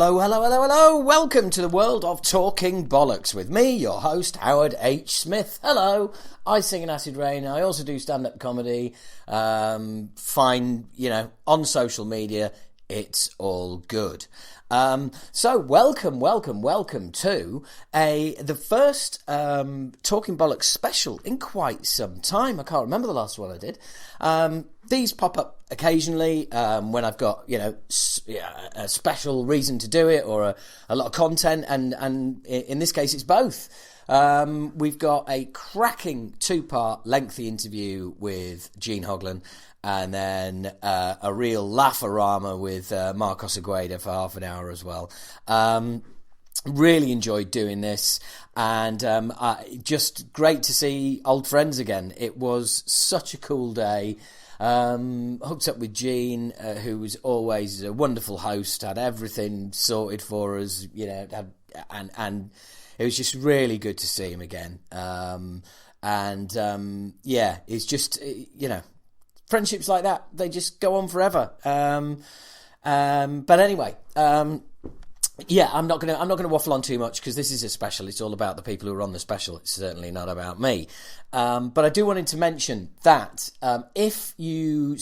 Hello, hello, hello, hello. Welcome to the world of Talking Bollocks with me, your host, Howard H. Smith. Hello. I sing in Acid Rain. I also do stand-up comedy. On social media. It's all good. So welcome to the first Talking Bollocks special in quite some time. I can't remember the last one I did. These pop up occasionally when I've got a special reason to do it or a lot of content, and in this case it's both. We've got a cracking 2-part lengthy interview with Gene Hoglan, and then a real laugh-a-rama with Mark Osegueda for half an hour as well. Really enjoyed doing this, and just great to see old friends again. It was such a cool day. Hooked up with Gene, who was always a wonderful host, had everything sorted for us, and it was just really good to see him again. It's just, friendships like that, they just go on forever. But anyway, I'm not gonna waffle on too much because this is a special. It's all about the people who are on the special. It's certainly not about me. But I do wanted to mention that if you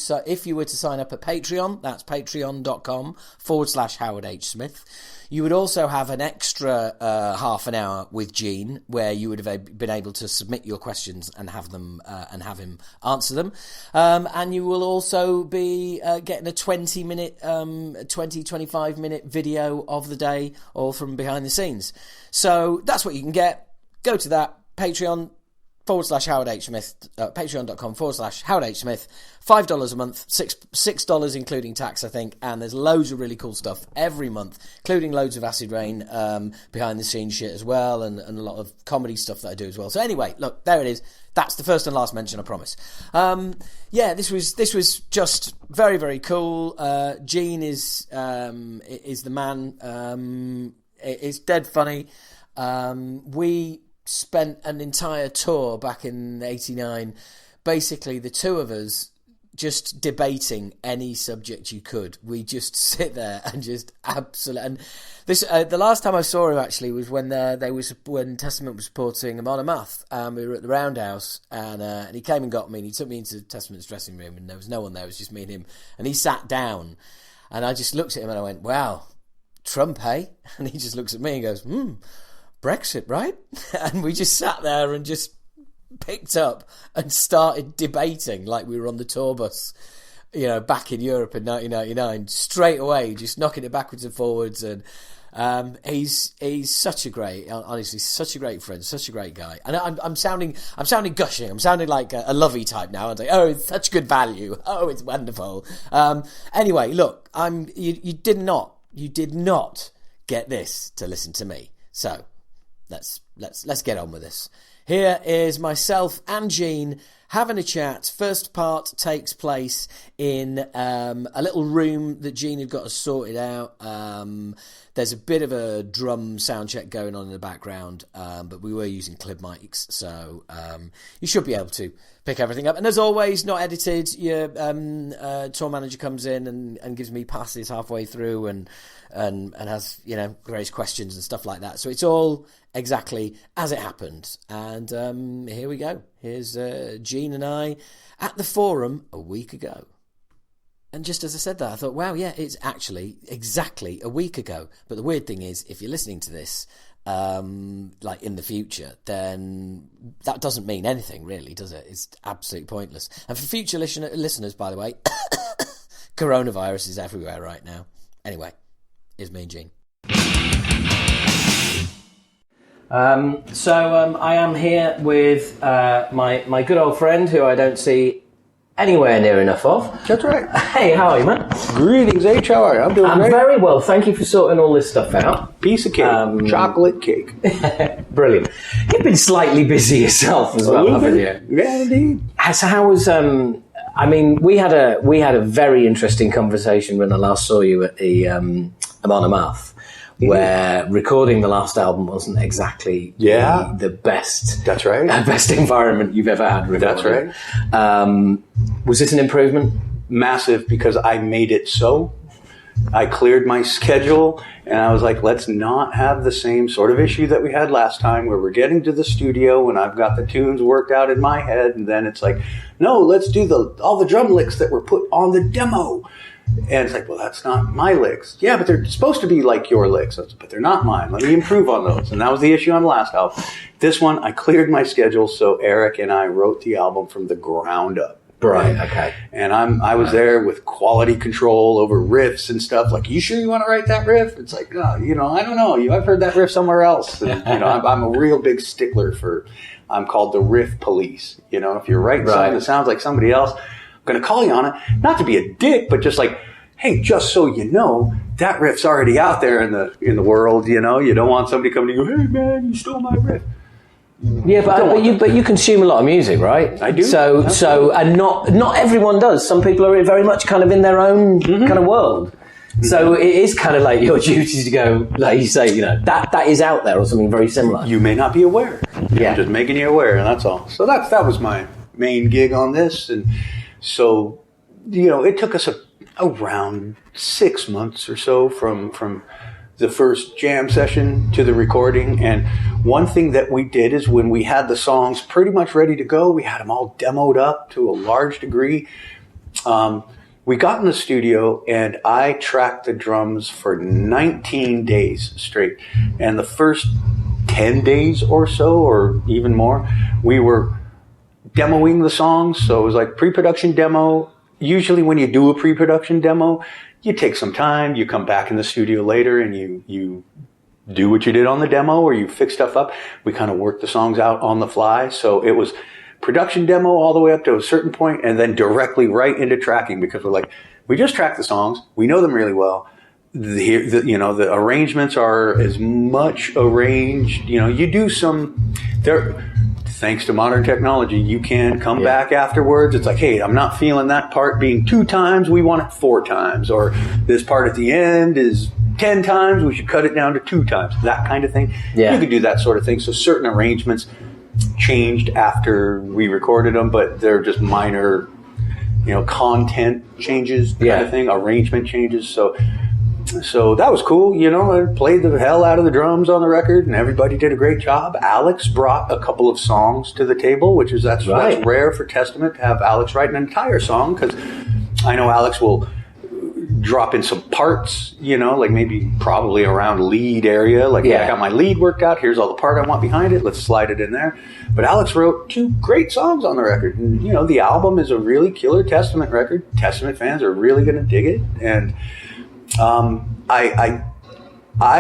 were to sign up at Patreon, that's patreon.com/Howard H. Smith. You would also have an extra half an hour with Gene, where you would have been able to submit your questions and have them and have him answer them. And you will also be getting a 25 minute video of the day, all from behind the scenes. So that's what you can get. Go to that Patreon.com/Howard H. Smith, patreon.com/Howard H. Smith, $5 a month, $6 including tax, I think, and there's loads of really cool stuff every month, including loads of Acid Rain behind the scenes shit as well, and a lot of comedy stuff that I do as well. So anyway, look, there it is. That's the first and last mention, I promise. This was just very, very cool. Gene is the man. It's dead funny. We spent an entire tour back in '89, basically the two of us just debating any subject you could. We just sit there and just absolutely. And this the last time I saw him actually was when Testament was supporting Amon Amarth. We were at the Roundhouse, and he came and got me, and he took me into Testament's dressing room, and there was no one there. It was just me and him, and he sat down, and I just looked at him and I went, "Wow, Trump, hey?" And he just looks at me and goes, Brexit, right? And we just sat there and just picked up and started debating like we were on the tour bus, back in Europe in 1999, straight away, just knocking it backwards and forwards. And he's such a great friend, such a great guy. And I'm sounding gushing. I'm sounding like a lovey type now. I'm like, oh, it's such good value. Oh, it's wonderful. Anyway, look, you did not get this to listen to me. So let's get on with this. Here is myself and Gene having a chat. First part takes place in a little room that Gene had got us sorted out. There's a bit of a drum sound check going on in the background, but we were using clip mics, so you should be able to pick everything up. And as always, not edited. Your tour manager comes in and gives me passes halfway through and has various questions and stuff like that. So it's all exactly as it happened. And here we go. Here's Gene and I at the Forum a week ago. And just as I said that, I thought, wow, yeah, it's actually exactly a week ago. But the weird thing is, if you're listening to this, like in the future, then that doesn't mean anything, really, does it? It's absolutely pointless. And for future listeners, by the way, coronavirus is everywhere right now. Anyway, here's me and Gene. So I am here with my good old friend, who I don't see anywhere near enough of. That's right. Hey, how are you, man? Greetings, H. How are you? I'm doing great. I'm very well. Thank you for sorting all this stuff out. Piece of cake. Chocolate cake. Brilliant. You've been slightly busy yourself as well, haven't you? Yeah, indeed. So how was... we had a very interesting conversation when I last saw you at the Amon Amarth, where recording the last album wasn't exactly the best. That's right. Best environment you've ever had recording. That's right. Was it an improvement? Massive, because I made it so. I cleared my schedule, and I was like, let's not have the same sort of issue that we had last time where we're getting to the studio and I've got the tunes worked out in my head, and then it's like, no, let's do all the drum licks that were put on the demo. And it's like, well, that's not my licks. Yeah, but they're supposed to be like your licks, but they're not mine. Let me improve on those. And that was the issue on the last album. This one, I cleared my schedule, so Eric and I wrote the album from the ground up. Right, okay. And I was there with quality control over riffs and stuff. Like, you sure you want to write that riff? It's like, I don't know. I've heard that riff somewhere else. And, I'm a real big stickler I'm called the riff police. If you're writing something that sounds like somebody else, I'm going to call you on it. Not to be a dick, but just like, hey, just so you know, that riff's already out there in the world. You don't want somebody coming to you, hey man, you stole my riff. Yeah, but you consume a lot of music, right? I do. So and not everyone does. Some people are very much kind of in their own kind of world. Mm-hmm. So it is kind of like your duty to go, like you say, that is out there or something very similar. You may not be aware. Yeah, I'm just making you aware, and that's all. So that was my main gig on this, and so it took us around 6 months or so from the first jam session to the recording. And one thing that we did is when we had the songs pretty much ready to go, we had them all demoed up to a large degree. We got in the studio and I tracked the drums for 19 days straight. And the first 10 days or so, or even more, we were demoing the songs. So it was like pre-production demo. Usually when you do a pre-production demo, you take some time, you come back in the studio later and you do what you did on the demo or you fix stuff up. We kind of work the songs out on the fly. So it was production demo all the way up to a certain point and then directly right into tracking, because we're like, we just track the songs. We know them really well. The arrangements are as much arranged. You do some... Thanks to modern technology, you can come back afterwards. It's like, hey, I'm not feeling that part being 2 times. We want it 4 times. Or this part at the end is 10 times. We should cut it down to 2 times. That kind of thing. Yeah. You could do that sort of thing. So certain arrangements changed after we recorded them, but they're just minor, content changes kind of thing, arrangement changes. So that was cool. I played the hell out of the drums on the record and everybody did a great job. Alex brought a couple of songs to the table, that's rare for Testament to have Alex write an entire song, because I know Alex will drop in some parts, like maybe probably around lead area. Like, I got my lead worked out. Here's all the part I want behind it. Let's slide it in there. But Alex wrote 2 great songs on the record. And, the album is a really killer Testament record. Testament fans are really going to dig it. And I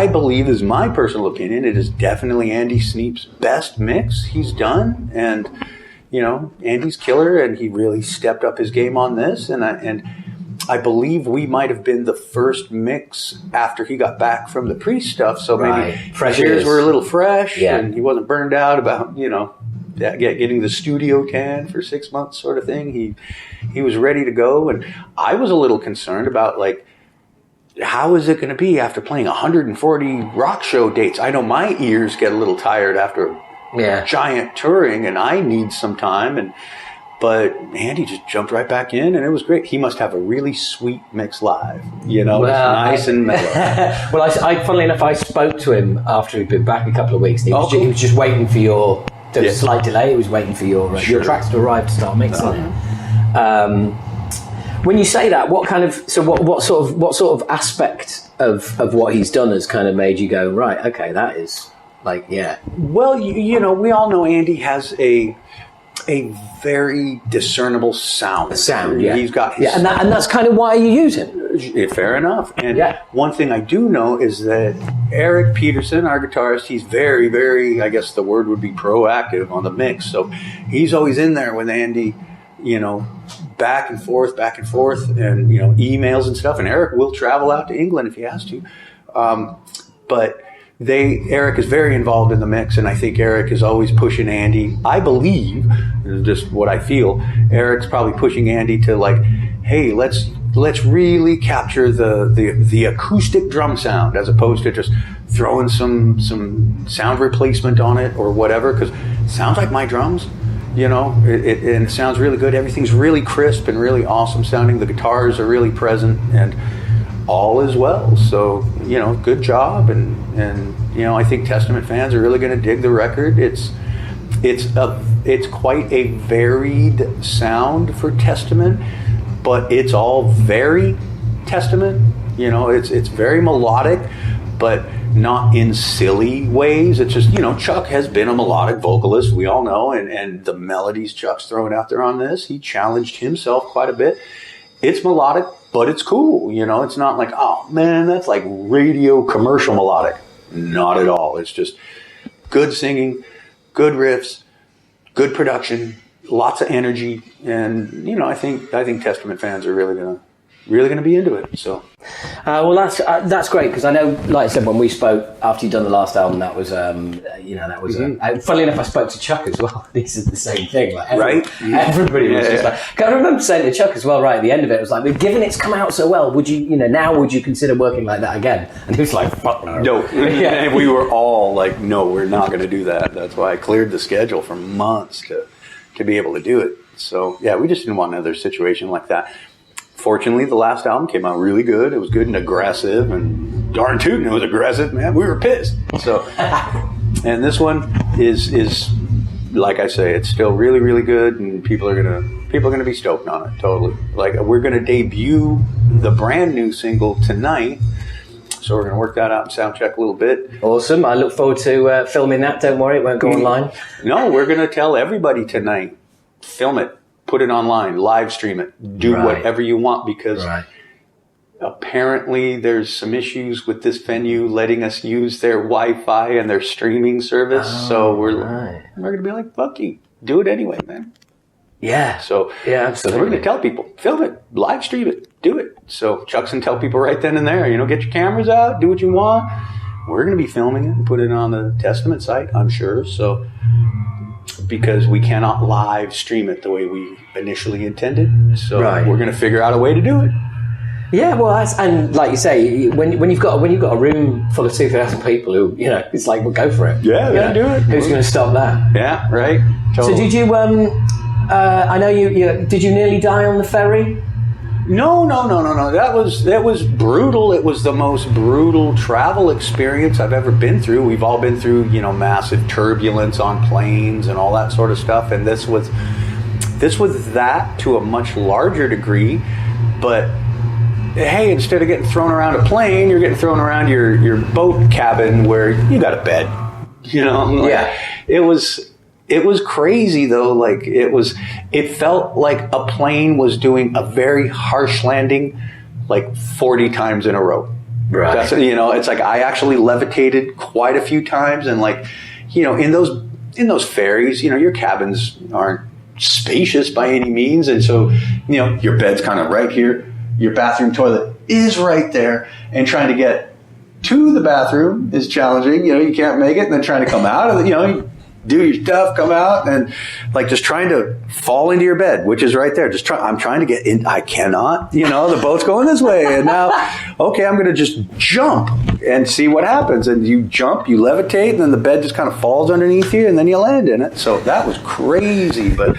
believe, is my personal opinion, it is definitely Andy Sneap's best mix he's done. And, Andy's killer, and he really stepped up his game on this. And I believe we might have been the first mix after he got back from the Priest stuff. So maybe his ears were a little fresh and he wasn't burned out about, getting the studio tan for 6 months sort of thing. He was ready to go. And I was a little concerned about, like, how is it going to be after playing 140 rock show dates? I know my ears get a little tired after giant touring, and I need some time. But Andy just jumped right back in, and it was great. He must have a really sweet mix live, nice and mellow. Well, I funnily enough, I spoke to him after he'd been back a couple of weeks. He was just waiting for your... There was a slight delay. He was waiting for your tracks to arrive to start mixing. When you say that, what sort of aspect of what he's done has kind of made you go, right, okay, that is like, yeah. Well, we all know Andy has a very discernible sound. A sound, yeah. He's got his and that's kind of why you use him. Fair enough. And one thing I do know is that Eric Peterson, our guitarist, he's very, very, I guess the word would be proactive on the mix. So he's always in there with Andy, back and forth, and, emails and stuff. And Eric will travel out to England if he has to. But Eric is very involved in the mix, and I think Eric is always pushing Andy. I believe, this is just what I feel, Eric's probably pushing Andy to, like, hey, let's really capture the acoustic drum sound as opposed to just throwing some sound replacement on it or whatever, because it sounds like my drums. And it sounds really good. Everything's really crisp and really awesome sounding. The guitars are really present, and all is well. So, good job. And I think Testament fans are really going to dig the record. It's quite a varied sound for Testament, but it's all very Testament. It's very melodic, but not in silly ways. It's just, Chuck has been a melodic vocalist, we all know, and the melodies Chuck's throwing out there on this, he challenged himself quite a bit. It's melodic, but it's cool. It's not like, oh man, that's like radio commercial melodic. Not at all. It's just good singing, good riffs, good production, lots of energy, and I think Testament fans are really gonna be into it. So, well, that's great, because I know, like I said, when we spoke after you'd done the last album, that was funnily enough, I spoke to Chuck as well. This is the same thing, like everybody was just like. I remember saying to Chuck as well, right at the end of it, it was like, given it's come out so well, would you, now would you consider working like that again? And he was like, fuck no. No, and we were all like, no, we're not going to do that. That's why I cleared the schedule for months to be able to do it. So yeah, we just didn't want another situation like that. Fortunately, the last album came out really good. It was good and aggressive, and darn tootin' it was aggressive, man. We were pissed. So, and this one is like I say, it's still really, really good, and people are gonna be stoked on it. Totally. Like, we're gonna debut the brand new single tonight, so we're gonna work that out and sound check a little bit. Awesome. I look forward to filming that. Don't worry, it won't go online. No, we're gonna tell everybody tonight. Film it. Put it online, live stream it, do whatever you want, because apparently there's some issues with this venue letting us use their Wi-Fi and their streaming service. So we're going to be like, fuck you, do it anyway, man. Yeah. So absolutely. We're going to tell people, film it, live stream it, do it. So Chuck's going to tell people right then and there, get your cameras out, do what you want. We're going to be filming it and put it on the Testament site, I'm sure. So, because we cannot live stream it the way we initially intended. So we're going to figure out a way to do it. Yeah, well, and like you say, when you've got a room full of 2,000 people who, it's like, well, go for it. Yeah, do it. Who's going to stop that? Yeah, right. Totally. So did you, I know did you nearly die on the ferry? No. That was brutal. It was the most brutal travel experience I've ever been through. We've all been through, massive turbulence on planes and all that sort of stuff. And this was that to a much larger degree. But hey, instead of getting thrown around a plane, you're getting thrown around your boat cabin where you got a bed. It was crazy though. Like it felt like a plane was doing a very harsh landing, like 40 times in a row. Right. That's, it's like I actually levitated quite a few times, and like, in those ferries, your cabins aren't spacious by any means, and so your bed's kind of right here, your bathroom toilet is right there, and trying to get to the bathroom is challenging. You can't make it, and then trying to come out of it, do your stuff, come out, and like just trying to fall into your bed, which is right there. I'm trying to get in. I cannot, the boat's going this way. And now, okay, I'm going to just jump and see what happens. And you jump, you levitate, and then the bed just kind of falls underneath you, and then you land in it. So that was crazy. But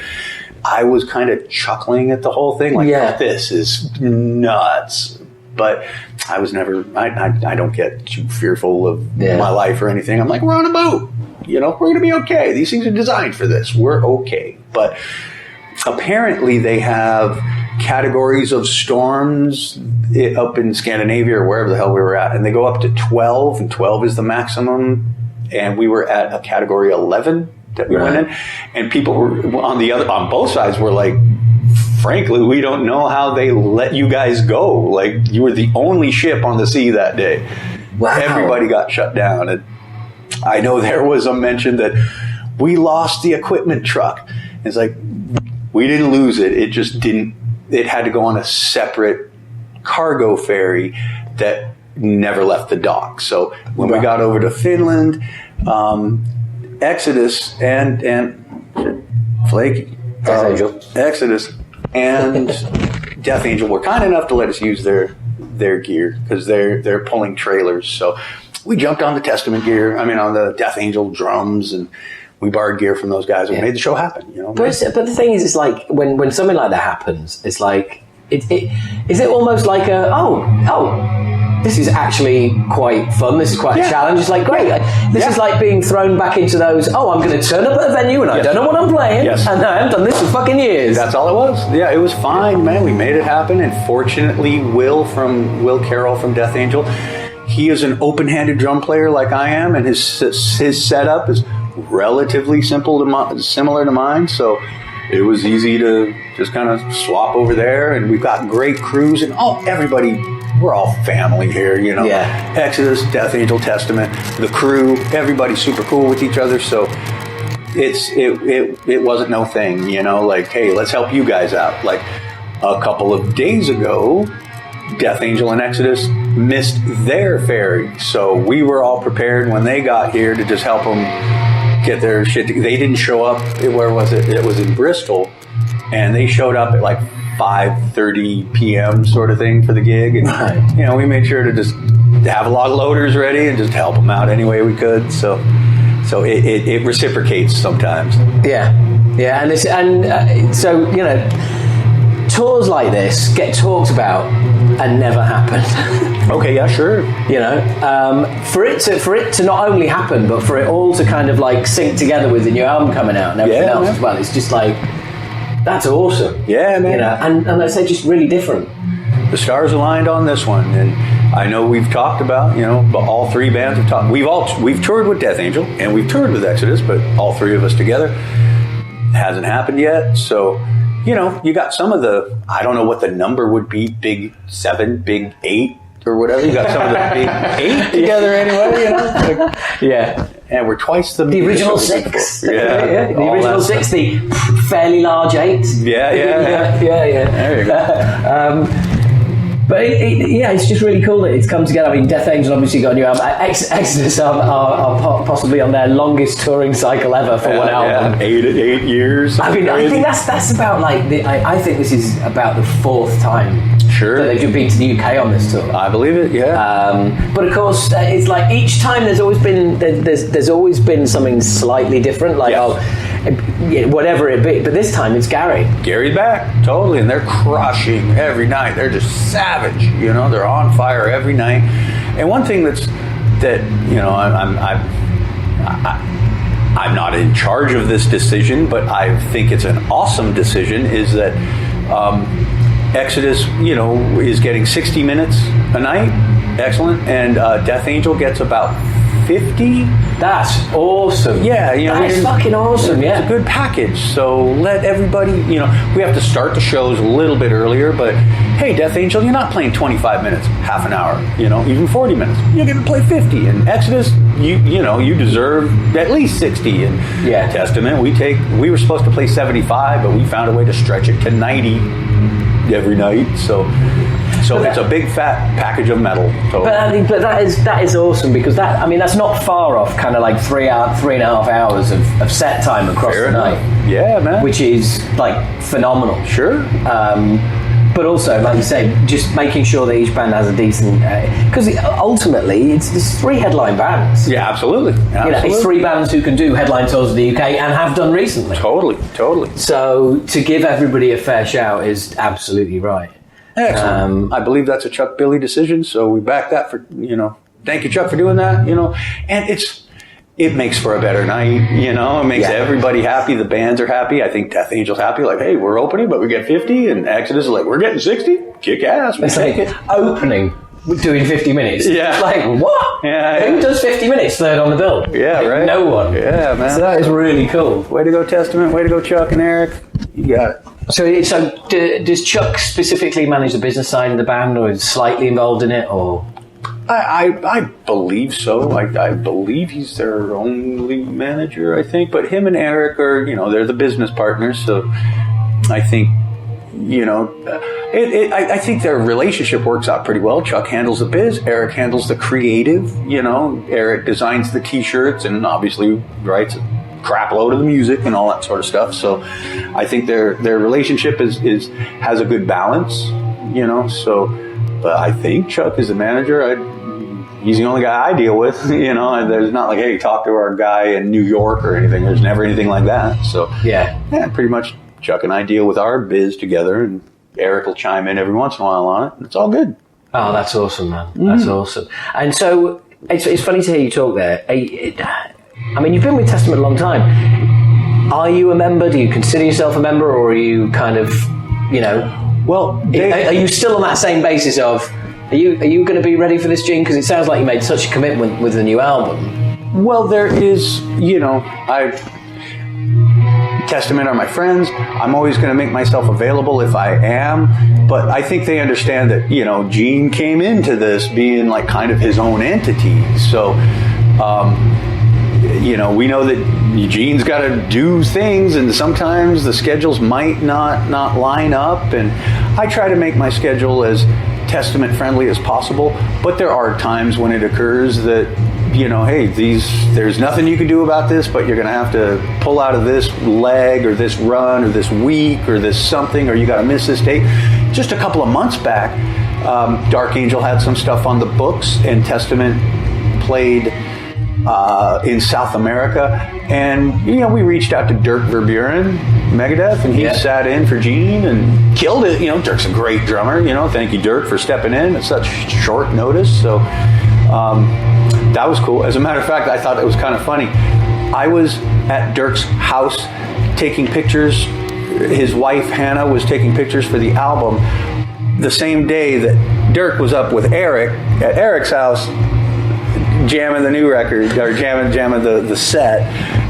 I was kind of chuckling at the whole thing. Like, this is nuts. But I was never, I don't get too fearful of my life or anything. I'm like, we're on a boat. We're going to be okay. These things are designed for this. We're okay. But apparently they have categories of storms up in Scandinavia or wherever the hell we were at. And they go up to 12, and 12 is the maximum. And we were at a category 11 that we went in. And people were on both sides were like, frankly, we don't know how they let you guys go. Like, you were the only ship on the sea that day. Wow. Everybody got shut down. And I know there was a mention that we lost the equipment truck. It's like, we didn't lose it. It just didn't. It had to go on a separate cargo ferry that never left the dock. So when we got over to Finland, Exodus and Flake, Exodus and Death Angel were kind enough to let us use their gear because they're pulling trailers. So we jumped on the Testament gear. On the Death Angel drums, and we borrowed gear from those guys and made the show happen. But the thing is, it's like when something like that happens, it's like is it almost like this is actually quite fun, this is quite a challenge, it's like, great, this is like being thrown back into those, I'm going to turn up at a venue and I don't know what I'm playing, and I haven't done this for fucking years. That's all it was. Yeah, it was fine, man. We made it happen, and fortunately, Will Carroll from Death Angel, he is an open-handed drum player like I am, and his setup is relatively similar to mine, so it was easy to just kind of swap over there, and we've got great crews, and everybody, we're all family here, you know. Yeah. Exodus, Death Angel, Testament, the crew, everybody's super cool with each other, so it wasn't no thing, you know, like, hey, let's help you guys out. Like a couple of days ago, Death Angel and Exodus missed their ferry, so we were all prepared when they got here to just help them get their shit. They didn't show up. Where was it? It was in Bristol, and they showed up at like 5:30 p.m. sort of thing for the gig, and you know, we made sure to just have a lot of loaders ready and just help them out any way we could. So it reciprocates sometimes. Yeah, and so, you know, tours like this get talked about and never happen. Okay, yeah, sure. You know, for it to not only happen, but for it all to kind of like sync together with the new album coming out and everything else as well. It's just like, that's awesome. Yeah, man. You know, and let's say just really different. The stars aligned on this one, and I know we've talked about, you know, but all three bands have talked. We've toured with Death Angel and we've toured with Exodus, but all three of us together hasn't happened yet. So, you know, you got some of the, I don't know what the number would be, big 7, big 8 or whatever. You got some of the big 8 together anyway, you know? Like, yeah. And we're twice the original 6. Yeah. The original 6, the fairly large 8. Yeah. There you go. But it's just really cool that it's come together. I mean, Death Angel obviously got a new album. Exodus are possibly on their longest touring cycle ever for one album. 8 years. I mean, I think that's about like I think this is about the 4th time that they've been to the UK on this tour. I believe it. Yeah. But of course, it's like each time there's always been something slightly different. Like whatever it be. But this time it's Gary. Gary's back totally, and they're crushing every night. They're just savage, you know. They're on fire every night. And one thing that you know, I'm not in charge of this decision, but I think it's an awesome decision. Is that Exodus, you know, is getting 60 minutes a night, excellent, and Death Angel gets about 50. That's awesome. Yeah, you know, that's fucking awesome. Yeah, it's a good package. So let everybody, you know, we have to start the shows a little bit earlier, but hey, Death Angel, you're not playing 25 minutes, half an hour, you know, even 40 minutes. You're going to play 50. And Exodus, you know, you deserve at least 60. And Testament, we were supposed to play 75, but we found a way to stretch it to 90 every night. So it's a big fat package of metal. Totally. But that is awesome, because that's not far off kind of like 3.5 hours of set time across the night. Yeah, man. Which is like phenomenal. Sure. But also, like you say, just making sure that each band has a decent, because ultimately it's 3 headline bands. Yeah, absolutely. You know, it's 3 bands who can do headline tours of the UK and have done recently. Totally. So to give everybody a fair shout is absolutely right. Excellent. I believe that's a Chuck Billy decision, so we back that for, you know, thank you, Chuck, for doing that, you know, and it makes for a better night, you know, it makes everybody happy, the bands are happy, I think Death Angel's happy, like, hey, we're opening, but we get 50, and Exodus is like, we're getting 60, kick ass, we'll take it. Opening, doing 50 minutes. Yeah. It's like, what? Yeah. Who does 50 minutes third on the bill? Yeah, like, right. No one. Yeah, man. So that is really cool. Way to go, Testament, way to go, Chuck and Eric, you got it. So does Chuck specifically manage the business side of the band, or is slightly involved in it, or? I believe so. I believe he's their only manager, I think. But him and Eric are, you know, they're the business partners. So I think, you know, I think their relationship works out pretty well. Chuck handles the biz. Eric handles the creative. You know, Eric designs the T-shirts and obviously writes a crap load of the music and all that sort of stuff. So I think their relationship has a good balance. You know, so. But I think Chuck is the manager. He's the only guy I deal with, you know, and there's not like, hey, talk to our guy in New York or anything. There's never anything like that. So, yeah, pretty much Chuck and I deal with our biz together, and Eric will chime in every once in a while on it. It's all good. Oh, that's awesome, man. That's awesome. And so it's funny to hear you talk there. I mean, you've been with Testament a long time. Are you a member? Do you consider yourself a member, or are you kind of, Well, are you still on that same basis of, are you going to be ready for this, Gene? Because it sounds like you made such a commitment with the new album. Well, there is, Testament are my friends. I'm always going to make myself available if I am. But I think they understand that, Gene came into this being like kind of his own entity. So, we know that Gene's got to do things, and sometimes the schedules might not line up. And I try to make my schedule as Testament friendly as possible. But there are times when it occurs that, hey, there's nothing you can do about this, but you're going to have to pull out of this leg or this run or this week or this something, or you got to miss this date. Just a couple of months back, Dark Angel had some stuff on the books, and Testament played in South America. And, we reached out to Dirk Verburen, Megadeth, and he sat in for Gene and killed it. Dirk's a great drummer. Thank you, Dirk, for stepping in at such short notice. So, that was cool. As a matter of fact, I thought it was kind of funny. I was at Dirk's house taking pictures. His wife, Hannah, was taking pictures for the album the same day that Dirk was up with Eric at Eric's house jamming the new record, or jamming the set,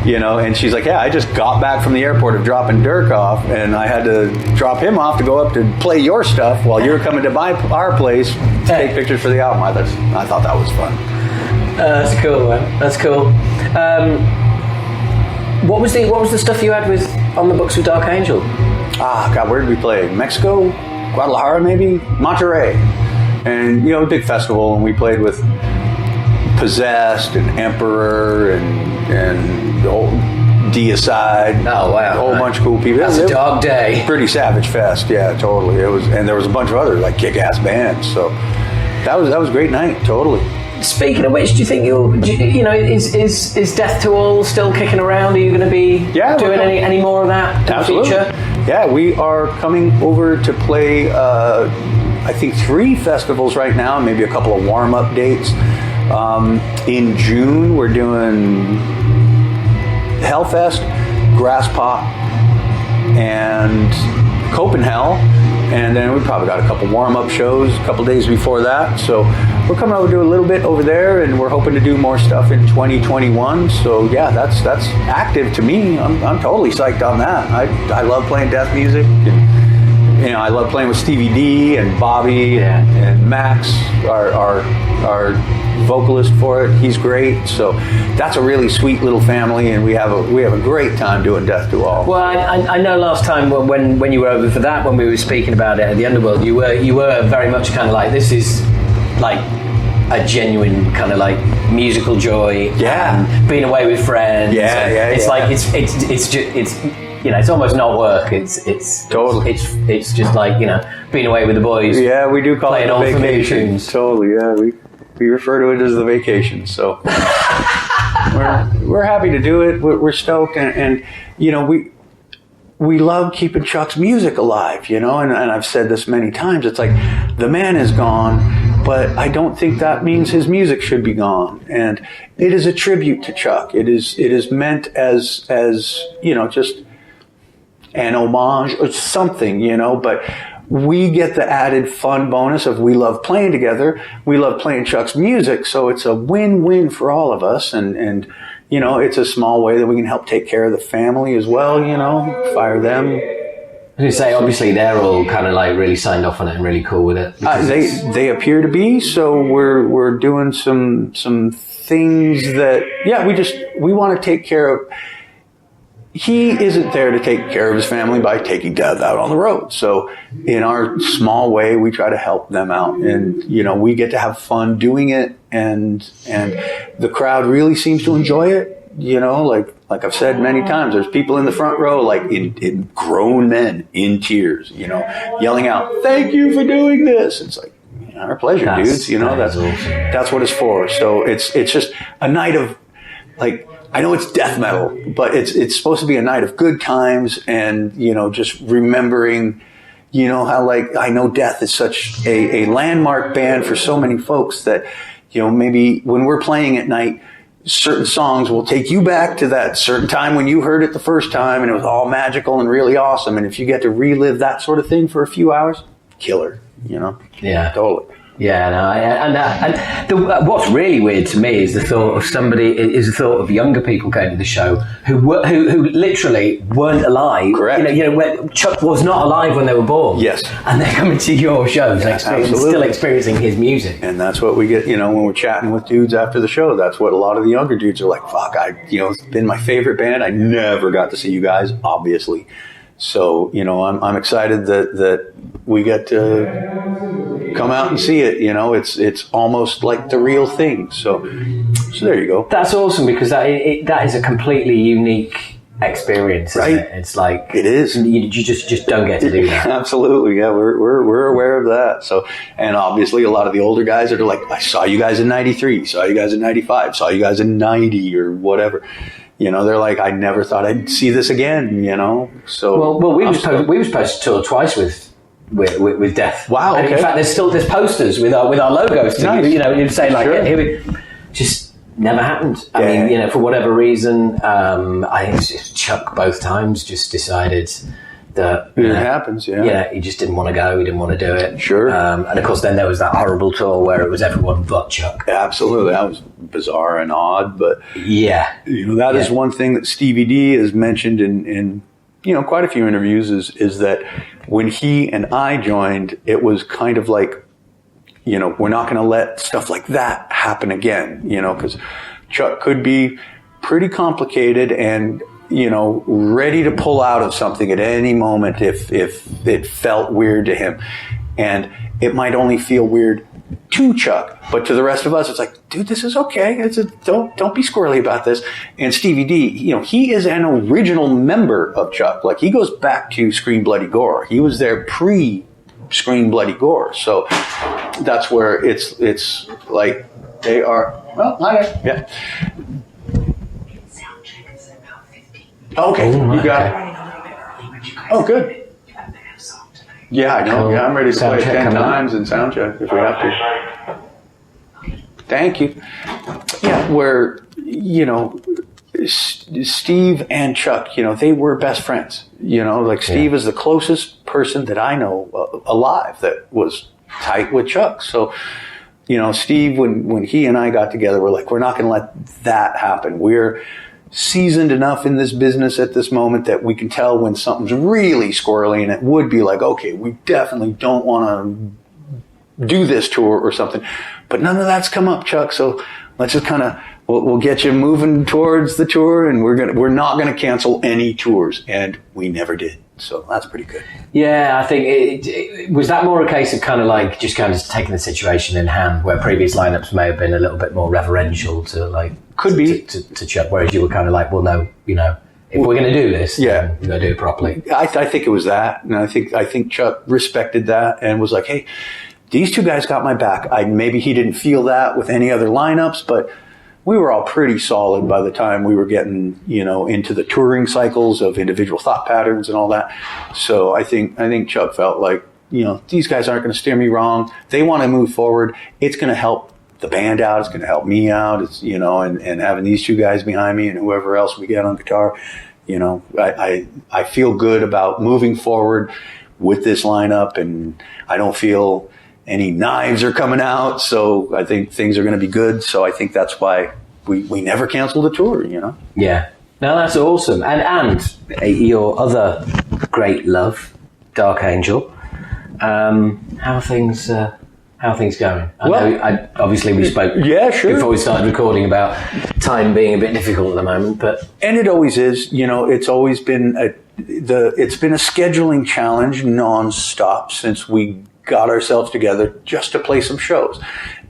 and she's like, I just got back from the airport of dropping Dirk off, and I had to drop him off to go up to play your stuff while you were coming to our place to take pictures for the album. I thought that was fun. That's cool, man. That's cool. What was the stuff you had on the books with Dark Angel? God, where did we play? Mexico, Guadalajara, maybe, Monterrey, and a big festival, and we played with Possessed and Emperor and old Deicide. Oh wow! A whole bunch of cool people. That's a dog day. Pretty savage fest, yeah, totally. It was, and there was a bunch of other like kick-ass bands. So that was a great night, totally. Speaking of which, do you think is Death to All still kicking around? Are you going to be doing any more of that in the future? Yeah, we are coming over to play. I think 3 festivals right now, maybe a couple of warm-up dates. In June, we're doing Hellfest, Grasspop, and Copenhagen, and then we probably got a couple warm-up shows a couple days before that. So we're coming over to do a little bit over there, and we're hoping to do more stuff in 2021. So yeah, that's active to me. I'm totally psyched on that. I love playing death music. And, I love playing with Stevie D and Bobby and Max, our vocalist for it. He's great. So that's a really sweet little family, and we have a great time doing Death to All. Well, I know last time when you were over for that, when we were speaking about it at the Underworld, you were very much kind of like, this is like a genuine kind of like musical joy. Yeah. And being away with friends. It's like it's it's almost not work. It's totally. It's just like being away with the boys. Yeah, we do call it a vacation. Totally. Yeah, we refer to it as the vacation. So we're happy to do it. We're stoked, and we love keeping Chuck's music alive. And I've said this many times. It's like the man is gone, but I don't think that means his music should be gone. And it is a tribute to Chuck. It is meant as just an homage or something, but we get the added fun bonus of we love playing together. We love playing Chuck's music. So it's a win-win for all of us. And it's a small way that we can help take care of the family as well, fire them. I was going to say, obviously they're all kind of like really signed off on it and really cool with it. They appear to be. So we're doing some things that, we want to take care of. He isn't there to take care of his family by taking Death out on the road. So in our small way, we try to help them out, and we get to have fun doing it, and the crowd really seems to enjoy it. Like I've said many times, there's people in the front row, like in grown men in tears, yelling out, "Thank you for doing this." It's like, our pleasure, dudes. That's awesome. That's what it's for. So it's just a night of like. I know it's death metal, but it's supposed to be a night of good times and, just remembering, You know how, like, I know Death is such a landmark band for so many folks that, you know, maybe when we're playing at night, certain songs will take you back to that certain time when you heard it the first time and it was all magical and really awesome. And if you get to relive that sort of thing for a few hours, killer, you know? Yeah. Totally. Yeah, what's really weird to me is the thought of younger people going to the show who literally weren't alive. Correct. You know, when Chuck was not alive when they were born. Yes. And they're coming to your shows and still experiencing his music. And that's what we get, you know, when we're chatting with dudes after the show. That's what a lot of the younger dudes are like, fuck, it's been my favorite band. I never got to see you guys, obviously. So, you know, I'm excited that we get to come out and see it. You know, it's almost like the real thing. So there you go. That's awesome, because that is a completely unique experience, right? Isn't it? It's like it is. You just don't get to do that. Absolutely, yeah. We're aware of that. So, and obviously, a lot of the older guys that are like, I saw you guys in '93, saw you guys in '95, saw you guys in '90 or whatever. You know, they're like, I never thought I'd see this again. You know, so well, we were supposed to tour twice with Death. Wow. And okay. in fact, there's posters with our logos. Nice. You know, you'd say like, Sure. yeah, here we just never happened. I mean, you know, for whatever reason, I think it's just Chuck both times just decided that it happens. Yeah. Yeah, he just didn't want to go. He didn't want to do it. Sure. And of course, then there was that horrible tour where it was everyone but Chuck. Absolutely, that was bizarre and odd, but yeah, you know, that is one thing that Stevie D has mentioned in you know, quite a few interviews is that when he and I joined, it was kind of like, you know, we're not going to let stuff like that happen again, you know, because Chuck could be pretty complicated and, you know, ready to pull out of something at any moment if it felt weird to him. And it might only feel weird to Chuck, but to the rest of us, it's like, dude, this is okay. Don't be squirrely about this. And Stevie D, you know, he is an original member of Chuck. Like, he goes back to Scream Bloody Gore. He was there pre-Scream Bloody Gore. So that's where it's like they are. Well, hi. Yeah. Sound check is about 15. Okay, you got it. Running a little bit early, but you guys Oh, good. You got a big song tonight. Yeah, I know. Cool. Yeah, I'm ready to Sound play check 10 coming up. times and sound check if we have to. Thank you. Yeah, where, you know, Steve and Chuck, you know, they were best friends. You know, like Steve is the closest person that I know alive that was tight with Chuck. So, you know, Steve, when he and I got together, we're like, we're not going to let that happen. We're seasoned enough in this business at this moment that we can tell when something's really squirrely, and it would be like, okay, we definitely don't want to do this tour or something. But none of that's come up, Chuck. So let's just kind of, we'll get you moving towards the tour, and we're not gonna cancel any tours, and we never did. So that's pretty good. Yeah, I think it was that more a case of kind of like just kind of taking the situation in hand, where previous lineups may have been a little bit more reverential to like Could be to Chuck, whereas you were kind of like, well, no, you know, if we're going to do this, then we're going to do it properly. I think it was that, and I think Chuck respected that and was like, hey, these two guys got my back. Maybe he didn't feel that with any other lineups, but we were all pretty solid by the time we were getting, you know, into the touring cycles of individual thought patterns and all that. So I think Chuck felt like, you know, these guys aren't going to steer me wrong. They want to move forward. It's going to help the band out. It's going to help me out. It's, you know, and having these two guys behind me and whoever else we get on guitar, you know, I feel good about moving forward with this lineup, and I don't feel any knives are coming out, so I think things are going to be good. So I think that's why we never canceled the tour, you know? Yeah. No, that's awesome. And your other great love, Dark Angel, how are things going? I know, obviously we spoke before we started recording about time being a bit difficult at the moment, but... And it always is, you know, it's always been it's been a scheduling challenge nonstop since we got ourselves together just to play some shows.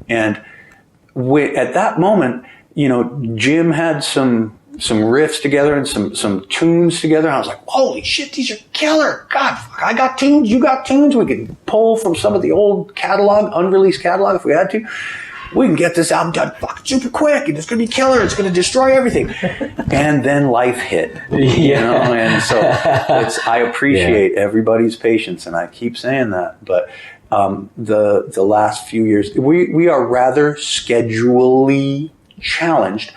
And at that moment, you know, Jim had some riffs together and some tunes together. And I was like, holy shit, these are killer. God, I got tunes, you got tunes. We could pull from some of the old catalog, unreleased catalog if we had to. we can get this album done super quick, and it's going to be killer. It's going to destroy everything. And then life hit, you know, and so I appreciate everybody's patience, and I keep saying that, but the last few years, we are rather schedulally challenged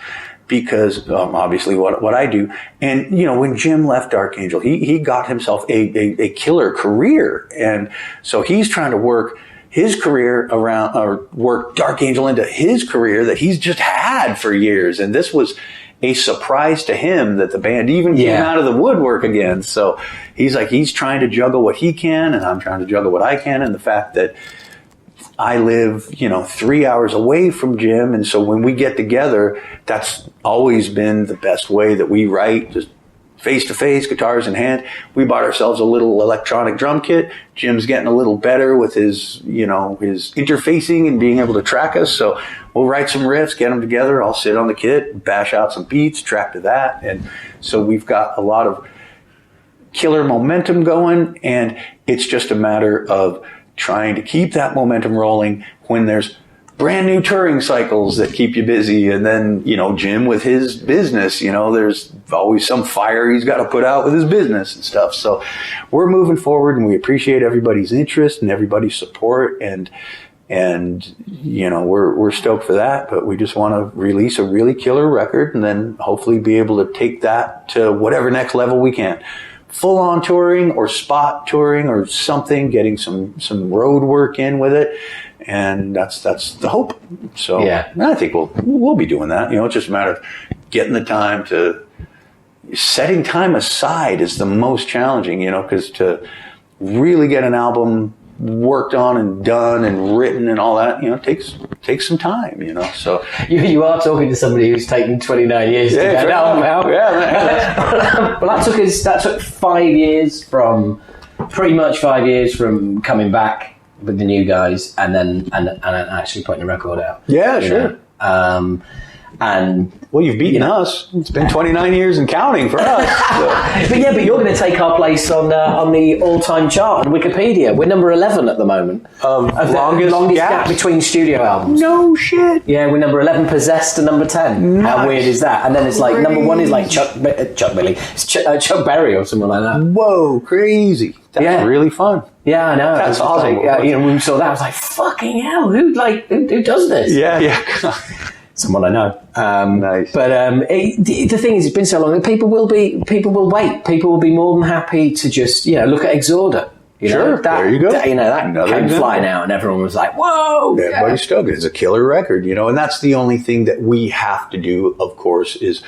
because obviously what I do. And, you know, when Jim left Dark Angel, he got himself a killer career. And so he's trying to work his career around, or work Dark Angel into his career that he's just had for years. And this was a surprise to him that the band even came out of the woodwork again. So he's trying to juggle what he can, and I'm trying to juggle what I can. And the fact that I live, 3 hours away from Jim. And so when we get together, that's always been the best way that we write, just face to face, guitars in hand. We bought ourselves a little electronic drum kit. Jim's getting a little better with his interfacing and being able to track us. So we'll write some riffs, get them together. I'll sit on the kit, bash out some beats, track to that. And so we've got a lot of killer momentum going, and it's just a matter of trying to keep that momentum rolling when there's brand new touring cycles that keep you busy. And then, Jim with his business, there's always some fire he's got to put out with his business and stuff. So we're moving forward, and we appreciate everybody's interest and everybody's support. And we're stoked for that, but we just want to release a really killer record and then hopefully be able to take that to whatever next level we can. Full on touring or spot touring or something, getting some road work in with it. And that's the hope. So I think we'll be doing that. It's just a matter of getting the time setting time aside is the most challenging, because to really get an album worked on and done and written and all that, takes some time, so. You are talking to somebody who's taken 29 years to get an album out. Yeah. Well, that took 5 years pretty much 5 years from coming back with the new guys and then actually putting a record out. Yeah, sure. And well, you've beaten us. It's been 29 years and counting for us. So. but you're going to take our place on the all-time chart on Wikipedia. We're number 11 at the moment. Of longest gap between studio albums. No shit. Yeah, we're number 11, Possessed, to number 10. Nice. How weird is that? And then it's like number 1 is like Chuck Billy, it's Chuck Berry or something like that. Whoa, crazy! That's really fun. Yeah, I know. That's awesome. Like, when we saw that, I was like, "Fucking hell! Who does this?" Yeah. Someone I know. Nice. But the thing is, it's been so long that people will wait. People will be more than happy to just look at Exorder. Sure. There you go. That came flying out, and everyone was like, "Whoa!" Everybody's stoked. It's a killer record, and that's the only thing that we have to do. Of course, is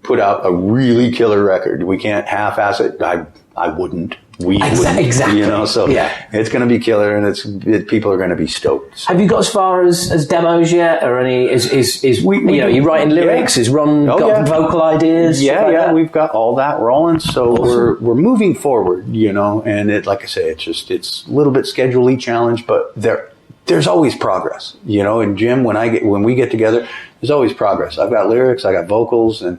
put out a really killer record. We can't half-ass it. I wouldn't. Exactly. So it's going to be killer, and people are going to be stoked. So. Have you got as far as demos yet, or any? You writing lyrics? Is Ron got vocal ideas? Yeah. We've got all that rolling, so awesome. we're moving forward. And like I say, it's a little bit schedule-y challenge, but there's always progress. And Jim, when we get together, there's always progress. I've got lyrics, I got vocals, and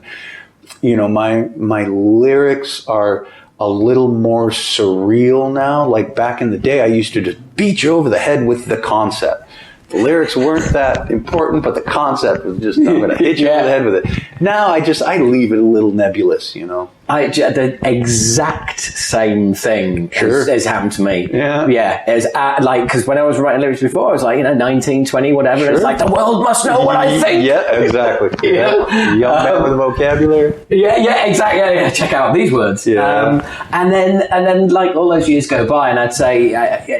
my lyrics are a little more surreal now. Like back in the day, I used to just beat you over the head with the concept. The lyrics weren't that important, but the concept was just, I'm going to hit you over the head with it. Now I leave it a little nebulous, The exact same thing has happened to me. Yeah. It's because when I was writing lyrics before, I was like, 19, 20, whatever. Sure. It's like, the world must know what I think. Yeah, exactly. Young man with a vocabulary. Yeah, exactly. Yeah, check out these words. Yeah. And then like all those years go by, and I'd say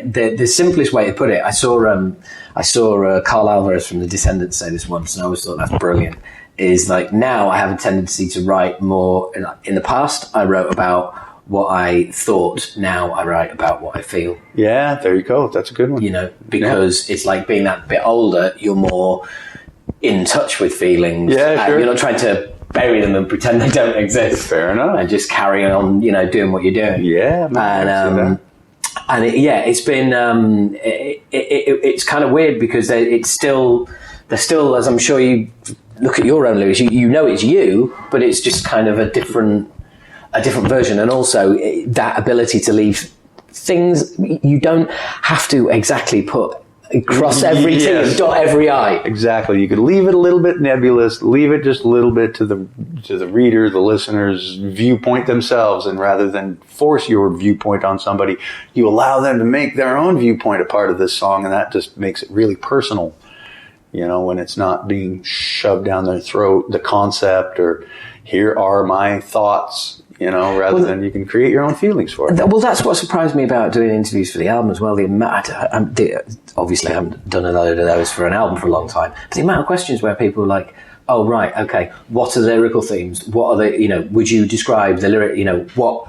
the simplest way to put it, I saw Carl Alvarez from The Descendants say this once, and I always thought that's brilliant. Is like, now I have a tendency to write more. In the past, I wrote about what I thought. Now I write about what I feel. Yeah, there you go. That's a good one. Because it's like being that bit older, you're more in touch with feelings. Yeah, sure. You're not trying to bury them and pretend they don't exist. Fair enough. And just carry on, doing what you're doing. Yeah, man. And it's been it's kind of weird because they're still, as I'm sure you look at your own lyrics, it's you, but it's just kind of a different version. And also that ability to leave things, you don't have to exactly put Cross every T and dot every I. Exactly. You could leave it a little bit nebulous, leave it just a little bit to the reader, the listener's viewpoint themselves, and rather than force your viewpoint on somebody, you allow them to make their own viewpoint a part of this song, and that just makes it really personal. You know, when it's not being shoved down their throat, the concept, or here are my thoughts. You know, rather than you can create your own feelings for it. Well, that's what surprised me about doing interviews for the album as well. Obviously, I haven't done a load of those for an album for a long time. But the amount of questions where people are like, oh, right, okay, what are the lyrical themes? What are the, you know, would you describe the lyric, you know, what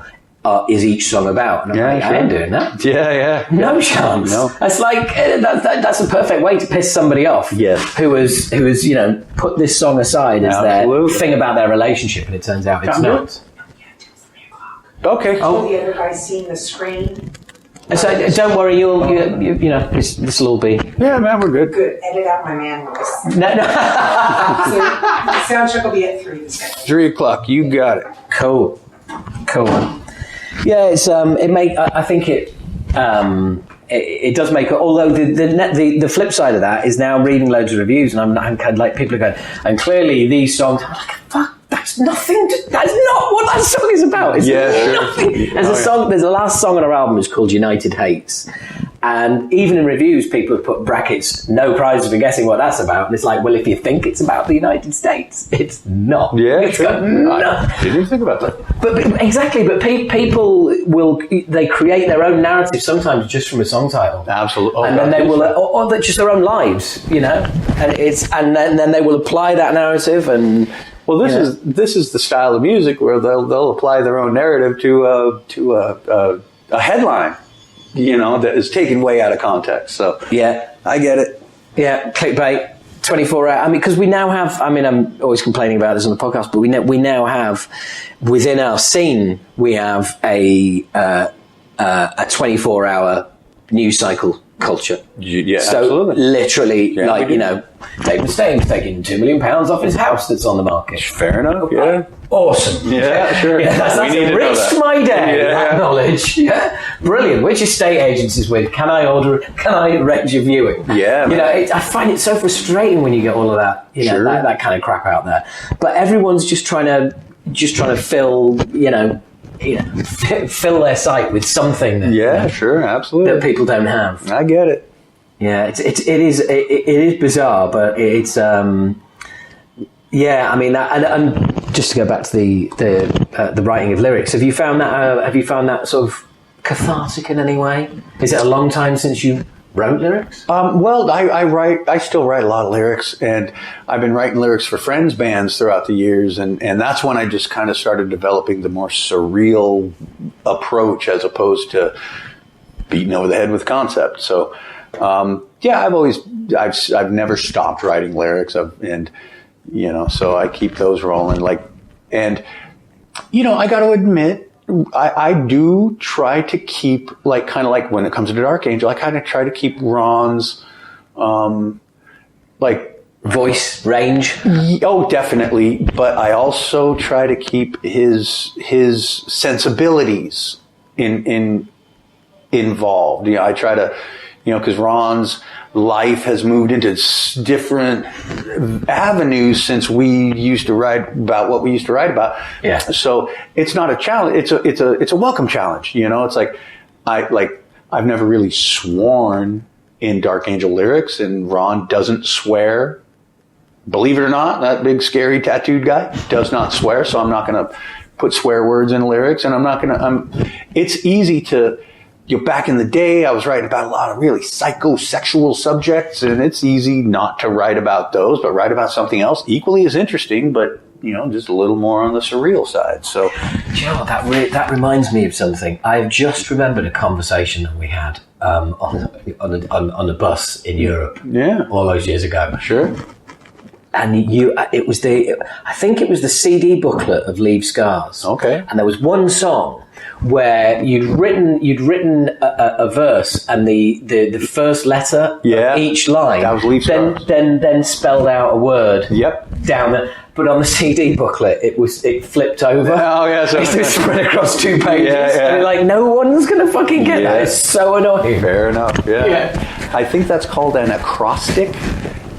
is each song about? And I'm like, I ain't doing that. Yeah. No chance. No. It's like, that's a perfect way to piss somebody off. Yeah. Who has, you know, put this song aside as their thing about their relationship, and it turns out it's not. Okay. Oh, the other guy's seeing the screen. So don't worry, you know, this will all be. Yeah, man, we're good. Good. Edit out my man voice. No. So the sound check will be at 3. 3 o'clock. You got it. Cool. Yeah, it's I think it does make. Although the flip side of that is now reading loads of reviews, and I'm kind of like, people are going, and clearly these songs. I'm like, fuck. That's nothing. That's not what that song is about. It's nothing. There's a song. There's the last song on our album is called "United Hates," and even in reviews, people have put brackets, no prizes for guessing what that's about. And it's like, well, if you think it's about the United States, it's not. Yeah, it's got I didn't even think about that. But exactly. But people they create their own narrative sometimes just from a song title. Absolutely. And then they will, or just their own lives, you know. And then they will apply that narrative and. Well, this is the style of music where they'll apply their own narrative to a headline, you know, that is taken way out of context. So yeah, I get it. Yeah, clickbait, 24 hours. I mean, because we now have. I mean, I'm always complaining about this on the podcast, but we now have within our scene we have a 24-hour news cycle culture. Yeah, so absolutely. Literally, like, you know, David Staine's taking £2 million off his house that's on the market. Fair enough. Yeah. Awesome. Yeah, sure. Yeah, that's enriched my day. That knowledge. Yeah. Brilliant. Which estate agencies with? Can I arrange your viewing? Yeah. You know, I find it so frustrating when you get all of that. You know, that kind of crap out there. But everyone's just trying to fill. Fill their site with something that, sure, absolutely, that people don't have. I get it. Yeah, it is bizarre, but it's I mean, and just to go back to the writing of lyrics, have you found that sort of cathartic in any way? Is it a long time since you wrote lyrics? Well, I still write a lot of lyrics, and I've been writing lyrics for friends' bands throughout the years, and that's when I just kind of started developing the more surreal approach as opposed to beating over the head with concept. So, I've never stopped writing lyrics, so I keep those rolling. I got to admit, I do try to keep, kind of like when it comes to Dark Angel, I kind of try to keep Ron's, voice range. Oh, definitely. But I also try to keep his sensibilities involved. You know, I try to, because Ron's life has moved into different avenues since we used to write about what we used to write about. Yeah. So it's not a challenge. It's a welcome challenge. You know, it's like I've never really sworn in Dark Angel lyrics, and Ron doesn't swear. Believe it or not, that big scary tattooed guy does not swear. So I'm not going to put swear words in lyrics, and I'm not going to. It's easy to. Back in the day, I was writing about a lot of really psychosexual subjects, and it's easy not to write about those, but write about something else equally as interesting, but, just a little more on the surreal side. So, do you know what? That reminds me of something. I've just remembered a conversation that we had on a bus in Europe. Yeah. All those years ago. Sure. And I think it was the CD booklet of Leave Scars. Okay. And there was one song where you'd written a verse, and the first letter of each line that was Leave Scars. then spelled out a word. Yep. Down there. But on the CD booklet, it flipped over. Oh yeah, so it spread across 2 pages. Yeah. And no one's gonna fucking get that. It's so annoying. Fair enough. Yeah. I think that's called an acrostic.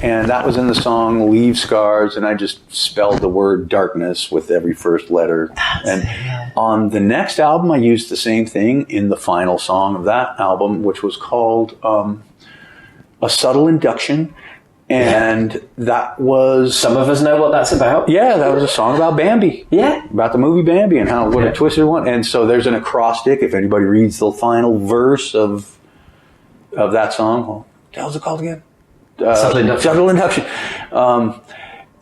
And that was in the song Leave Scars, and I just spelled the word darkness with every first letter. On the next album, I used the same thing in the final song of that album, which was called A Subtle Induction. And that was... Some of us know what that's about. Yeah, that was a song about Bambi. Yeah. About the movie Bambi and what a twisted one. And so there's an acrostic. If anybody reads the final verse of that song, what the hell's it called again? Subtle Induction. Subtle Induction.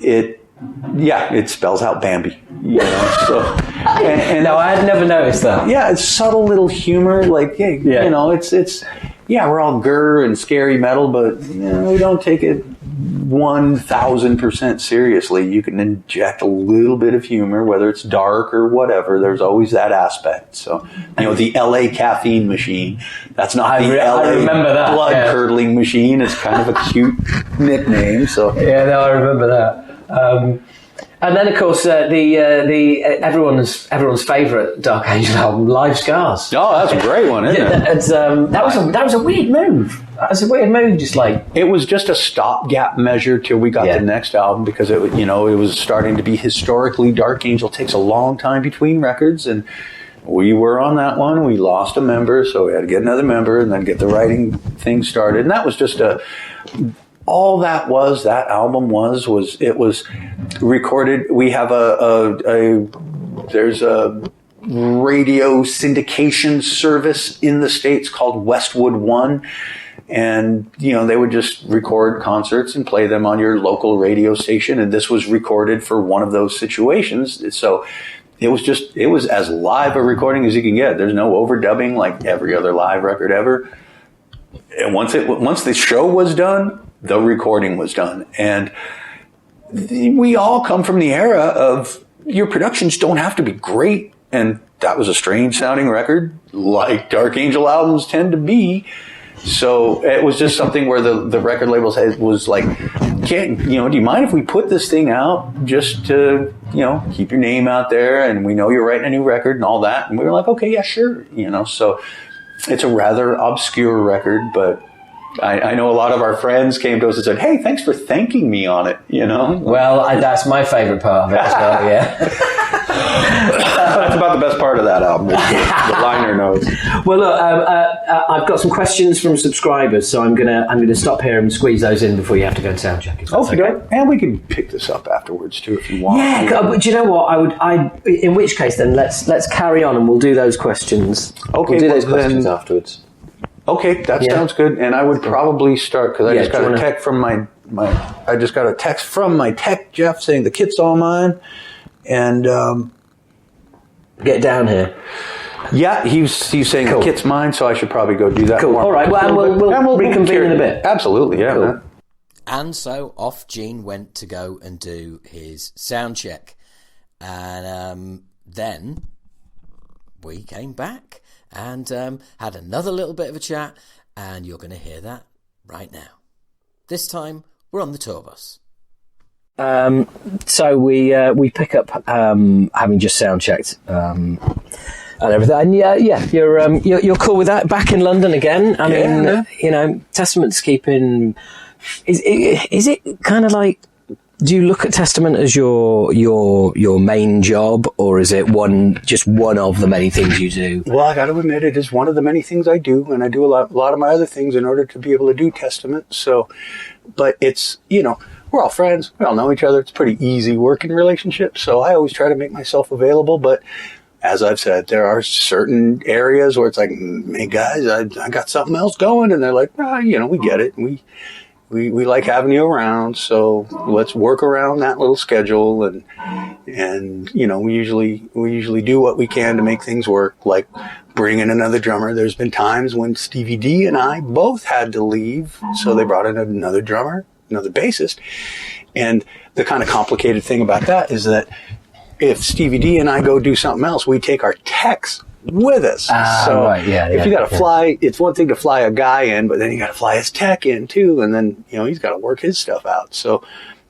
It spells out Bambi. You know, so and no, I had never noticed that. Yeah, it's subtle little humor. Like, you know, it's we're all grr and scary metal, but you know, we don't take it 1,000% seriously. You can inject a little bit of humor, whether it's dark or whatever. There's always that aspect. So, you know, the LA caffeine machine. That's not I remember that. Blood curdling machine. It's kind of a cute nickname. So yeah, no, I remember that. And then, of course, the everyone's favourite Dark Angel album, Live Scars. Oh, that's a great one, isn't it? That was a weird move. That was a weird move, just like... It was just a stopgap measure till we got the next album, because it was starting to be historically Dark Angel. Takes a long time between records, and we were on that one. We lost a member, so we had to get another member and then get the writing thing started. And that was just all that album was it was recorded. We have there's a radio syndication service in the States called Westwood One. And, you know, they would just record concerts and play them on your local radio station. And this was recorded for one of those situations. So it was as live a recording as you can get. There's no overdubbing like every other live record ever. And once the show was done, the recording was done. And we all come from the era of your productions don't have to be great. And that was a strange sounding record, like Dark Angel albums tend to be. So it was just something where the record label was like, do you mind if we put this thing out just to, you know, keep your name out there, and we know you're writing a new record and all that. And we were like, okay, yeah, sure. You know, so it's a rather obscure record, but I know a lot of our friends came to us and said, hey, thanks for thanking me on it, you know? Well, that's my favourite part of it as well, yeah. That's about the best part of that album, the liner notes. Well, look, I've got some questions from subscribers, so I'm gonna stop here and squeeze those in before you have to go and sound check. Okay. And we can pick this up afterwards too if you want. Yeah, but do you know what? In which case, then let's carry on and we'll do those questions. Okay, we'll do those questions afterwards. Okay, that sounds good. And I would probably start because I just got a text from I just got a text from my tech Jeff saying the kit's all mine, and get down here. Yeah, he's saying the kit's mine, so I should probably go do that. Cool. All right. Well, we'll reconvene in a bit. Absolutely. Yeah. Cool. Man. And so off Gene went to go and do his sound check, and then we came back and had another little bit of a chat, and you're going to hear that right now. This time we're on the tour bus. So we pick up having just sound checked and everything. And you're cool with that. Back in London again. I mean, you know, Testament's keeping. Is it kind of like? Do you look at Testament as your main job, or is it just one of the many things you do? Well, I got to admit, it is one of the many things I do, and I do a lot of my other things in order to be able to do Testament. So, but it's, you know, we're all friends, we all know each other. It's a pretty easy working relationship. So I always try to make myself available. But as I've said, there are certain areas where it's like, hey guys, I got something else going, and they're like, you know, we get it. We like having you around, so let's work around that little schedule, and you know, we usually do what we can to make things work, like bring in another drummer. There's been times when Stevie D and I both had to leave, so they brought in another drummer, another bassist. And the kind of complicated thing about that is that if Stevie D and I go do something else, we take our techs with us. If you got to fly, it's one thing to fly a guy in, but then you got to fly his tech in too, and then, you know, he's got to work his stuff out. So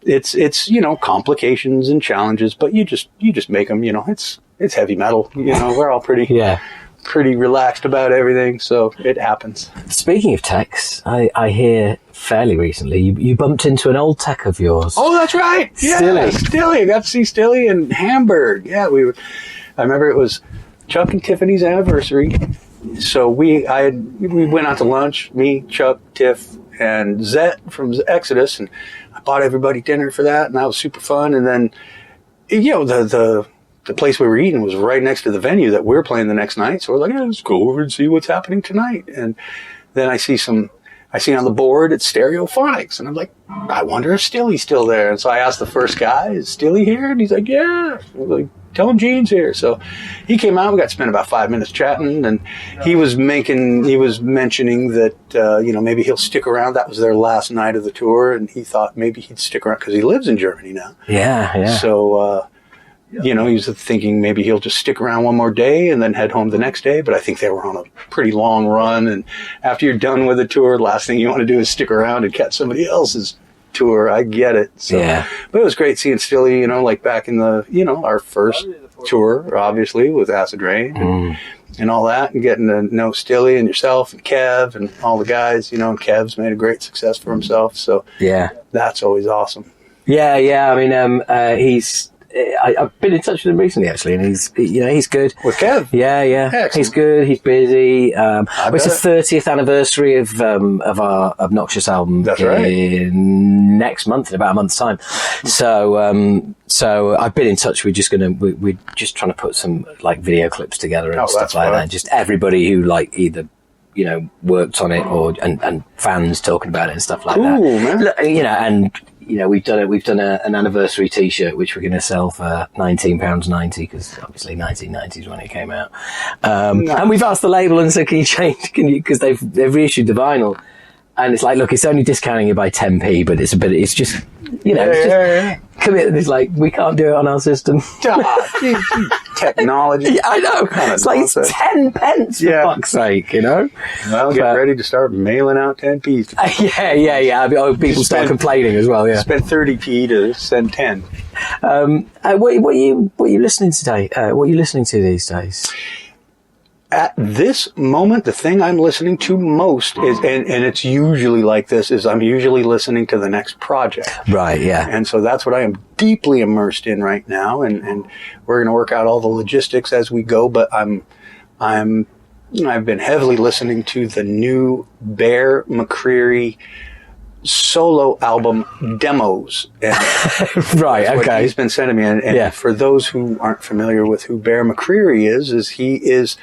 it's you know, complications and challenges, but you just make them. You know, it's heavy metal. You know, we're all pretty pretty relaxed about everything, so it happens. Speaking of techs, I hear fairly recently you bumped into an old tech of yours. Oh, that's right. Yeah, Stilly. I got to see Stilly in Hamburg. Yeah, I remember it was Chuck and Tiffany's anniversary. So we went out to lunch, me, Chuck, Tiff, and Zet from Exodus, and I bought everybody dinner for that, and that was super fun. And then, the place we were eating was right next to the venue that we're playing the next night. So we're like, let's go over and see what's happening tonight. And then I see on the board it's Stereophonics, and I'm like, I wonder if Stilly's still there. And so I asked the first guy, is Stilly here? And he's like, yeah. I was like, tell him Gene's here. So he came out. We got to spend about 5 minutes chatting, and he was mentioning that maybe he'll stick around. That was their last night of the tour, and he thought maybe he'd stick around because he lives in Germany now. Yeah. So he was thinking maybe he'll just stick around one more day and then head home the next day. But I think they were on a pretty long run, and after you're done with the tour, the last thing you want to do is stick around and catch somebody else's tour. I get it. So, yeah. But it was great seeing Stilly, like back in the, our first tour, obviously, with Acid Rain and all that, and getting to know Stilly and yourself and Kev and all the guys, and Kev's made a great success for himself. So yeah, that's always awesome. Yeah. I mean, I've been in touch with him recently, actually, and he's good. With Kev? Yeah. Excellent. He's good. He's busy. It's the 30th anniversary of our Obnoxious album. That's right. Next month, in about a month's time. So I've been in touch. We're just trying to put some like video clips together and stuff like that. Just everybody who like either worked on it or and fans talking about it and stuff like that. Cool, man. We've done an anniversary T-shirt which we're going to sell for £19.90 because obviously 1990 is when it came out. Nice. And we've asked the label and said, can you, because they've reissued the vinyl, and it's like, look, it's only discounting it by 10p, but it's just commit. It's like, we can't do it on our system. Technology. Yeah, I know. It's like it's 10 pence for fuck's sake, Well, get ready to start mailing out 10p's. Yeah. People start complaining as well. Yeah. Spend 30p to send 10. What are you listening today? What are you listening to these days? At this moment, the thing I'm listening to most is, and it's usually like this, is I'm usually listening to the next project. Right, yeah. And so that's what I am deeply immersed in right now, and we're going to work out all the logistics as we go, but I've been heavily listening to the new Bear McCreary solo album demos. And right, okay. What he's been sending me. And for those who aren't familiar with who Bear McCreary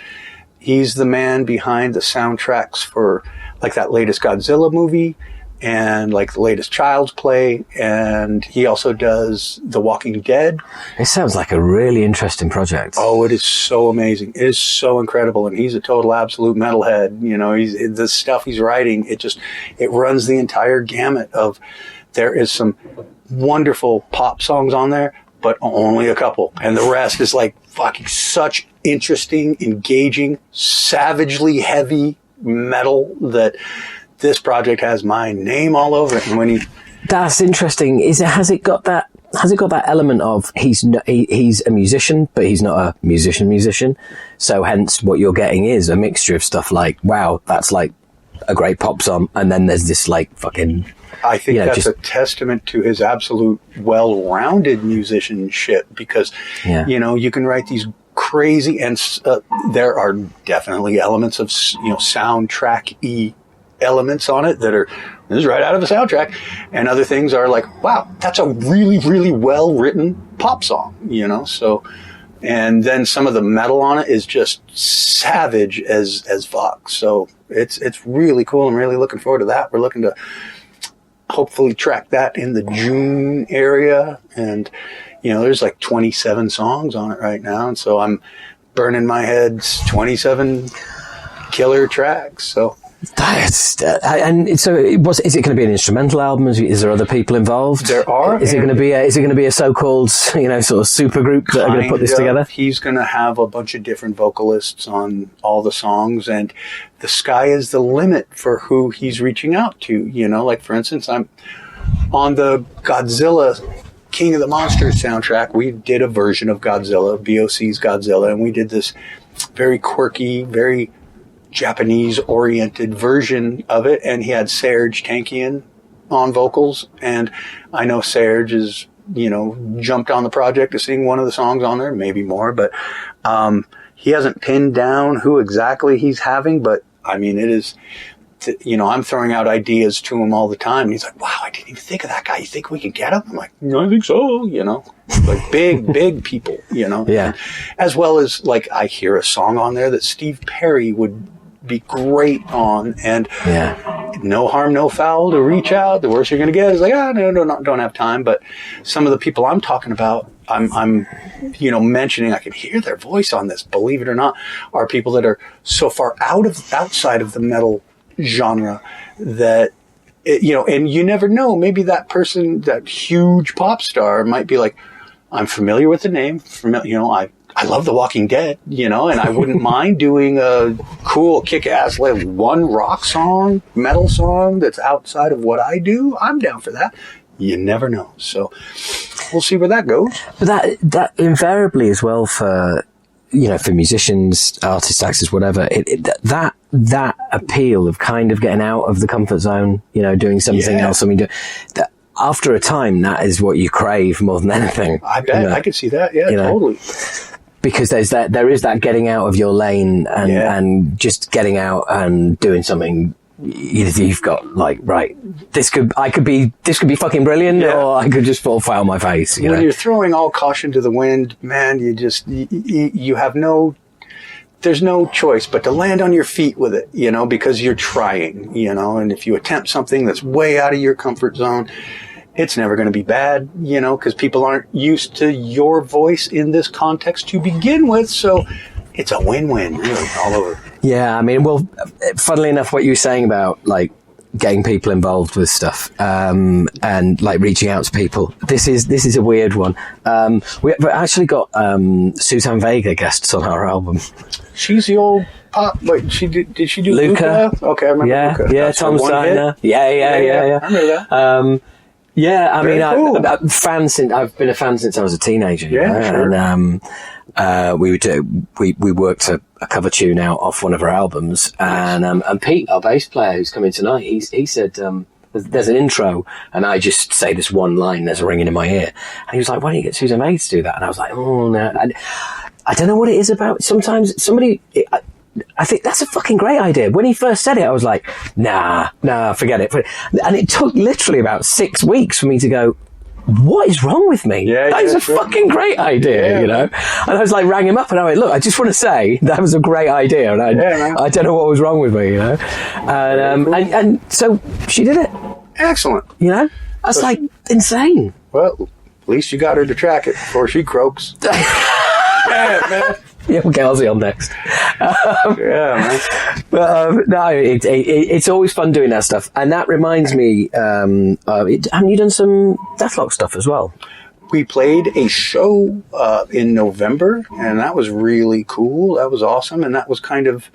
he's the man behind the soundtracks for like that latest Godzilla movie and like the latest Child's Play, and he also does The Walking Dead. It sounds like a really interesting project. Oh, it is so amazing. It is so incredible, and he's a total absolute metalhead. The stuff he's writing, it runs the entire gamut of, there is some wonderful pop songs on there, but only a couple, and the rest is like fucking such interesting, engaging, savagely heavy metal that this project has my name all over it. And that's interesting. Has it got that element of he's a musician, but he's not a musician? So hence what you're getting is a mixture of stuff like, wow, that's like a great pop song, and then there's this like fucking. I think that's a testament to his absolute well-rounded musicianship, because you can write these crazy, and there are definitely elements of soundtrack-y elements on it that are, this is right out of a soundtrack, and other things are like, wow, that's a really, really well-written pop song, so, and then some of the metal on it is just savage as fuck, so it's really cool. I'm really looking forward to that. We're looking to hopefully track that in the June area, and there's like 27 songs on it right now, and so I'm burning my head 27 killer tracks, so and so is it going to be an instrumental album? Is there other people involved? There are. Is it going to be a so-called sort of super group that are going to put this together? He's going to have a bunch of different vocalists on all the songs, and the sky is the limit for who he's reaching out to. Like for instance, I'm on the Godzilla King of the Monsters soundtrack. We did a version of Godzilla, BOC's Godzilla, and we did this very quirky, very Japanese-oriented version of it, and he had Serge Tankian on vocals, and I know Serge is, jumped on the project to sing one of the songs on there, maybe more, but he hasn't pinned down who exactly he's having, but I mean, it is, I'm throwing out ideas to him all the time, and he's like, wow, I didn't even think of that guy. You think we can get him? I'm like, I think so, like big people, Yeah. As well as, like, I hear a song on there that Steve Perry would be great on, and no harm, no foul to reach out. The worst you're going to get is like, no, don't have time. But some of the people I'm talking about, I'm mentioning, I can hear their voice on this, believe it or not, are people that are so far outside of the metal genre that, and you never know, maybe that person, that huge pop star might be like, I'm familiar with the name, I love The Walking Dead, and I wouldn't mind doing a cool, kick-ass, like, one rock song, metal song that's outside of what I do. I'm down for that. You never know. So we'll see where that goes. But that invariably as well for musicians, artists, actors, whatever, that appeal of kind of getting out of the comfort zone, doing something else. I mean, that after a time, that is what you crave more than anything. I bet. I could see that. Yeah, totally. Because there is that getting out of your lane and just getting out and doing something. You've got like, right, this could be fucking brilliant, or I could just fall flat on my face. When you're throwing all caution to the wind, man, you have there's no choice but to land on your feet with it, because you're trying, and if you attempt something that's way out of your comfort zone, it's never going to be bad, because people aren't used to your voice in this context to begin with. So it's a win-win, really, all over. Yeah, I mean, well, funnily enough, what you were saying about, like, getting people involved with stuff, and, like, reaching out to people. This is a weird one. We've actually got Suzanne Vega guests on our album. She's the old pop. Wait, did she do Luca? Okay, I remember Luca. Yeah, Tom Steiner. Yeah. I remember that. Yeah, I mean, cool. I've been a fan since I was a teenager. Yeah, sure. And we worked a cover tune out off one of her albums, and Pete, our bass player, who's coming tonight, he said there's an intro, and I just say this one line, there's a ringing in my ear, and he was like, why don't you get Susan May to do that? And I was like, oh no, I don't know what it is about. Sometimes somebody. I think that's a fucking great idea. When he first said it, I was like, nah, forget it. And it took literally about 6 weeks for me to go, what is wrong with me? That is a fucking great idea, And I was like, rang him up and I went, look, I just want to say that was a great idea. And I don't know what was wrong with me, And so she did it. Excellent. That's like insane. Well, at least you got her to track it before she croaks. Yeah, man. Yeah, we'll get Ozzy on next. Man. But no, it's always fun doing that stuff. And that reminds me, haven't you done some Deathlock stuff as well? We played a show in November, and that was really cool. That was awesome. And that was kind of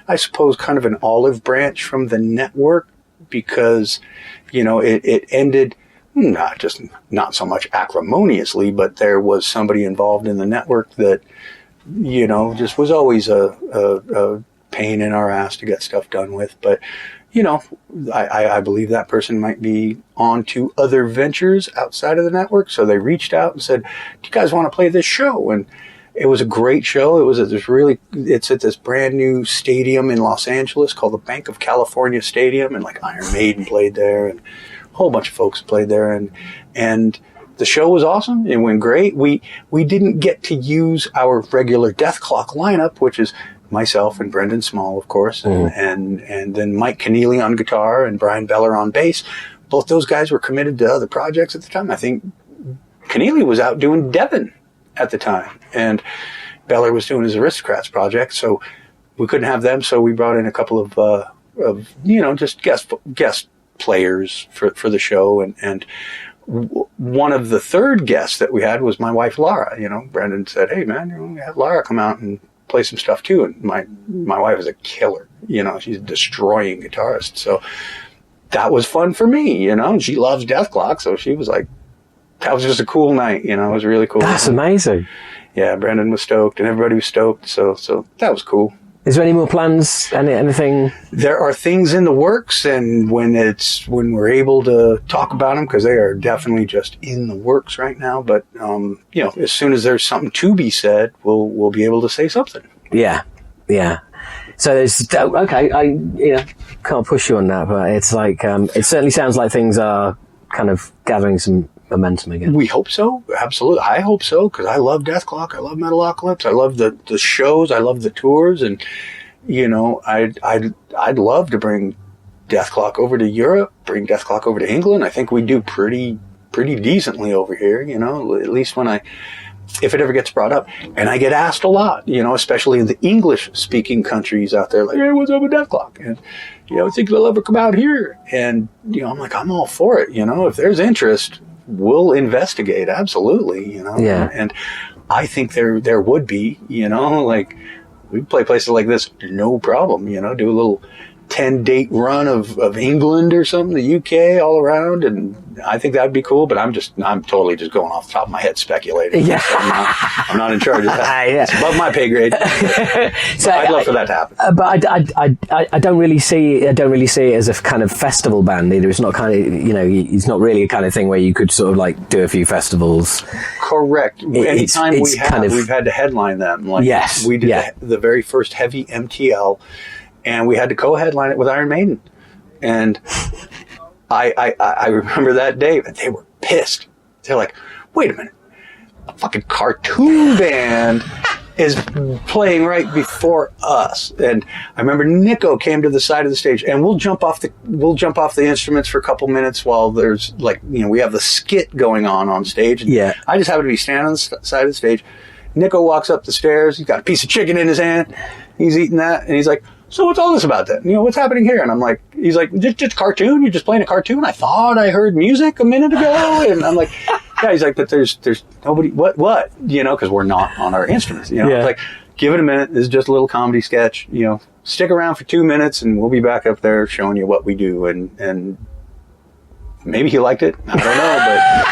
an olive branch from the network, because, it ended not so much acrimoniously, but there was somebody involved in the network that, just was always a pain in our ass to get stuff done with. But, I believe that person might be on to other ventures outside of the network. So they reached out and said, do you guys want to play this show? And it was a great show. It was at this brand new stadium in Los Angeles called the Bank of California Stadium. And like Iron Maiden played there, and a whole bunch of folks played there. And the show was awesome. It went great. We didn't get to use our regular Death Clock lineup, which is myself and Brendan Small, of course, and then Mike Keneally on guitar and Brian Beller on bass. Both those guys were committed to other projects at the time. I think Keneally was out doing Devon at the time, and Beller was doing his Aristocrats project, so we couldn't have them. So we brought in a couple of just guest players for the show, and one of the third guests that we had was my wife Laura. Brendan said, "Hey man, have Laura come out and play some stuff too." And my wife is a killer. She's a destroying guitarist. So that was fun for me. And she loves Death Clock, so she was like, that was just a cool night. It was really cool. That's amazing. Yeah, Brandon was stoked, and everybody was stoked. So that was cool. Is there any more plans? Anything? There are things in the works, and when we're able to talk about them, because they are definitely just in the works right now. But as soon as there's something to be said, we'll be able to say something. Yeah. So there's okay. I can't push you on that, but it's like it certainly sounds like things are kind of gathering some momentum again. We hope so. Absolutely. I hope so, because I love Death Clock. I love Metalocalypse. I love the shows. I love the tours. And, I'd love to bring Death Clock over to Europe, bring Death Clock over to England. I think we do pretty decently over here, at least if it ever gets brought up. And I get asked a lot, especially in the English-speaking countries out there, like, hey, what's up with Death Clock? And, I think they'll ever come out here. And, I'm like, I'm all for it. If there's interest, we'll investigate. Absolutely. Yeah. And I think there would be, like, we play places like this, no problem, do a little 10-date run of England or something, the UK, all around, and I think that'd be cool. But I'm totally just going off the top of my head speculating. Yeah. I'm not in charge of that. Yeah. It's above my pay grade. So I'd love for that to happen. But I don't really see it as a kind of festival band either. It's not kind of it's not really a kind of thing where you could sort of like do a few festivals. Correct. Anytime we've had to headline them. Like, yes. We did the very first heavy MTL. And we had to co-headline it with Iron Maiden. And I remember that day, but they were pissed. They're like, wait a minute, a fucking cartoon band is playing right before us. And I remember Nico came to the side of the stage, and we'll jump off the instruments for a couple minutes while there's we have the skit going on stage. And yeah. I just happen to be standing on the side of the stage. Nico walks up the stairs. He's got a piece of chicken in his hand. He's eating that, and he's like, so what's all this about then? What's happening here? And I'm like, he's like, just cartoon? You're just playing a cartoon? I thought I heard music a minute ago. And I'm like, yeah, he's like, but there's nobody, what? Because we're not on our instruments, Yeah. It's like, give it a minute. This is just a little comedy sketch, stick around for 2 minutes and we'll be back up there showing you what we do. And maybe he liked it. I don't know, but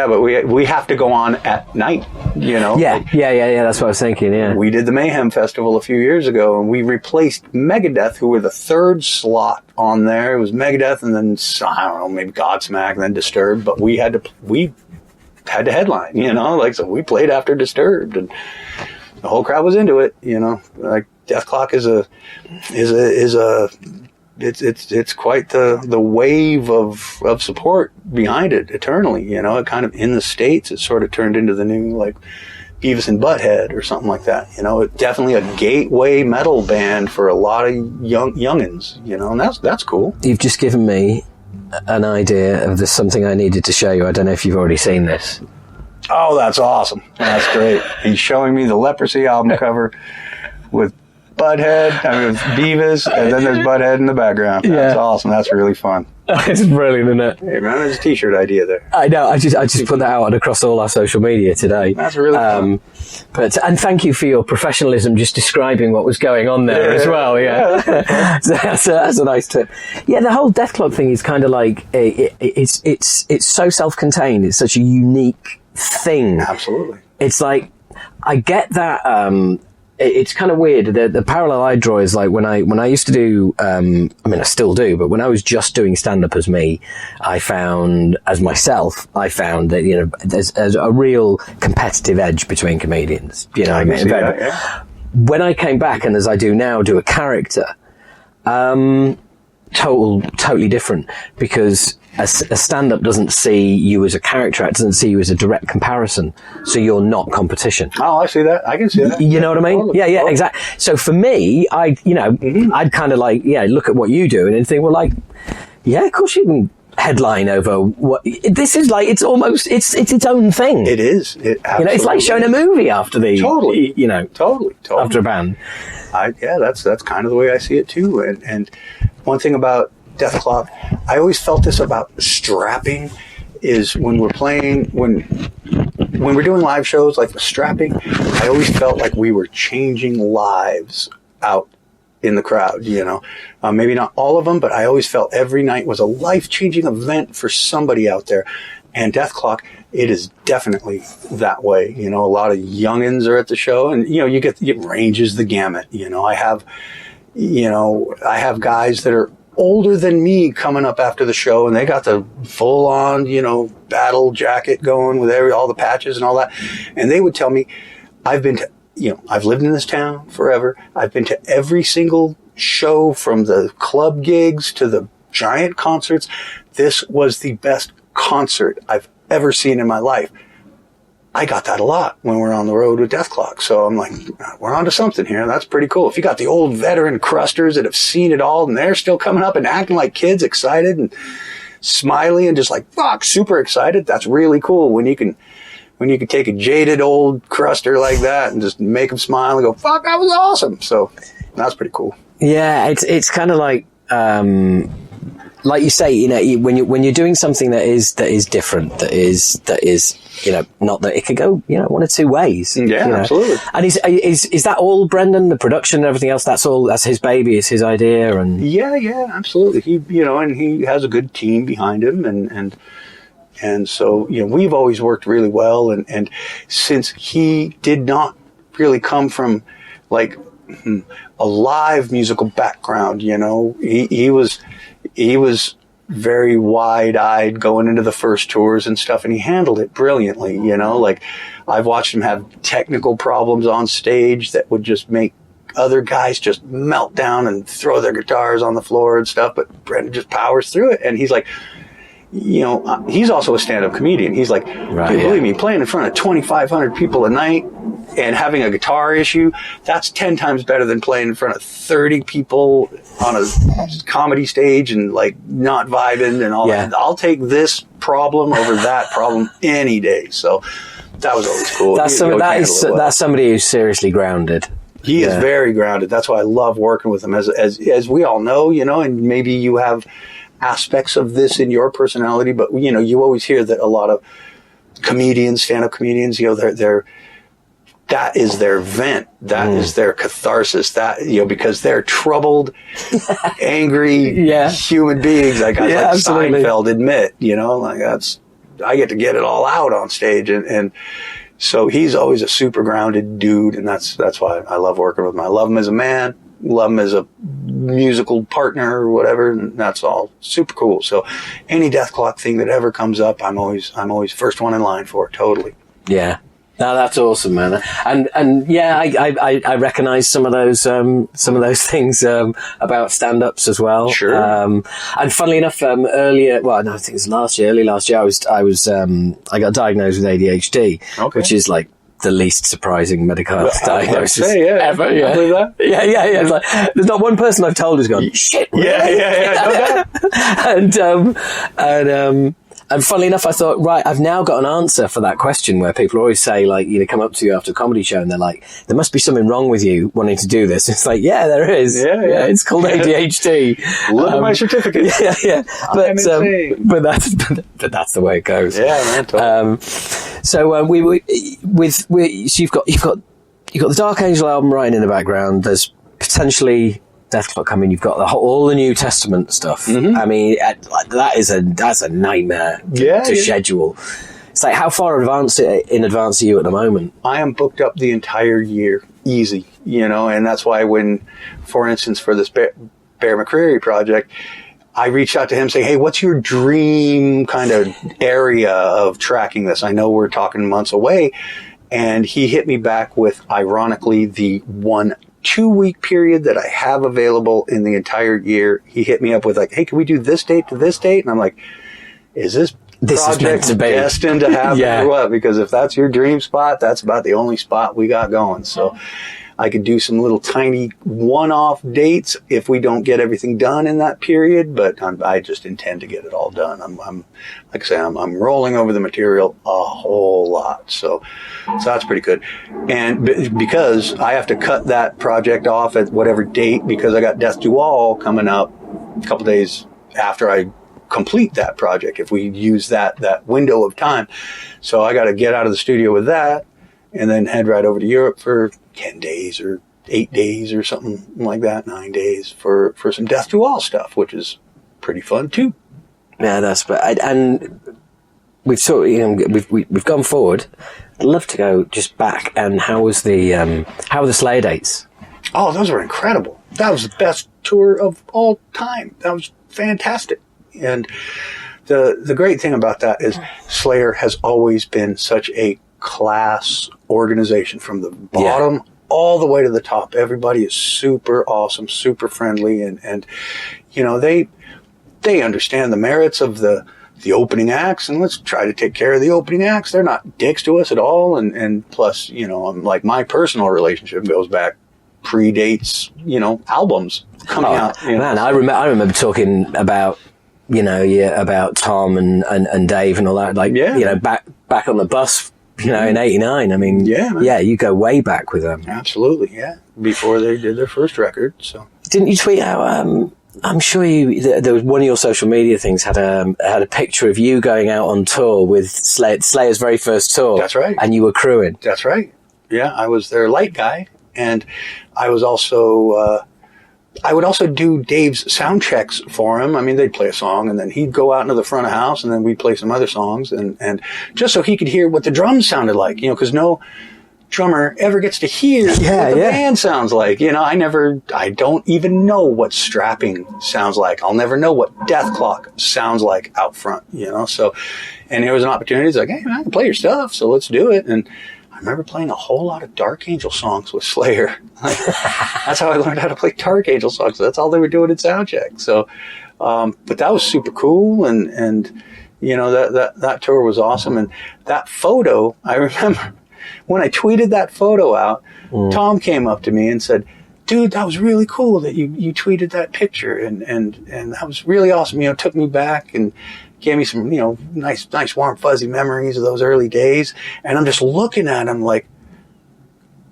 but we have to go on at night, Yeah, that's what I was thinking, yeah. We did the Mayhem Festival a few years ago, and we replaced Megadeth, who were the third slot on there. It was Megadeth, and then, I don't know, maybe Godsmack, and then Disturbed, but we had to headline, so we played after Disturbed, and the whole crowd was into it, like Death Clock is it's quite the wave of support behind it eternally, it kind of in the States, it sort of turned into the new, like, Beavis and Butthead or something like that, it's definitely a gateway metal band for a lot of youngins, and that's cool. You've just given me an idea of something I needed to show you. I don't know if you've already seen this. Oh, that's awesome. That's great. He's showing me the Leprosy album cover with Butthead, with Beavis, and then there's Butthead in the background. That's awesome. That's really fun. It's brilliant, isn't it? Hey, man, there's a t-shirt idea there. I know. I just put that out across all our social media today. That's really fun. And thank you for your professionalism, just describing what was going on there as well. Yeah. So that's a nice tip. Yeah, the whole Death Clock thing is kind of like it's so self-contained. It's such a unique thing. Absolutely. It's like, I get that. It's kind of weird. The parallel I draw is like when I used to do, I still do, but when I was just doing stand-up as me, I found that, there's a real competitive edge between comedians. When I came back, and as I do now, do a character, totally different, because a stand-up doesn't see you as a character, it doesn't see you as a direct comparison, so you're not competition. Oh, I see that. I can see that. You know what I mean? Totally. Yeah, exactly. So for me, I'd kind of like, look at what you do and think, well, like, yeah, of course you can headline over what this is like. It's almost it's its own thing. It is. It's like showing a movie after the totally. Totally after a band. That's kind of the way I see it too. And one thing about Death Clock, I always felt this about strapping, is when we're playing, when we're doing live shows, like the strapping, I always felt like we were changing lives out in the crowd, maybe not all of them, but I always felt every night was a life-changing event for somebody out there. And Death Clock, it is definitely that way. You know, a lot of youngins are at the show, and you know, it ranges the gamut. You know, I have guys that are older than me coming up after the show, and they got the full on, you know, battle jacket going with all the patches and all that. And they would tell me, I've lived in this town forever. I've been to every single show, from the club gigs to the giant concerts. This was the best concert I've ever seen in my life. I got that a lot when we're on the road with Death Clock. So I'm like, we're onto something here. That's pretty cool. If you got the old veteran crusters that have seen it all and they're still coming up and acting like kids, excited and smiley and just like, fuck, super excited. That's really cool. When you can take a jaded old cruster like that and just make them smile and go, fuck, that was awesome. So that's pretty cool. Yeah. It's kind of like you say, you know, when you're doing something that is different, that is, you know, not that it could go, you know, one or two ways. Yeah, you know? Absolutely. And is that all Brendan, the production and everything else? That's his baby, it's his idea, and yeah, absolutely. He, you know, and he has a good team behind him, and so, you know, we've always worked really well, and since he did not really come from like a live musical background, you know, he was very wide-eyed going into the first tours and stuff, and he handled it brilliantly, you know. Like, I've watched him have technical problems on stage that would just make other guys just melt down and throw their guitars on the floor and stuff, but Brendan just powers through it. And he's like, you know, he's also a stand-up comedian. He's like, believe me, playing in front of 2,500 people a night and having a guitar issue, that's 10 times better than playing in front of 30 people on a comedy stage and like not vibing and all that. I'll take this problem over that problem any day. So that was always cool. That's somebody who's seriously grounded. He is very grounded. That's why I love working with him. As we all know, you know, and maybe you have aspects of this in your personality, but you know, you always hear that a lot of comedians, stand-up comedians, you know, that is their vent. That is their catharsis. That, you know, because they're troubled, angry human beings. Like Seinfeld admit, you know, like I get to get it all out on stage. And so he's always a super grounded dude. And that's why I love working with him. I love him as a man, love him as a musical partner or whatever. And that's all super cool. So any Death Clock thing that ever comes up, I'm always first one in line for it. Totally. Yeah. No, that's awesome, man. And yeah, I recognize some of those things, about stand-ups as well. Sure. And funnily enough, early last year, I got diagnosed with ADHD, which is like the least surprising medical diagnosis ever. Yeah. Believe that? Yeah. It's like, there's not one person I've told who's gone, shit. Really? Yeah. No doubt. And funnily enough, I thought, right, I've now got an answer for that question where people always say, like, you know, come up to you after a comedy show and they're like, there must be something wrong with you wanting to do this. It's like, yeah, there is. Yeah. It's called ADHD. Look at my certificate. Yeah. But that's the way it goes. Yeah, man. Totally. So you've got the Dark Angel album right in the background. There's potentially Death Clock coming. You've got all the New Testament stuff. Mm-hmm. I mean, that's a nightmare to schedule. It's like, how far in advance are you at the moment? I am booked up the entire year, easy, you know, and that's why when, for instance, for this Bear McCreary project, I reached out to him saying, hey, what's your dream kind of area of tracking this? I know we're talking months away. And he hit me back with, ironically, the 2-week period that I have available in the entire year. He hit me up with like, hey, can we do this date to this date? And I'm like, is this project destined to happen or what? Because if that's your dream spot, that's about the only spot we got going. So I could do some little tiny one-off dates if we don't get everything done in that period, but I just intend to get it all done. I'm like I say, I'm rolling over the material a whole lot. So that's pretty good. And because I have to cut that project off at whatever date, because I got Death Do All coming up a couple days after I complete that project, if we use that window of time. So I got to get out of the studio with that and then head right over to Europe for 10 days or 8 days or something like that, 9 days for some Death Do All stuff, which is pretty fun too. Yeah, and we've sort of, we've gone forward. I'd love to go just back. And how were the Slayer dates? Oh, those were incredible. That was the best tour of all time. That was fantastic. And the great thing about that is Slayer has always been such a class organization from the bottom all the way to the top. Everybody is super awesome, super friendly, and you know, they understand the merits of the opening acts, and let's try to take care of the opening acts. They're not dicks to us at all, and plus, you know, like my personal relationship goes back, predates, you know, albums coming out. You know? Man, I remember talking about, you know, about Tom and Dave and all that, like, you know, back on the bus, you know, in '89. I mean, you go way back with them. Absolutely, before they did their first record. So didn't you tweet out? I'm sure there was one of your social media things had a picture of you going out on tour with Slayer's very first tour. That's right, and you were crewing. That's right. Yeah, I was their light guy, and I was also. I would also do Dave's sound checks for him. I mean, they'd play a song, and then he'd go out into the front of house, and then we'd play some other songs, and just so he could hear what the drums sounded like, you know, because no drummer ever gets to hear what the band sounds like. You know, I don't even know what strapping sounds like. I'll never know what Death Clock sounds like out front, you know. So, and there was an opportunity. It's like, hey, man, I can play your stuff, so let's do it. And I remember playing a whole lot of Dark Angel songs with Slayer. That's how I learned how to play Dark Angel songs. That's all they were doing in soundcheck. So, but that was super cool, and you know, that tour was awesome. And that photo, I remember when I tweeted that photo out, Tom came up to me and said, "Dude, that was really cool that you tweeted that picture, and that was really awesome. You know, took me back and gave me some, you know, nice warm fuzzy memories of those early days." And I'm just looking at him like,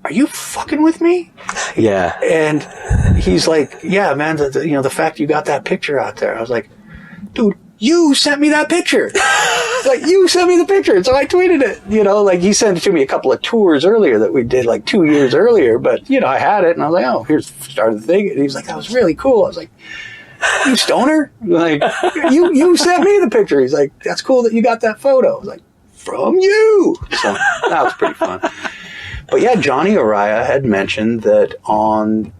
"Are you fucking with me?" Yeah. And he's like, "Yeah, man, you know, the fact you got that picture out there." I was like, "Dude, you sent me that picture." Like, you sent me the picture. So I tweeted it, you know, like he sent it to me a couple of tours earlier that we did like 2 years earlier. But, you know, I had it and I was like, "Oh, here's the start of the thing." And he was like, "That was really cool." I was like, "You stoner?" Like, you sent me the picture. He's like, "That's cool that you got that photo." I was like, "From you." So that was pretty fun. But yeah, Johnny Araya had mentioned that on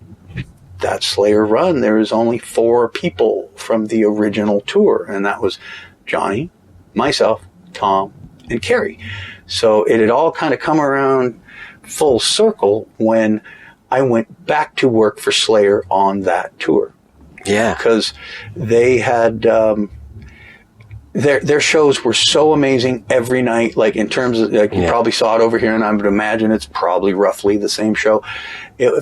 that Slayer run, there was only 4 people from the original tour. And that was Johnny, myself, Tom, and Kerry. So it had all kind of come around full circle when I went back to work for Slayer on that tour. Yeah. Because they had, their shows were so amazing every night, like in terms of, like, you probably saw it over here, and I would imagine it's probably roughly the same show.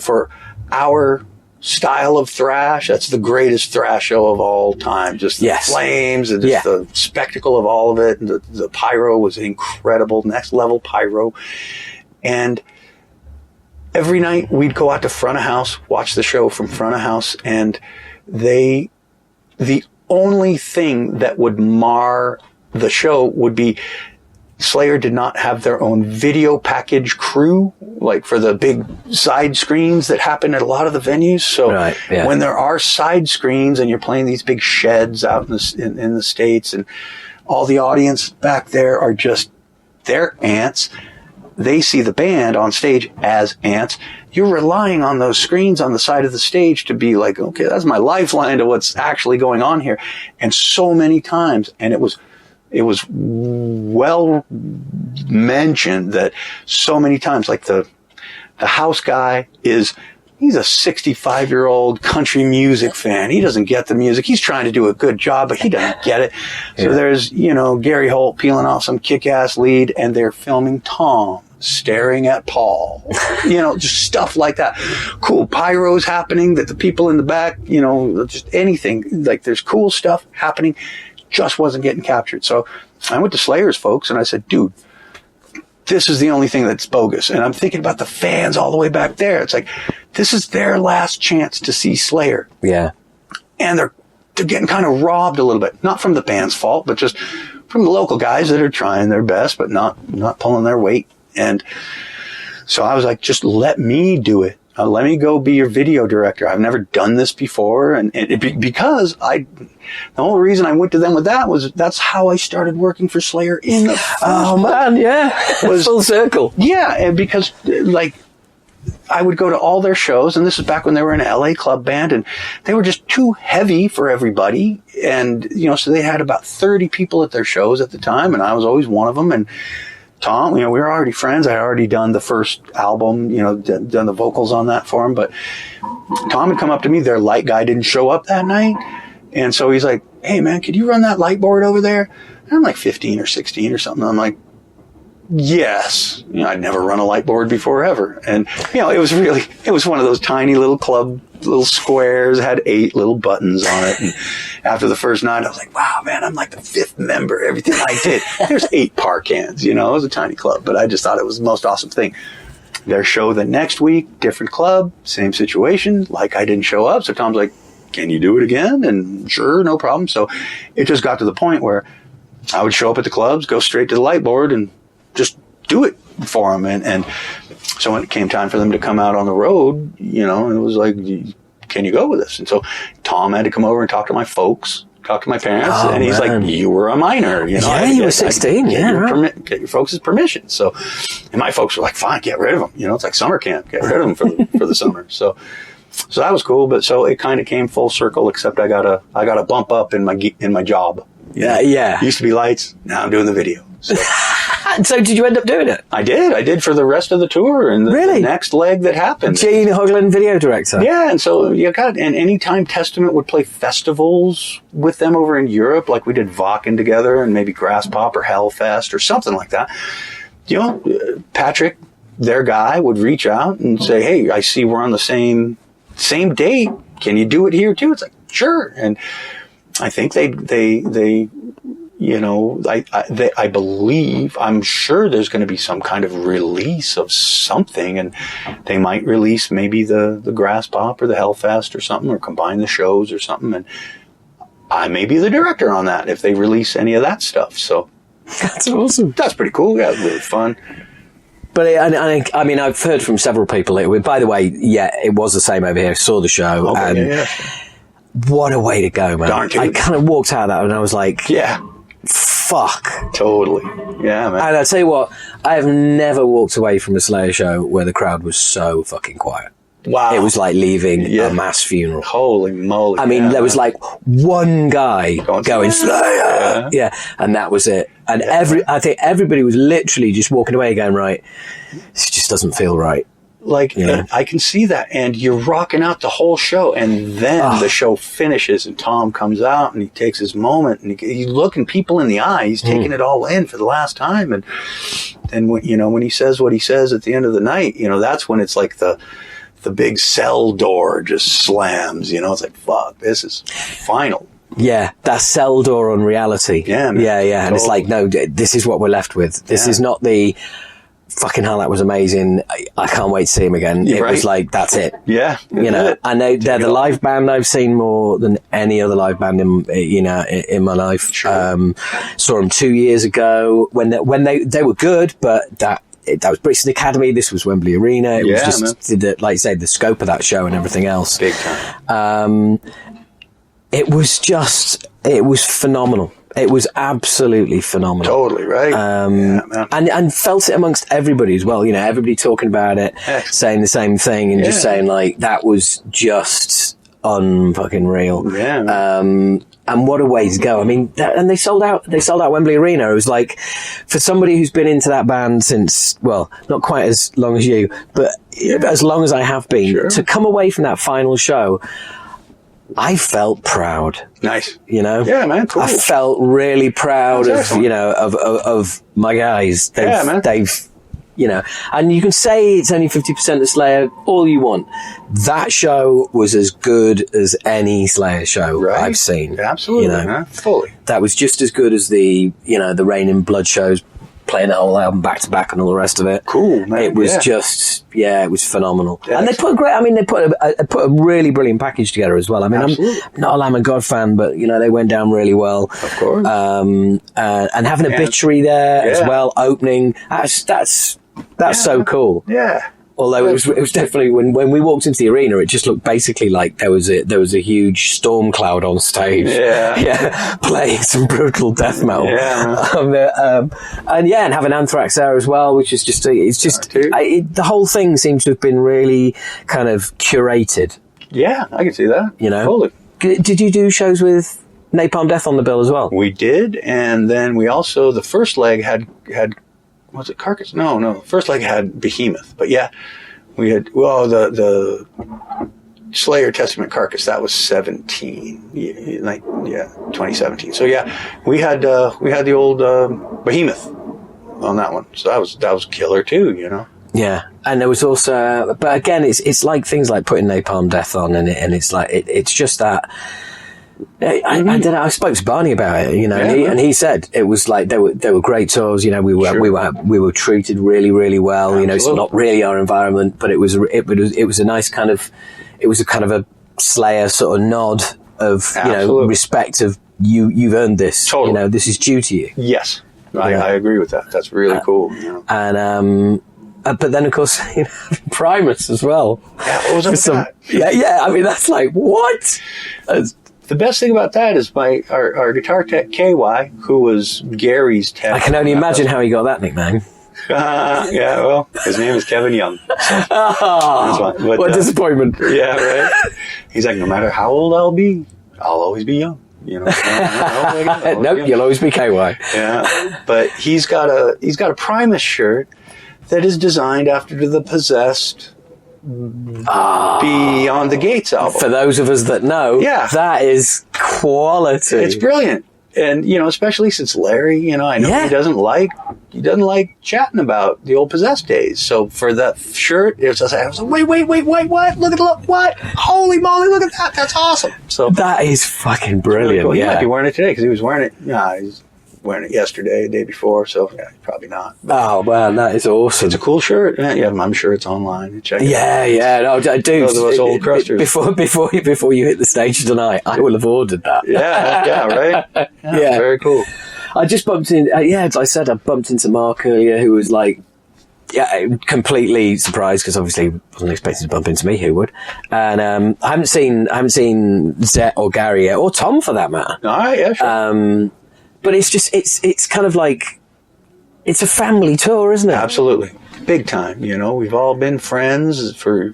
For our style of thrash, that's the greatest thrash show of all time. Just the flames and just the spectacle of all of it. And the pyro was incredible, next level pyro. And every night we'd go out to front of house, watch the show from front of house, and the only thing that would mar the show would be Slayer did not have their own video package crew, like for the big side screens that happen at a lot of the venues. So when there are side screens and you're playing these big sheds out in the States, and all the audience back there are just their ants, they see the band on stage as ants. You're relying on those screens on the side of the stage to be like, okay, that's my lifeline to what's actually going on here. And so many times, and it was well mentioned that so many times, like the house guy he's a 65-year-old country music fan. He doesn't get the music. He's trying to do a good job, but he doesn't get it. So there's, you know, Gary Holt peeling off some kick-ass lead, and they're filming Tom staring at Paul. You know, just stuff like that. Cool pyros happening that the people in the back, you know, just anything. Like, there's cool stuff happening. Just wasn't getting captured. So I went to Slayer's folks and I said, "Dude, this is the only thing that's bogus." And I'm thinking about the fans all the way back there. It's like, this is their last chance to see Slayer. Yeah. And they're getting kind of robbed a little bit. Not from the band's fault, but just from the local guys that are trying their best, but not pulling their weight. And so I was like, just let me do it. let me go be your video director. I've never done this before. And because the whole reason I went to them with that was that's how I started working for Slayer in the first man, was full circle. Yeah, and because like I would go to all their shows, and this is back when they were an LA club band, and they were just too heavy for everybody. And, so they had about 30 people at their shows at the time, and I was always one of them. And Tom, we were already friends. I had already done the first album, done the vocals on that for him. But Tom had come up to me. Their light guy didn't show up that night. And so he's like, hey, man, could you run that light board over there? And I'm like 15 or 16 or something. I'm like, yes. I'd never run a light board before ever. And, it was one of those tiny little club, little squares, had 8 little buttons on it. And after the first night, I was like, wow, man, I'm like the 5th member. Everything I did. There's 8 par cans, it was a tiny club, but I just thought it was the most awesome thing. Their show the next week, different club, same situation. Like I didn't show up. So Tom's like, can you do it again? And sure, no problem. So it just got to the point where I would show up at the clubs, go straight to the light board and just do it for them. And so when it came time for them to come out on the road, it was like, can you go with us? And so Tom had to come over and talk to my folks, talk to my parents. And he's like, you were a minor, Yeah, you were 16. Get your folks' permission. So, and my folks were like, fine, get rid of them. It's like summer camp, get rid of them for the summer. So that was cool. But so it kind of came full circle, except I got a bump up in my job. Yeah. Used to be lights. Now I'm doing the video. So did you end up doing it? I did for the rest of the tour and the next leg that happened. Gene Hoglan, video director. Yeah, and so and anytime Testament would play festivals with them over in Europe, like we did Wacken together and maybe Grass Pop or Hellfest or something like that, Patrick, their guy, would reach out and say, hey, I see we're on the same date. Can you do it here too? It's like, sure. And I think they I believe, I'm sure there's going to be some kind of release of something, and they might release maybe the Grass Pop or the Hellfest or something, or combine the shows or something, and I may be the director on that if they release any of that stuff. So that's awesome. That's pretty cool. Yeah, really fun. But I mean, I've heard from several people. By the way, it was the same over here. I saw the show, and what a way to go, man! I kind of walked out of that and I was like, yeah. Fuck. Totally. Yeah, man. And I'll tell you what, I have never walked away from a Slayer show where the crowd was so fucking quiet. Wow. It was like leaving a mass funeral. Holy moly. I mean, there was like one guy going Slayer. Yeah. And that was it. And I think everybody was literally just walking away going, right, this just doesn't feel right. Like, I can see that. And you're rocking out the whole show. And then the show finishes and Tom comes out and he takes his moment and he's looking people in the eye. He's taking it all in for the last time. And then, when he says what he says at the end of the night, that's when it's like the big cell door just slams. It's like, fuck, this is final. Yeah, that cell door on reality. Yeah, man. Yeah. Totally. And it's like, no, this is what we're left with. This is not the... Fucking hell, that was amazing. I can't wait to see him again. It was like, that's it. Yeah. I know they're the live band I've seen more than any other live band in my life. Sure. Saw them 2 years ago when they were good, but that was Brixton Academy. This was Wembley Arena. It was just, like you say, the scope of that show and everything else. Big time. It was phenomenal. It was absolutely phenomenal. Totally, right? And felt it amongst everybody as well. Everybody talking about it, saying the same thing, and just saying like that was just unfucking real. Yeah. And what a way to go! I mean, and they sold out. They sold out Wembley Arena. It was like, for somebody who's been into that band since, well, not quite as long as you, but as long as I have been, to come away from that final show, I felt proud. Nice. Yeah, man, cool. I felt really proud of my guys. They've and you can say it's only 50% of Slayer all you want. That show was as good as any Slayer show I've seen. Absolutely, man. Fully. That was just as good as the Rain in Blood shows, playing the whole album back to back and all the rest of it. Cool, man. It was it was phenomenal. Yeah, and they put a really brilliant package together as well. I mean, absolutely. I'm not a Lamb of God fan, but they went down really well. Of course. And having Obituary there as well, opening, that's so cool. Yeah. Although it was definitely when we walked into the arena, it just looked basically like there was a huge storm cloud on stage. Yeah, playing some brutal death metal. Yeah, and having Anthrax there as well, which is just the whole thing seems to have been really kind of curated. Yeah, I can see that. You know, totally. Did you do shows with Napalm Death on the bill as well? We did, and then we also the first leg had. Was it Carcass? No. First leg had Behemoth, but yeah, we had the Slayer Testament Carcass. That was 2017. So yeah, we had the old Behemoth on that one. So that was killer too, you know. Yeah, and there was also, but again, it's like things like putting Napalm Death on, and it's like it's just that. I don't know. I spoke to Barney about it, you know, and he said it was like they were great tours. You know, we were treated really, really well. Absolutely. You know, it's not really our environment, but it was a nice kind of a Slayer sort of nod of respect of you've earned this. Totally. You know, this is due to you. Yes, I agree with that. That's really cool. You know? And but then of course Primus as well. Yeah, what was up with that? Yeah. I mean, that's like what. The best thing about that is our guitar tech KY, who was Gary's tech. I can only imagine how he got that nickname. Yeah, well, his name is Kevin Young. So what disappointment. Yeah, right. He's like, no matter how old I'll be, I'll always be young. You know. Nope, you'll always be KY. Yeah, but he's got a Primus shirt that is designed after the Possessed Beyond the Gates album. For those of us that know, that is quality. It's brilliant. And, you know, especially since Larry, you know, I know he doesn't like chatting about the old Possessed days. So for that shirt, I was like, wait, what? Look at what? Holy moly, look at that. That's awesome. So that is fucking brilliant. Really cool. He might be wearing it today because he was wearing it. He's wearing it yesterday, the day before, so probably not. Oh man, that is awesome! It's a cool shirt. Yeah, I'm sure it's online. Check it out. No, I do. Those of us old crusters. Before you hit the stage tonight, I will have ordered that. Yeah, right. Yeah, very cool. I just bumped in. As I said, I bumped into Mark earlier, who was like, completely surprised because obviously wasn't expecting to bump into me. Who would? And I haven't seen Zet or Gary yet, or Tom for that matter. All right, yeah, sure. But it's just, it's kind of like, it's a family tour, isn't it? Absolutely. Big time. You know, we've all been friends for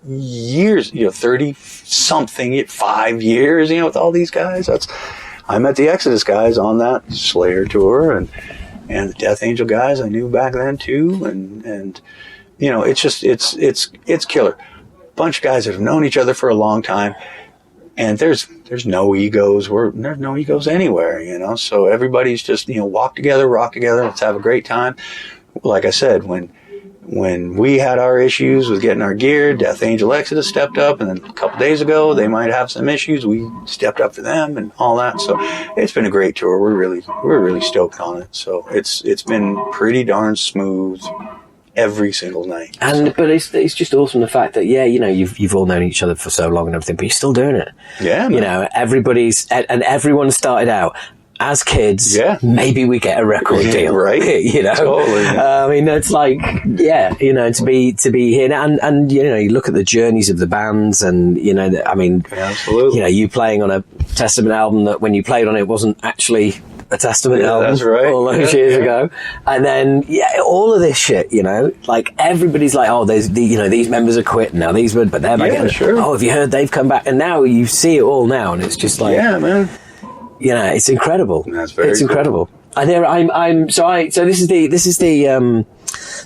years, 30-something, 5 years, with all these guys. I met the Exodus guys on that Slayer tour and the Death Angel guys I knew back then too. And it's just, it's killer. Bunch of guys that have known each other for a long time. And there's no egos. There's no egos anywhere, So everybody's just, walk together, rock together. Let's have a great time. Like I said, when we had our issues with getting our gear, Death Angel Exodus stepped up, and then a couple days ago they might have some issues. We stepped up for them and all that. So it's been a great tour. We're really stoked on it. So it's been pretty darn smooth every single night. But it's just awesome the fact that you've all known each other for so long and everything, but you're still doing it. Yeah, man. Everyone started out as kids. Yeah, maybe we get a record deal, right? Totally. I mean, it's like to be here and you look at the journeys of the bands and absolutely. You playing on a Testament album that when you played on it wasn't actually a Testament album, that's right. All those years ago, and then all of this shit, like everybody's like, oh, there's these members are quitting now, but they're back. Sure. Oh, have you heard they've come back? And now you see it all now, and it's just like, yeah, man, it's incredible. That's very it's incredible. And there, so this is the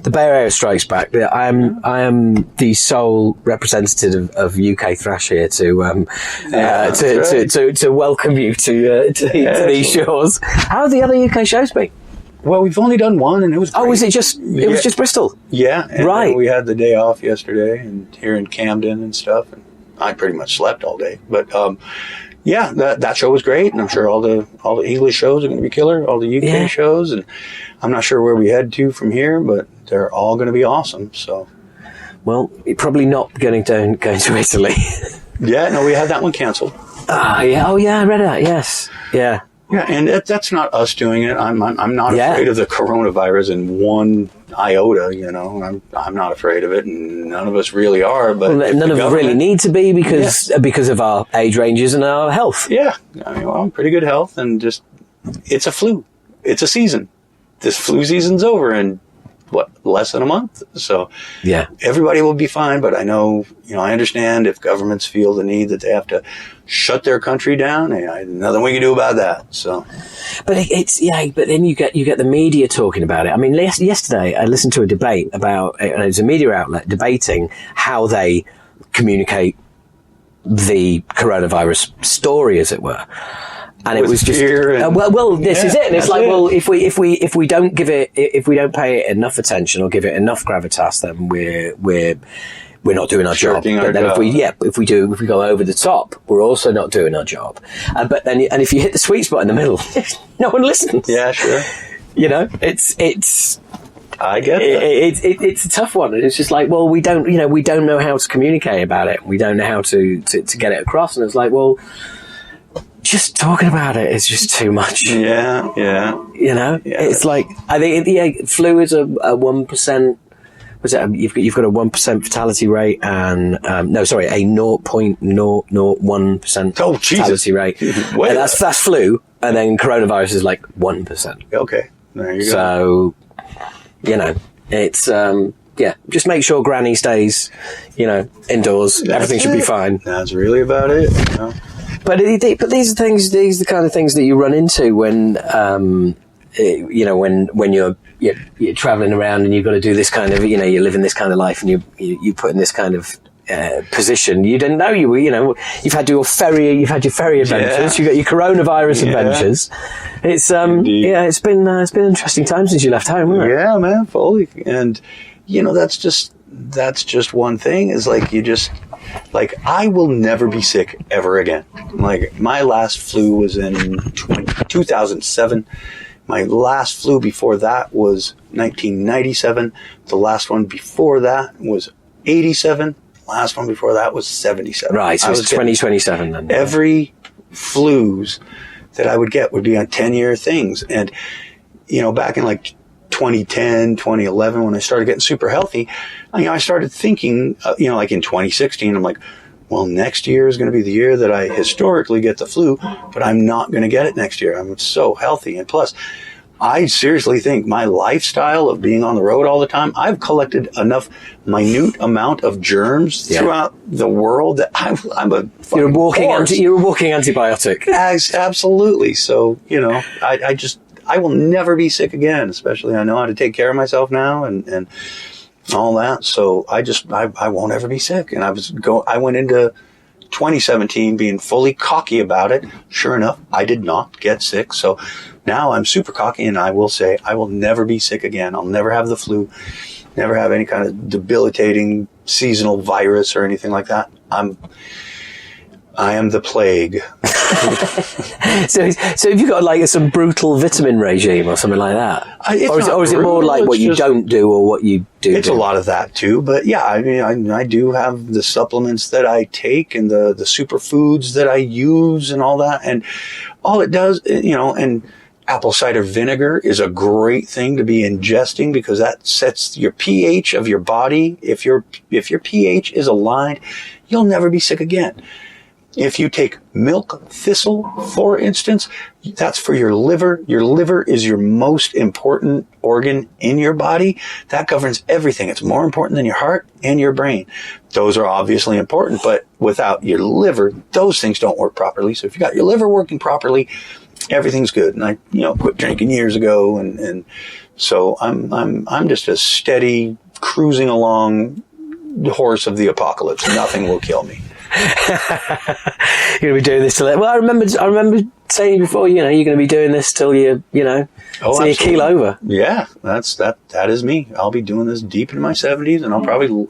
Bay Area Strikes Back. I am the sole representative of UK thrash here to welcome you to these shores. How have the other UK shows been? Well, we've only done one, and it was great. Oh, was it just was just Bristol? Yeah, right. We had the day off yesterday, and here in Camden and stuff. And I pretty much slept all day, but yeah, that show was great, and I'm sure all the English shows are going to be killer. All the UK shows, and I'm not sure where we head to from here, but they're all going to be awesome. So, well, you're probably not going to Italy. Yeah, no, we had that one canceled. Yeah. Oh, yeah, I read that. Yes, yeah. Yeah, and that's not us doing it. I'm not afraid of the coronavirus in one iota. You know, I'm not afraid of it, and none of us really are. But none of us really need to be because of our age ranges and our health. Yeah, I mean, well, pretty good health, and just it's a flu. It's a season. This flu season's over in less than a month. So everybody will be fine. But I know, I understand if governments feel the need that they have to shut their country down. Nothing we can do about that. So, but but then you get the media talking about it. I mean, yesterday I listened to a debate about, and it was a media outlet debating how they communicate the coronavirus story, as it were. And it was just this is it. And it's like, well, if we don't give it, if we don't pay it enough attention or give it enough gravitas, then we're not doing our job. But then if we go over the top, we're also not doing our job. But then, and if you hit the sweet spot in the middle, no one listens. Yeah, sure. It's. I get that. It's a tough one. It's just like, well, we don't know how to communicate about it. We don't know how to get it across. And it's like, well, just talking about it is just too much. Yeah. It's like, I think flu is a 1%. Was it? You've got a 1% fatality rate and a 0.001% fatality rate. And that's flu, and then coronavirus is like 1%. Okay, there you go. So, it's just make sure Granny stays, indoors. Everything should be fine. That's really about it. But these are the kind of things that you run into when when you're traveling around and you've got to do this kind of, you live in this kind of life and you put in this kind of position. You didn't know you were, you've had your ferry adventures, you've got your coronavirus adventures. It's it's been interesting time since you left home, hasn't it? Yeah, man, fully. And that's just one thing, is like I will never be sick ever again. Like, my last flu was in 2007. My last flu before that was 1997. The last one before that was 87. The last one before that was 77. Right, so it's 2027 then. Every flus that I would get would be on 10-year things. And, back in like 2010, 2011, when I started getting super healthy, I started thinking, like in 2016, I'm like, well, next year is going to be the year that I historically get the flu, but I'm not going to get it next year. I'm so healthy. And plus, I seriously think my lifestyle of being on the road all the time, I've collected enough minute amount of germs throughout the world that I'm a You're a walking antibiotic. Absolutely. So, I will never be sick again, especially I know how to take care of myself now and all that. So I won't ever be sick. And I went into 2017 being fully cocky about it. Sure enough, I did not get sick. So now I'm super cocky, and I will say I will never be sick again. I'll never have the flu, never have any kind of debilitating seasonal virus or anything like that. I am the plague. So have you got like some brutal vitamin regime or something like that? Or is it more like what you don't do or what you do? It's a lot of that too. But yeah, I mean, I do have the supplements that I take and the superfoods that I use and all that. And all it does, and apple cider vinegar is a great thing to be ingesting because that sets your pH of your body. If your pH is aligned, you'll never be sick again. If you take milk thistle, for instance, that's for your liver. Your liver is your most important organ in your body. That governs everything. It's more important than your heart and your brain. Those are obviously important, but without your liver, those things don't work properly. So if you got your liver working properly, everything's good. And I, quit drinking years ago, and so I'm just a steady cruising along horse of the apocalypse. Nothing will kill me. You're going to be doing this till... Well, I remember saying before, you're going to be doing this till you keel over. Yeah, that is me. I'll be doing this deep into my 70s, and I'll probably,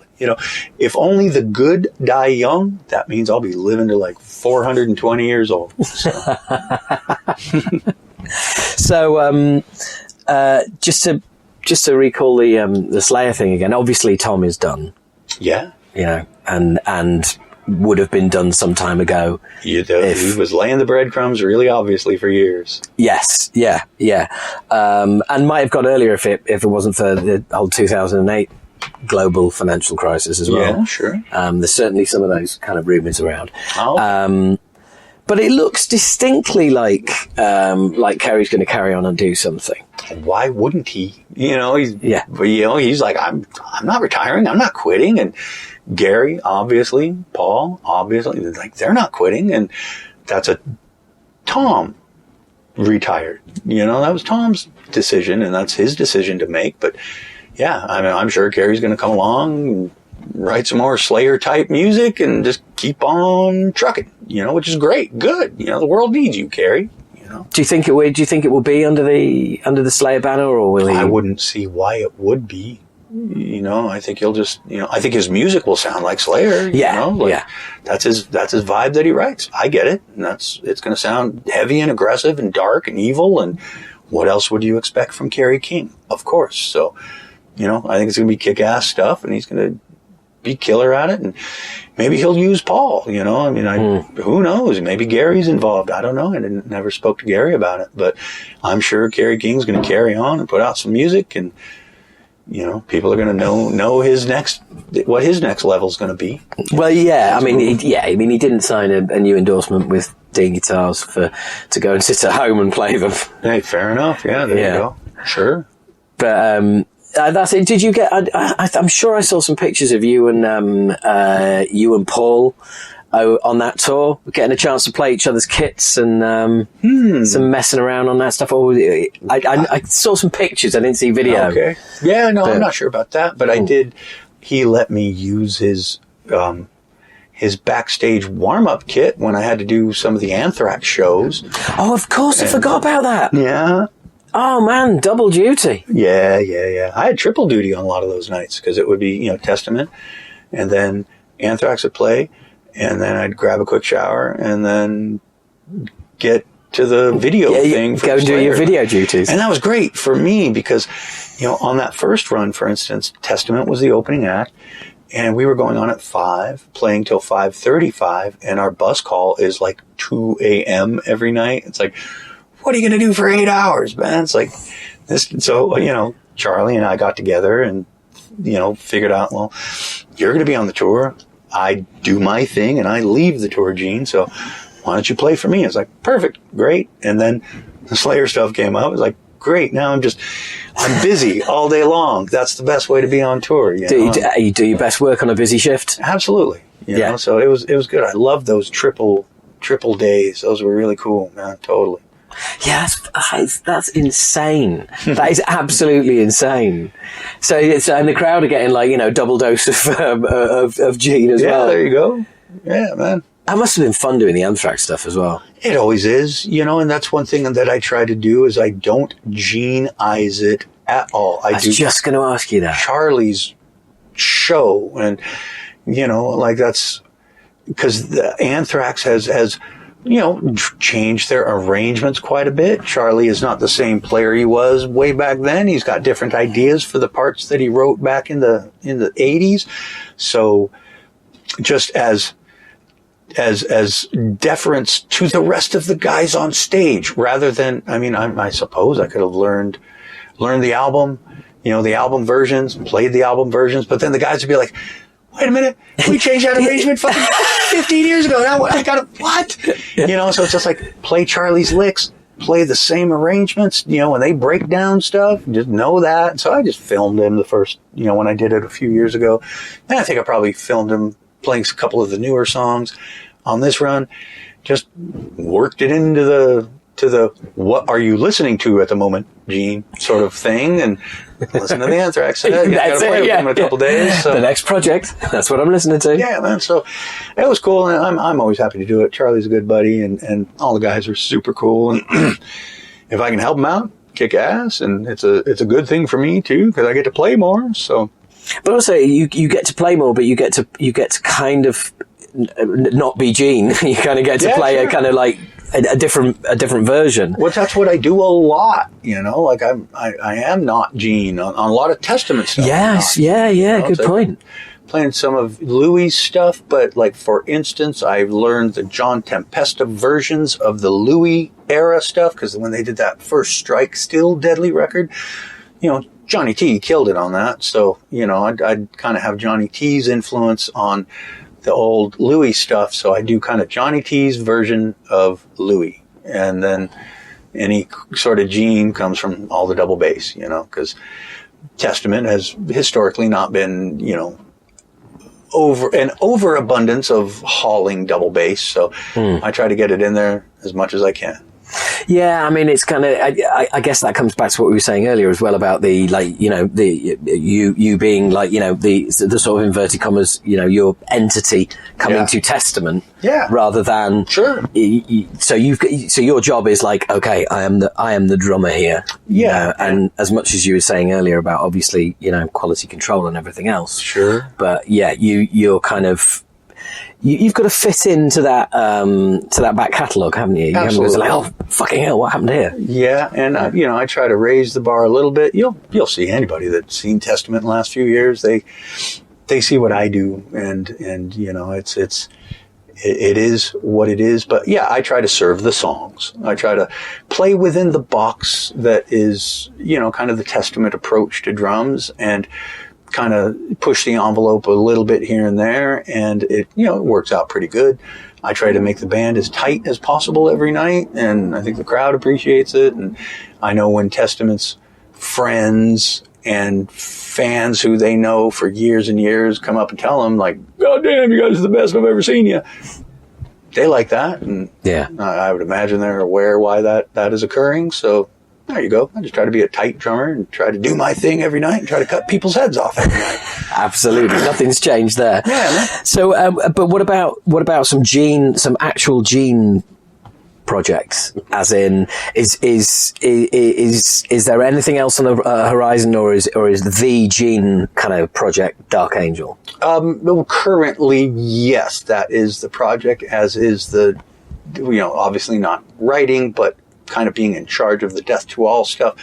if only the good die young, that means I'll be living to like 420 years old. So, just to recall the Slayer thing again. Obviously, Tom is done. Yeah. And would have been done some time ago. He was laying the breadcrumbs really obviously for years. Yes, yeah. And might have got earlier if it wasn't for the whole 2008 global financial crisis as well. Yeah, sure. There's certainly some of those kind of rumours around. Oh. But it looks distinctly like Kerry's going to carry on and do something. Why wouldn't he? He's like, I'm not retiring. I'm not quitting. And Gary, obviously, Paul, obviously, like they're not quitting. And that's Tom retired. That was Tom's decision, and that's his decision to make. But yeah, I mean, I'm sure Gary's going to come along and write some more Slayer type music and just keep on trucking, which is great. Good. The world needs you, Gary. Do you think it will be under the Slayer banner, or will he? I wouldn't see why it would be. I think he'll just, I think his music will sound like Slayer. Yeah. That's his vibe that he writes. I get it. And it's going to sound heavy and aggressive and dark and evil. And what else would you expect from Kerry King? Of course. So, I think it's going to be kick-ass stuff, and he's going to be killer at it. And maybe he'll use Paul, who knows? Maybe Gary's involved. I don't know. I never spoke to Gary about it, but I'm sure Kerry King's going to carry on and put out some music, and people are going to know what his next level is going to be. Well, yeah. I mean, he didn't sign a new endorsement with Dean Guitars to go and sit at home and play them. Hey, fair enough. Yeah, there you go. Sure. But that's it. Did you get? I'm sure I saw some pictures of you and Paul on that tour, getting a chance to play each other's kits and some messing around on that stuff. I saw some pictures. I didn't see video. Okay. Yeah, no, I'm not sure about that, but I did. He let me use his backstage warm-up kit when I had to do some of the Anthrax shows. Oh, of course, I forgot about that. Yeah. Oh man, double duty. Yeah. I had triple duty on a lot of those nights because it would be, Testament, and then Anthrax would play, and then I'd grab a quick shower and then get to the video thing. Go do your video duties. And that was great for me because, on that first run, for instance, Testament was the opening act, and we were going on at 5, playing till 5:35, and our bus call is like 2 a.m. every night. It's like, what are you going to do for 8 hours, man? It's like this. So, Charlie and I got together and, figured out, well, you're going to be on the tour. I do my thing and I leave the tour, Gene. So why don't you play for me? It's like, perfect. Great. And then the Slayer stuff came up. It's like, great. Now I'm busy all day long. That's the best way to be on tour. You do your best work on a busy shift? Absolutely. You know? So it was good. I loved those triple days. Those were really cool, man. Totally. Yeah, that's insane. That is absolutely insane. So and the crowd are getting double dose of Gene as well. Yeah, there you go. Yeah, man. That must have been fun doing the Anthrax stuff as well. It always is, and that's one thing that I try to do is I don't Gene-ize it at all. I was just going to ask you that. Charlie's show, and that's because the Anthrax has changed their arrangements quite a bit. Charlie is not the same player he was way back then. He's got different ideas for the parts that he wrote back in the 80s. So just as deference to the rest of the guys on stage, rather than, I suppose I could have learned the album, the album versions, played the album versions, but then the guys would be like, wait a minute, we changed that arrangement fucking 15 years ago. Now I got to, what? So it's just like, play Charlie's licks, play the same arrangements, when they break down stuff, just know that. So I just filmed him the first, when I did it a few years ago. And I think I probably filmed him playing a couple of the newer songs on this run, just worked it into the what are you listening to at the moment, Gene, sort of thing, and listen to the Anthrax set. That's it, in a couple days. So. The next project, that's what I'm listening to. Yeah, man, so it was cool, and I'm always happy to do it. Charlie's a good buddy, and all the guys are super cool, and if I can help them out, kick ass, and it's a good thing for me, too, because I get to play more, so. But also, you get to play more, but you get to kind of not be Gene. You kind of get to play a kind of like a different version. Well, that's what I do a lot. Like I am not Gene on a lot of Testament stuff. Yes, yeah. Good point. playing some of Louis' stuff, but like for instance, I've learned the John Tempesta versions of the Louis era stuff, because when they did that first Strike Still Deadly record, you know, Johnny T killed it on that. So, you know, I'd kind of have Johnny T's influence on the old Louis stuff. So I do kind of Johnny T's version of Louis, and then any sort of Gene comes from all the double bass, you know, because Testament has historically not been, you know, overabundance of hauling double bass, so I try to get it in there as much as I can. Yeah, I mean, it's kind of, I guess that comes back to what we were saying earlier as well about the, like, you know, the, you being like, you know, the sort of inverted commas, you know, your entity coming to Testament. Yeah. Rather than. Sure. So your job is like, okay, I am the drummer here. Yeah. And as much as you were saying earlier about obviously, you know, quality control and everything else. Sure. But yeah, you're kind of, you've got to fit into that back catalogue, haven't you? You Absolutely. haven't got to like, oh, fucking hell, what happened here? Yeah, and you know, I try to raise the bar a little bit. You'll see anybody that's seen Testament in the last few years, they see what I do, and you know, it is what it is. But yeah, I try to serve the songs. I try to play within the box that is, you know, kind of the Testament approach to drums, and kind of push the envelope a little bit here and there, and it, you know, it works out pretty good. I try to make the band as tight as possible every night, and I think the crowd appreciates it. And I know when Testament's friends and fans who they know for years and years come up and tell them, like, "God damn, you guys are the best I've ever seen you," they like that, and yeah, I would imagine they're aware why that is occurring. So there you go. I just try to be a tight drummer and try to do my thing every night and try to cut people's heads off every night. Absolutely, nothing's changed there. Yeah. Man. So, but what about some actual Gene projects? As in, is there anything else on the horizon, or is the Gene kind of project Dark Angel? Well, currently, yes, that is the project. As is the, you know, obviously not writing, but kind of being in charge of the Death to All stuff,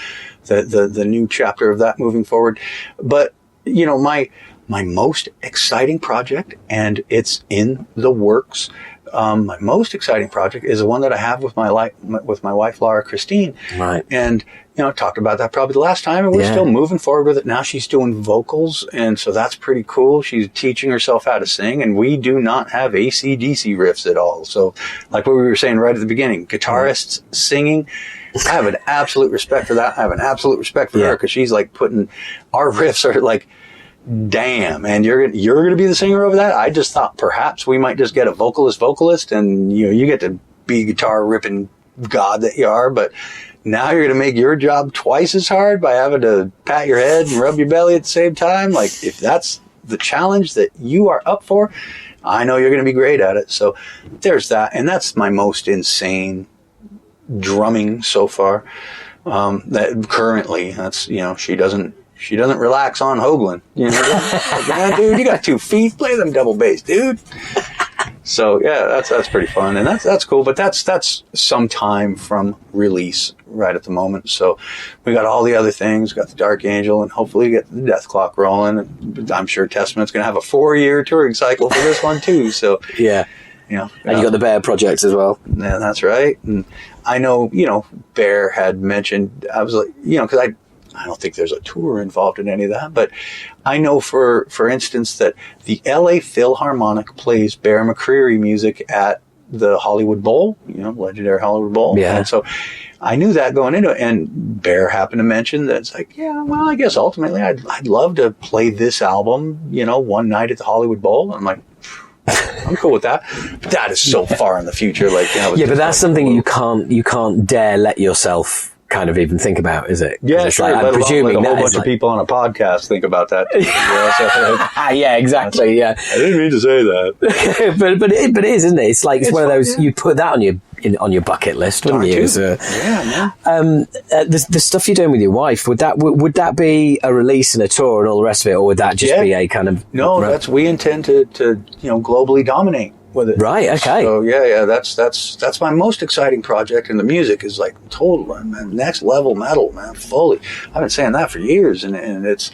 the new chapter of that moving forward. But, you know, my most exciting project, and it's in the works, my most exciting project is the one that I have with my wife, Laura Christine. Right. And, you know, I talked about that probably the last time, and we're still moving forward with it. Now she's doing vocals, and so that's pretty cool. She's teaching herself how to sing, and we do not have AC/DC riffs at all. So, like what we were saying right at the beginning, guitarists singing, I have an absolute respect for that. I have an absolute respect for her, because she's like putting, our riffs are like, damn, and you're gonna be the singer over that? I just thought perhaps we might just get a vocalist, and you know, you get to be guitar ripping god that you are, but now you're gonna make your job twice as hard by having to pat your head and rub your belly at the same time. Like, if that's the challenge that you are up for, I know you're gonna be great at it. So there's that, and that's my most insane drumming so far. That currently, that's, you know, she doesn't relax on Hoglan. You know, like, man, dude, you got 2 feet. Play them double bass, dude. So yeah, that's pretty fun, and that's cool. But that's some time from release right at the moment. So we got all the other things. We got the Dark Angel, and hopefully get the Death Clock rolling. And I'm sure Testament's going to have a 4-year touring cycle for this one too. So yeah. You know, and you got the Bear project as well. Yeah, that's right. And I know, you know, Bear had mentioned, I was like, you know, because I don't think there's a tour involved in any of that, but I know for instance that the LA Philharmonic plays Bear McCreary music at the Hollywood Bowl, you know, legendary Hollywood Bowl. Yeah. And so I knew that going into it, and Bear happened to mention that it's like, yeah, well, I guess ultimately I'd love to play this album, you know, one night at the Hollywood Bowl. I'm like, I'm cool with that. But that is so far in the future. Like, you know, yeah, but that's something you can't dare let yourself kind of even think that, is it? Yeah, it's like, I'm presuming like a whole bunch of people on a podcast think about that. Yeah, exactly. Yeah, I didn't mean to say that, but it is, isn't it? It's like it's one of those, you put that on your bucket list, wouldn't you? Yeah, the stuff you're doing with your wife, would that be a release and a tour and all the rest of it, or would that just be a kind of we intend to you know, globally dominate with it. Right, okay. So yeah, that's my most exciting project, and the music is like total, man, next level metal, man, fully. I've been saying that for years, and that's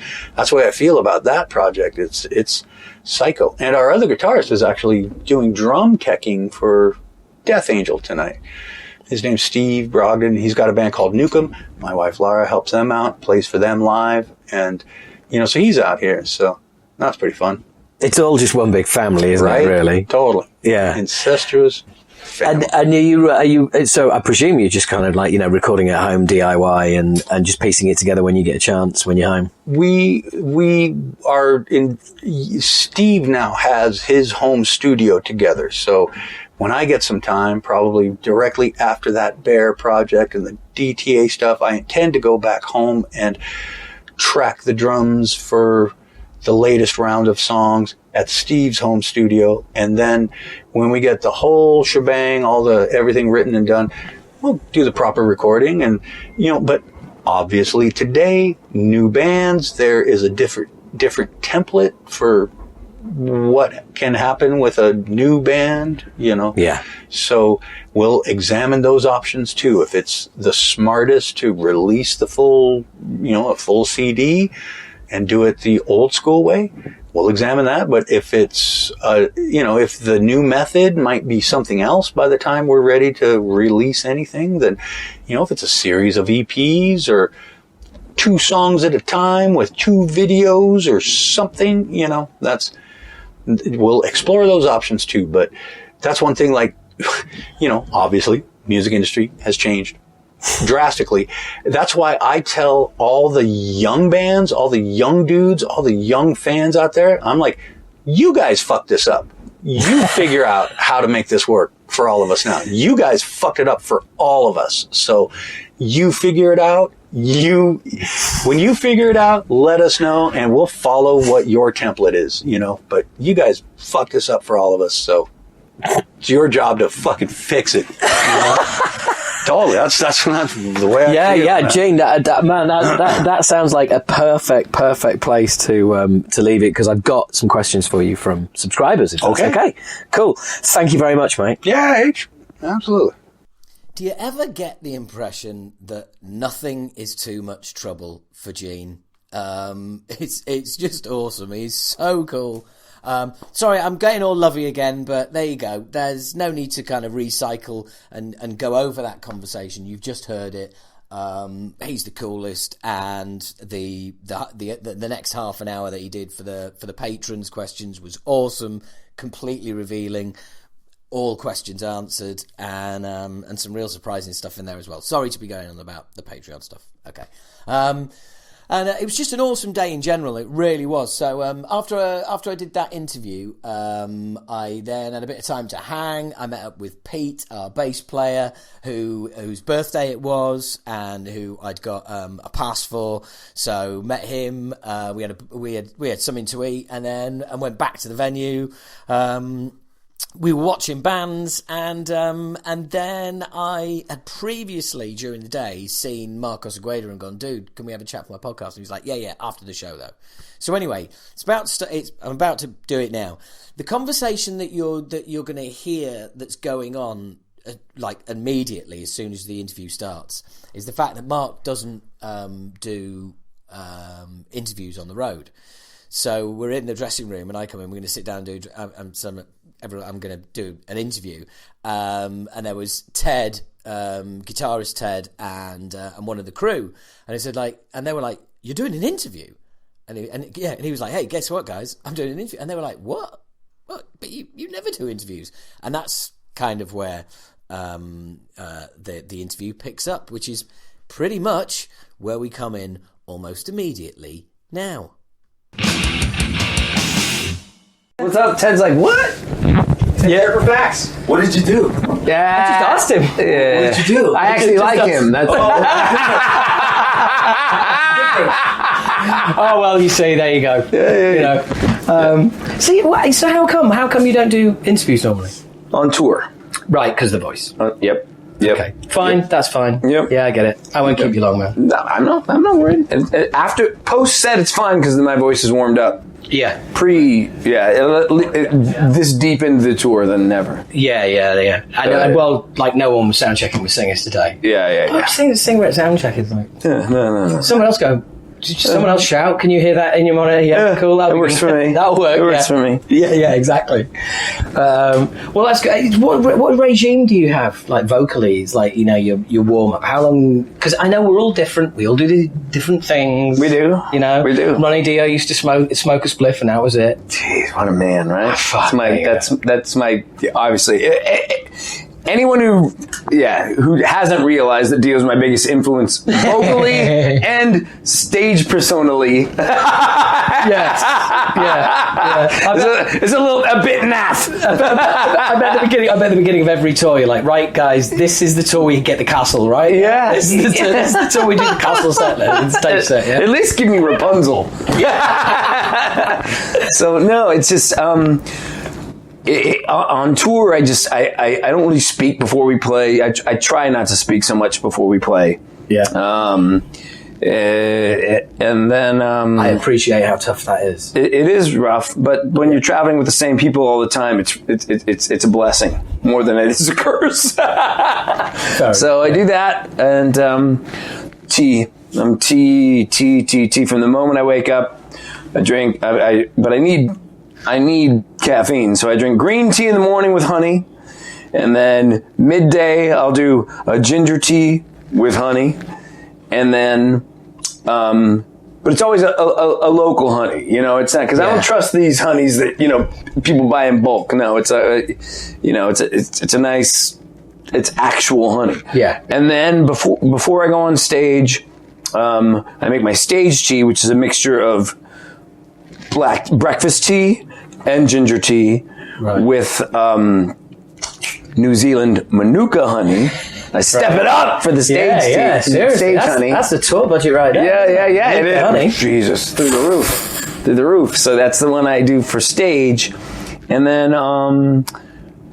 the way I feel about that project. It's psycho. And our other guitarist is actually doing drum teching for Death Angel tonight. His name's Steve Brogdon. He's got a band called Nukem. My wife Laura helps them out, plays for them live. And, so he's out here. So that's pretty fun. It's all just one big family, isn't Right? it, really? Totally. Yeah. Incestuous family. And are you, so I presume you're just kind of like, recording at home, DIY, and just piecing it together when you get a chance, when you're home? We are in, Steve now has his home studio together. So when I get some time, probably directly after that Bear project and the DTA stuff, I intend to go back home and track the drums for the latest round of songs at Steve's home studio. And then when we get the whole shebang, everything written and done, we'll do the proper recording. And, but obviously today, new bands, there is a different template for what can happen with a new band, Yeah. So we'll examine those options too. If it's the smartest to release the full, a full CD and do it the old school way, we'll examine that. But if it's, if the new method might be something else by the time we're ready to release anything, then, if it's a series of EPs or 2 songs at a time with 2 videos or something, we'll explore those options too. But that's one thing, obviously music industry has changed drastically. That's why I tell all the young bands, all the young dudes, all the young fans out there, I'm like, you guys fucked this up. You figure out how to make this work for all of us now. You guys fucked it up for all of us. So you figure it out. When you figure it out, let us know and we'll follow what your template is, but you guys fucked this up for all of us. So it's your job to fucking fix it. Totally. That's the way I feel. Yeah, Gene, that sounds like a perfect place to leave it, because I've got some questions for you from subscribers, if that's okay. Cool. Thank you very much, mate. Yeah, H. Absolutely. Do you ever get the impression that nothing is too much trouble for Gene? It's just awesome. He's so cool. Sorry, I'm getting all lovey again, but there you go. There's no need to kind of recycle and go over that conversation. You've just heard it. He's the coolest, and the next half an hour that he did for the patrons' questions was awesome, completely revealing, all questions answered, and some real surprising stuff in there as well. Sorry to be going on about the Patreon stuff. Okay. And it was just an awesome day in general. It really was. So after I did that interview, I then had a bit of time to hang. I met up with Pete, our bass player, whose birthday it was, and who I'd got a pass for. So met him. We had something to eat, and went back to the venue. We were watching bands, and then I had previously during the day seen Mark Osegueda and gone, dude, can we have a chat for my podcast? And he was like, yeah, after the show though. So anyway, I'm about to do it now. The conversation that you're going to hear that's going on immediately as soon as the interview starts is the fact that Mark doesn't do interviews on the road. So we're in the dressing room, and I come in. We're going to sit down and I'm going to do an interview, and there was Ted, guitarist Ted, and one of the crew, and he said and they were like, "You're doing an interview," and he was like, "Hey, guess what, guys? I'm doing an interview," and they were like, "What? But you never do interviews," and that's kind of where the interview picks up, which is pretty much where we come in almost immediately now. What's up? Ted's like, what? Yeah, for facts. What did you do? Yeah, I just asked him. Yeah. What did you do? I actually like him. That's oh well, you see, there you go. Yeah. So how come you don't do interviews normally? On tour. Right, because of the voice. Yep. Okay, fine. Yep. That's fine. Yep. Yeah, I get it. I won't keep you long, man. No, I'm not worried. And after post set, it's fine because my voice is warmed up. Yeah. This deep into the tour than never. Yeah. And no one was sound checking with singers today. Yeah. I've seen a singer at sound check. It's like, no. someone else go, someone else shout. Can you hear that in your monitor? Yeah, cool. That works for me. That'll work. It works for me. Yeah, exactly. Well, that's good. What regime do you have, like vocally? It's like, your warm up. How long? Because I know we're all different. We all do different things. We do. We do. Ronnie Dio used to smoke a spliff, and that was it. Jeez, what a man, right? That's my obviously. Anyone who hasn't realized that Dio's my biggest influence vocally and stage personally. Yes. Yeah. It's a bit naff. I bet at the beginning of every tour, you're like, right, guys, this is the tour we get the castle, right? Yeah. This is the tour we do the castle set, stage set, yeah? At least give me Rapunzel. So, no, it's just... on tour, I don't really speak before we play. I try not to speak so much before we play. Yeah. And then I appreciate how tough that is. It is rough, but when you're traveling with the same people all the time, it's a blessing more than it is a curse. So I do that, and tea. I'm tea from the moment I wake up. I drink, but I need caffeine, so I drink green tea in the morning with honey, and then midday I'll do a ginger tea with honey, and then, but it's always a local honey, it's not, because I don't trust these honeys that, people buy in bulk. No, it's it's a nice, it's actual honey. Yeah. And then before I go on stage, I make my stage tea, which is a mixture of black breakfast tea and ginger tea with New Zealand Manuka honey. I step it up for the stage tea. Yeah, seriously. Honey. That's the tour budget right there. Yeah. It is. Honey. Jesus, through the roof. So that's the one I do for stage. And then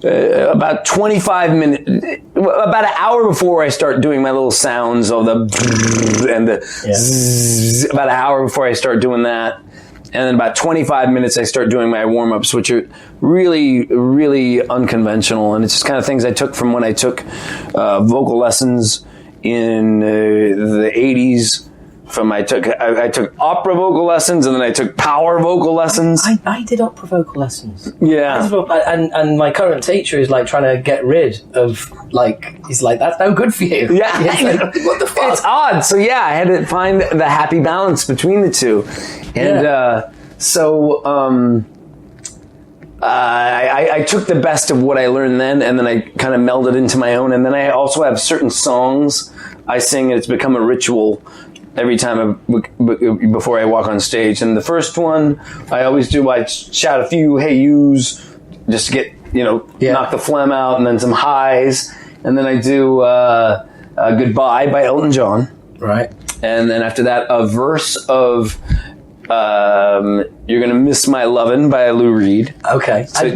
about 25 minutes, about an hour before I start doing my little sounds of the and the zzz, about an hour before I start doing that. And then about 25 minutes, I start doing my warm-ups, which are really, really unconventional. And it's just kind of things I took from when I took vocal lessons in the 80s. I took opera vocal lessons, and then I took power vocal lessons. I did opera vocal lessons. Yeah. And my current teacher is like trying to get rid of, he's like, that's no good for you. Yeah. Like, what the fuck? It's odd. So yeah, I had to find the happy balance between the two. And I took the best of what I learned then, and then I kind of melded into my own. And then I also have certain songs I sing, and it's become a ritual every time before I walk on stage. And the first one I always do, I shout a few hey yous just to get, knock the phlegm out, and then some highs. And then I do Goodbye by Elton John. Right. And then after that, a verse of You're Gonna Miss My Lovin' by Lou Reed. Okay. To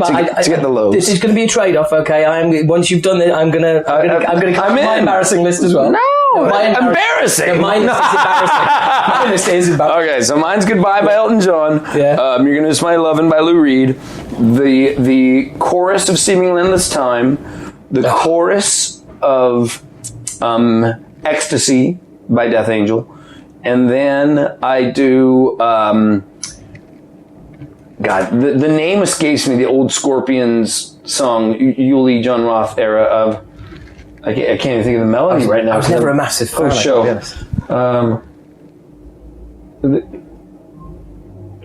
get the lows. This is going to be a trade-off, okay? Once you've done it, I'm gonna come my embarrassing list as well. No, embarrassing. Mine list is embarrassing. Okay, so mine's Goodbye by Elton John. Yeah. You're Gonna Miss My Lovin' by Lou Reed. The chorus of Seemingly Endless Time. The chorus of Ecstasy by Death Angel. And then I do, the name escapes me, the old Scorpions song, Yuli John Roth era of, I can't even think of the melody right now. I was never a massive fan of show.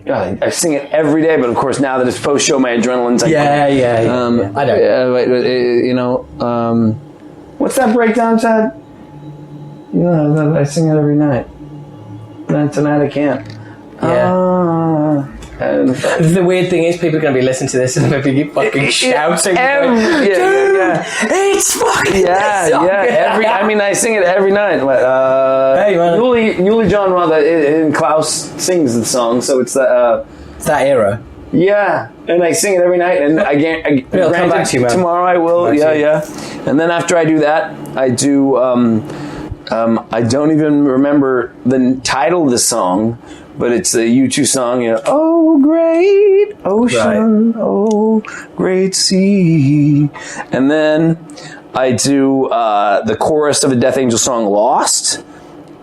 God, I sing it every day, but of course now that it's post show, my adrenaline's like... Yeah. I know. What's that breakdown, Chad? I sing it every night. Tonight I can't. Yeah. The weird thing is, people are going to be listening to this and they'll be fucking shouting. It's fucking I sing it every night. Hey, man. Yuli John Roth and Klaus sings the song, so it's that era. Yeah, and I sing it every night, and It'll come back to you, man. Tomorrow I will. Yeah. And then after I do that, I do. I don't even remember the title of the song, but it's a U2 song. Oh, great ocean, oh, great sea. And then I do the chorus of a Death Angel song, Lost.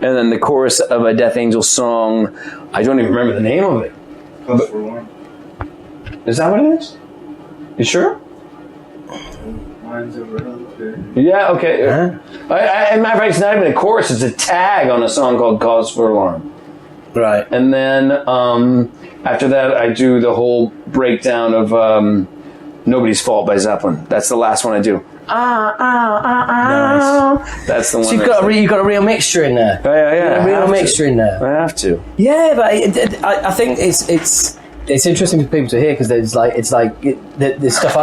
and then the chorus of a Death Angel song. I don't even remember the name of it. Is that what it is? You sure? Mine's a relative. Yeah, okay. Huh? As a matter of fact, it's not even a chorus, it's a tag on a song called Cause for Alarm. Right. And then after that, I do the whole breakdown of Nobody's Fault by Zeppelin. That's the last one I do. Nice. That's the one. So you've got a real mixture in there. Yeah. A real mixture in there. I have to. Yeah, but I think it's interesting for people to hear because the stuff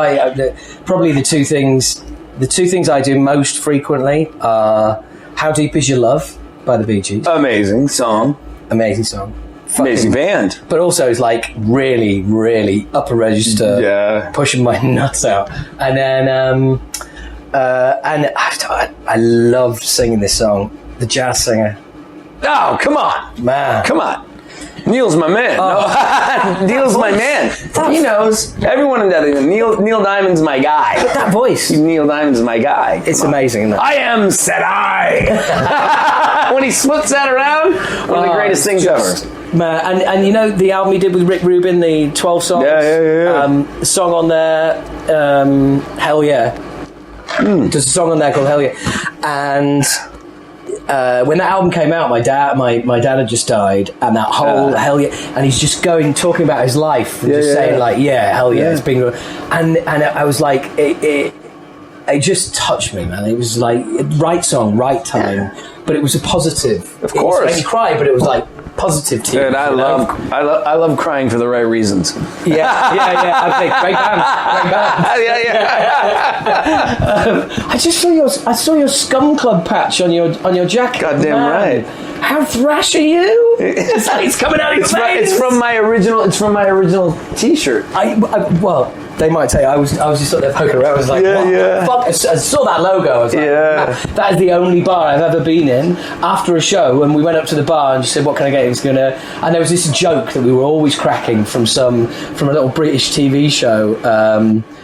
probably the two things I do most frequently are How Deep Is Your Love by the Bee Gees. Amazing song. Amazing band. But also it's like really, really upper register, pushing my nuts out. And then I love singing this song, The Jazz Singer. Oh, come on. Man. Come on. Neil's my man. No, Neil's my man. He knows. Everyone in that. Neil Diamond's my guy. But that voice. Neil Diamond's my guy. It's amazing, isn't it? I am, said I. When he splits that around, one of the greatest things ever. Man, and you know the album he did with Rick Rubin, the 12 songs? Yeah. The song on there, Hell Yeah. There's a song on there called Hell Yeah. And when that album came out, my dad had just died, and that whole Hell Yeah, and he's just talking about his life, and saying like, hell yeah, it's been, and I was like, it just touched me, man. It was like right song, right time, but it was a positive. Of course, it made me cry, but it was like positive tears. Dude, I love crying for the right reasons. Yeah. Okay, great band. I just saw your Scum Club patch on your jacket. Goddamn right. How thrash are you? It's coming out of your veins. It's from my original T-shirt. Well, they might tell you I was just sort of poking around. I was like, what? Fuck! I saw that logo. I was like, that is the only bar I've ever been in after a show. And we went up to the bar and she said, "What can I get?" And there was this joke that we were always cracking from a little British TV show.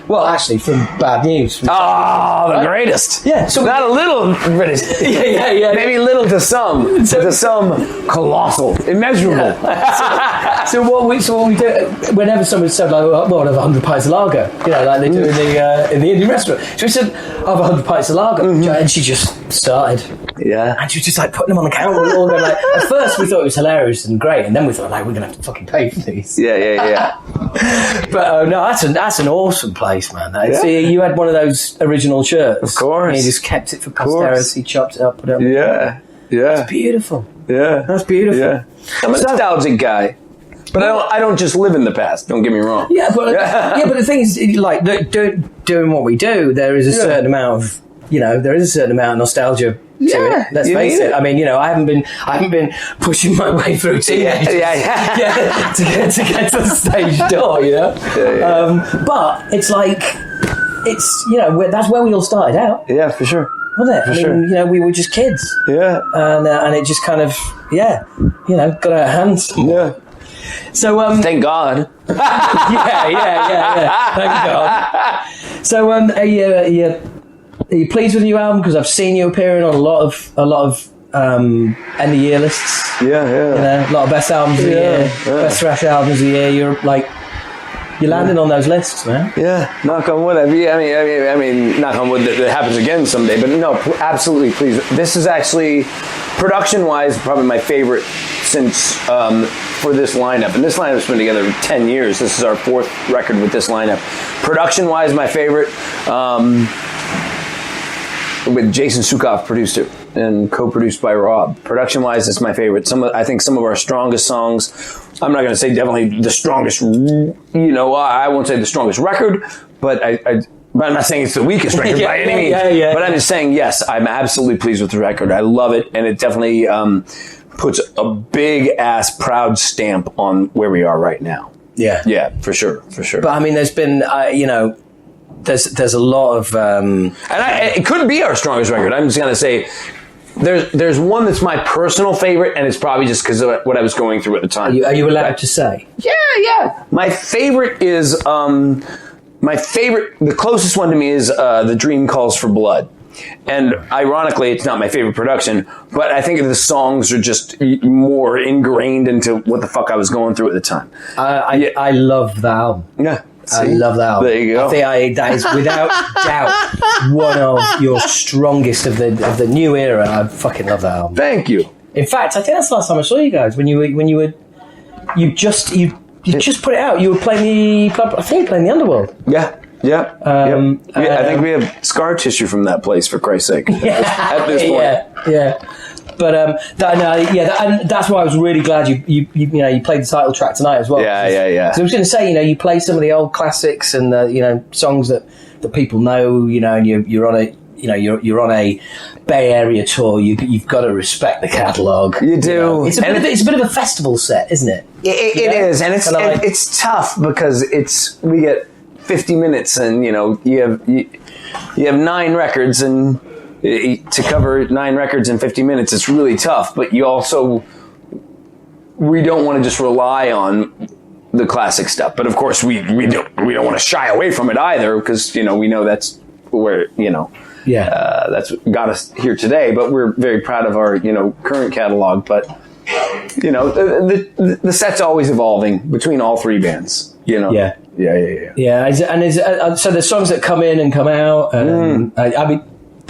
Well, actually, from Bad News. The greatest. Yeah. So not a little British. Yeah. Maybe little to some. To some colossal, immeasurable. So what we do whenever someone said like, "Well, I'll have 100 pints of lager," like they do in the Indian restaurant. So we said, "I'll have 100 pints of lager," and she just started. Yeah. And she was just like putting them on the counter and all going like. At first we thought it was hilarious and great, and then we thought like we're gonna have to fucking pay for these. Yeah. But no, that's an awesome place, man. See, you had one of those original shirts, of course. And you just kept it for posterity, chopped it up, put it up. Yeah. It's beautiful. Yeah, that's beautiful. Yeah, I'm a nostalgic guy, but I don't just live in the past. Don't get me wrong. Yeah, but the thing is, like doing what we do, there is a certain amount of nostalgia to it. Let's face it. I mean, I haven't been pushing my way through teenage to get to the stage door, but it's like that's where we all started out. Yeah, for sure. Wasn't it? We were just kids. Yeah. And it just kind of got out of hand. Yeah. So thank God. Yeah. Thank God. So are you pleased with the new album? Because I've seen you appearing on a lot of end of year lists. Yeah. A lot of best albums of the year, best thrash albums of the year. You're landing on those lists, man. Yeah, knock on wood. I mean, knock on wood that happens again someday. But no, absolutely, please. This is actually, production-wise, probably my favorite since for this lineup. And this lineup's been together 10 years. This is our 4th record with this lineup. Production-wise, my favorite. With Jason Sukoff produced it and co-produced by Rob. Production-wise, it's my favorite. I think some of our strongest songs. I'm not going to say definitely the strongest. I won't say the strongest record, but I'm not saying it's the weakest record by any means. But I'm just saying, yes, I'm absolutely pleased with the record. I love it, and it definitely puts a big ass proud stamp on where we are right now. Yeah, for sure. But I mean, there's been there's a lot of it could be our strongest record. I'm just gonna say there's one that's my personal favorite, and it's probably just because of what I was going through at the time. Are you allowed to say? Yeah. My favorite is the closest one to me is The Dream Calls for Blood. And ironically, it's not my favorite production, but I think the songs are just more ingrained into what the fuck I was going through at the time. I love that album. Yeah. I love that album. There you go. I think that is without doubt one of your strongest of the new era. I fucking love that album. Thank you. In fact, I think that's the last time I saw you guys when you just put it out. You were playing the Underworld. Yeah. Yeah. I think we have scar tissue from that place, for Christ's sake. At this point. Yeah. But that's why I was really glad you played the title track tonight as well. Yeah. So I was going to say, you play some of the old classics and songs that people know, and you're on a. You're on a Bay Area tour. You've got to respect the catalogue. You do. It's a bit of a festival set, isn't it? It is, and it's tough because we get 50 minutes, and you have 9 records, and to cover 9 records in 50 minutes, it's really tough. But we don't want to just rely on the classic stuff. But of course, we don't want to shy away from it either, because we know that's where that's what got us here today. But we're very proud of our current catalog. But the set's always evolving between all 3 bands. Yeah. And so there's songs that come in and come out. And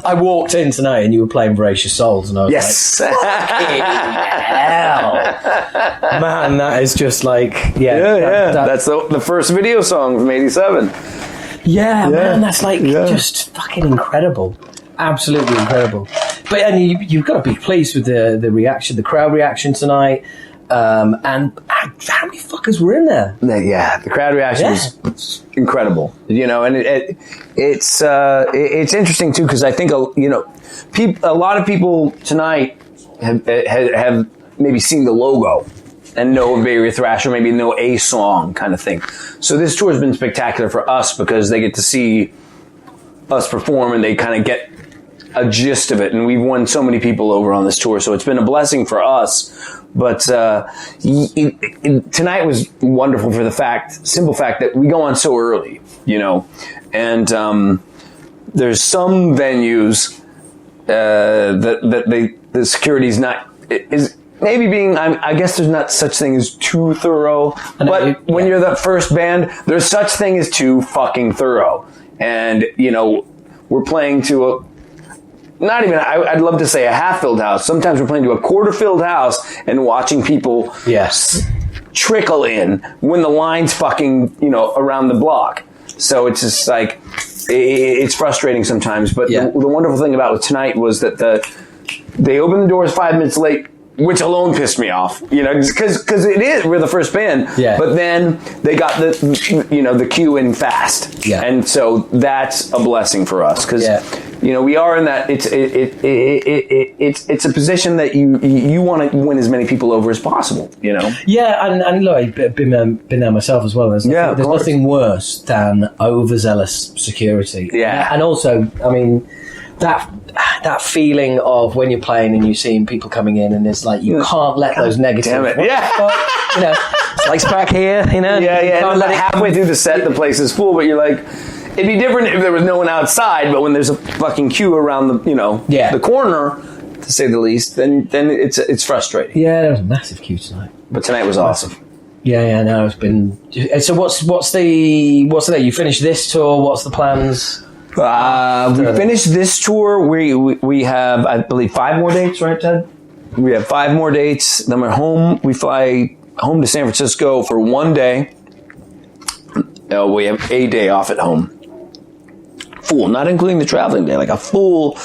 I walked in tonight and you were playing Voracious Souls, and I was like, hell, man, that is just like that's the first video song from '87. Yeah, man, that's just fucking incredible. Absolutely incredible. But you've got to be pleased with the reaction, the crowd reaction tonight. And how many fuckers were in there? Yeah, the crowd reaction was incredible. And it's interesting too, because I think a lot of people tonight have maybe seen the logo and know of Bay Area Thrash, or maybe know a song kind of thing. So this tour has been spectacular for us because they get to see us perform and they kind of get a gist of it. And we've won so many people over on this tour, so it's been a blessing for us. But tonight was wonderful for the simple fact that we go on so early, and there's some venues that the security's not is. Maybe I guess there's not such thing as too thorough, but when you're the first band, there's such thing as too fucking thorough. And, we're playing to I'd love to say a half-filled house. Sometimes we're playing to a quarter-filled house and watching people trickle in when the line's fucking, around the block. So it's just like, it's frustrating sometimes. But the wonderful thing about tonight was that they opened the doors 5 minutes late, which alone pissed me off, because we're the first band. Yeah. But then they got the queue in fast. Yeah. And so that's a blessing for us, because we are in that it's a position that you want to win as many people over as possible. Yeah, and look, I've been there myself as well. There's nothing worse than overzealous security. Yeah. And also, I mean, that feeling of when you're playing and you're seeing people coming in and it's like you can't let those negatives. Damn it! It's like back here. Yeah. And halfway through the set, the place is full, but you're like, it'd be different if there was no one outside. But when there's a fucking queue around the corner, to say the least, then it's frustrating. Yeah, there was a massive queue tonight. But tonight was awesome. Yeah. No, it's been. So what's the you finished this tour? What's the plans? We finished this tour. We have, I believe, 5 more dates, right, Ted? We have 5 more dates. Then we're home. We fly home to San Francisco for 1 day. We have a day off at home. Full, not including the traveling day, like a full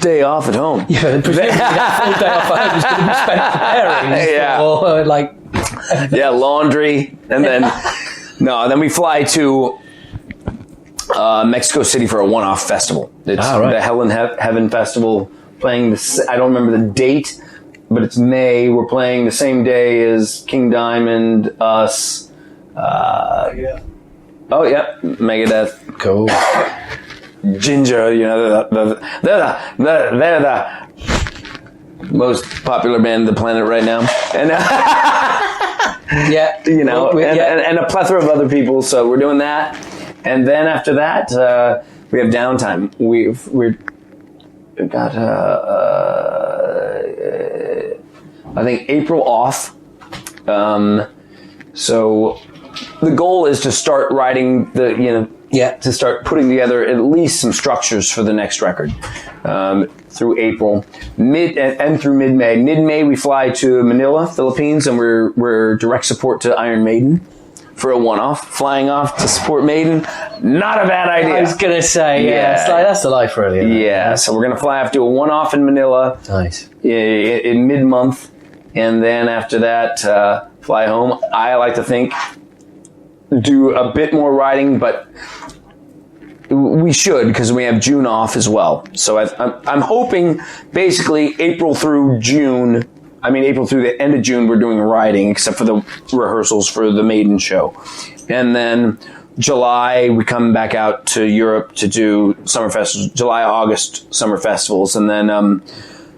day off at home. Yeah, presumably that full day off at home is going to be spent preparing. Yeah, laundry, and then we fly to Mexico City for a one-off festival. It's the Hell in Heaven Festival. Playing I don't remember the date, but it's May. We're playing the same day as King Diamond, us. Megadeth. Cool. Ginger, they're the most popular band on the planet right now, and and a plethora of other people. So we're doing that. And then after that, we have downtime. got I think April off. So the goal is to start writing to start putting together at least some structures for the next record through April, and through mid-May. Mid-May we fly to Manila, Philippines, and we're direct support to Iron Maiden for a one-off. Flying off to support Maiden, not a bad idea. I was gonna say, it's like, that's the life, really. Isn't it? Yeah, so we're gonna fly off, do a one-off in Manila. Nice. In mid-month, and then after that, fly home. I like to think do a bit more writing, but we should, because we have June off as well. So I'm hoping basically April through the end of June, we're doing writing, except for the rehearsals for the Maiden show. And then July, we come back out to Europe to do summer festivals, July, August summer festivals. And then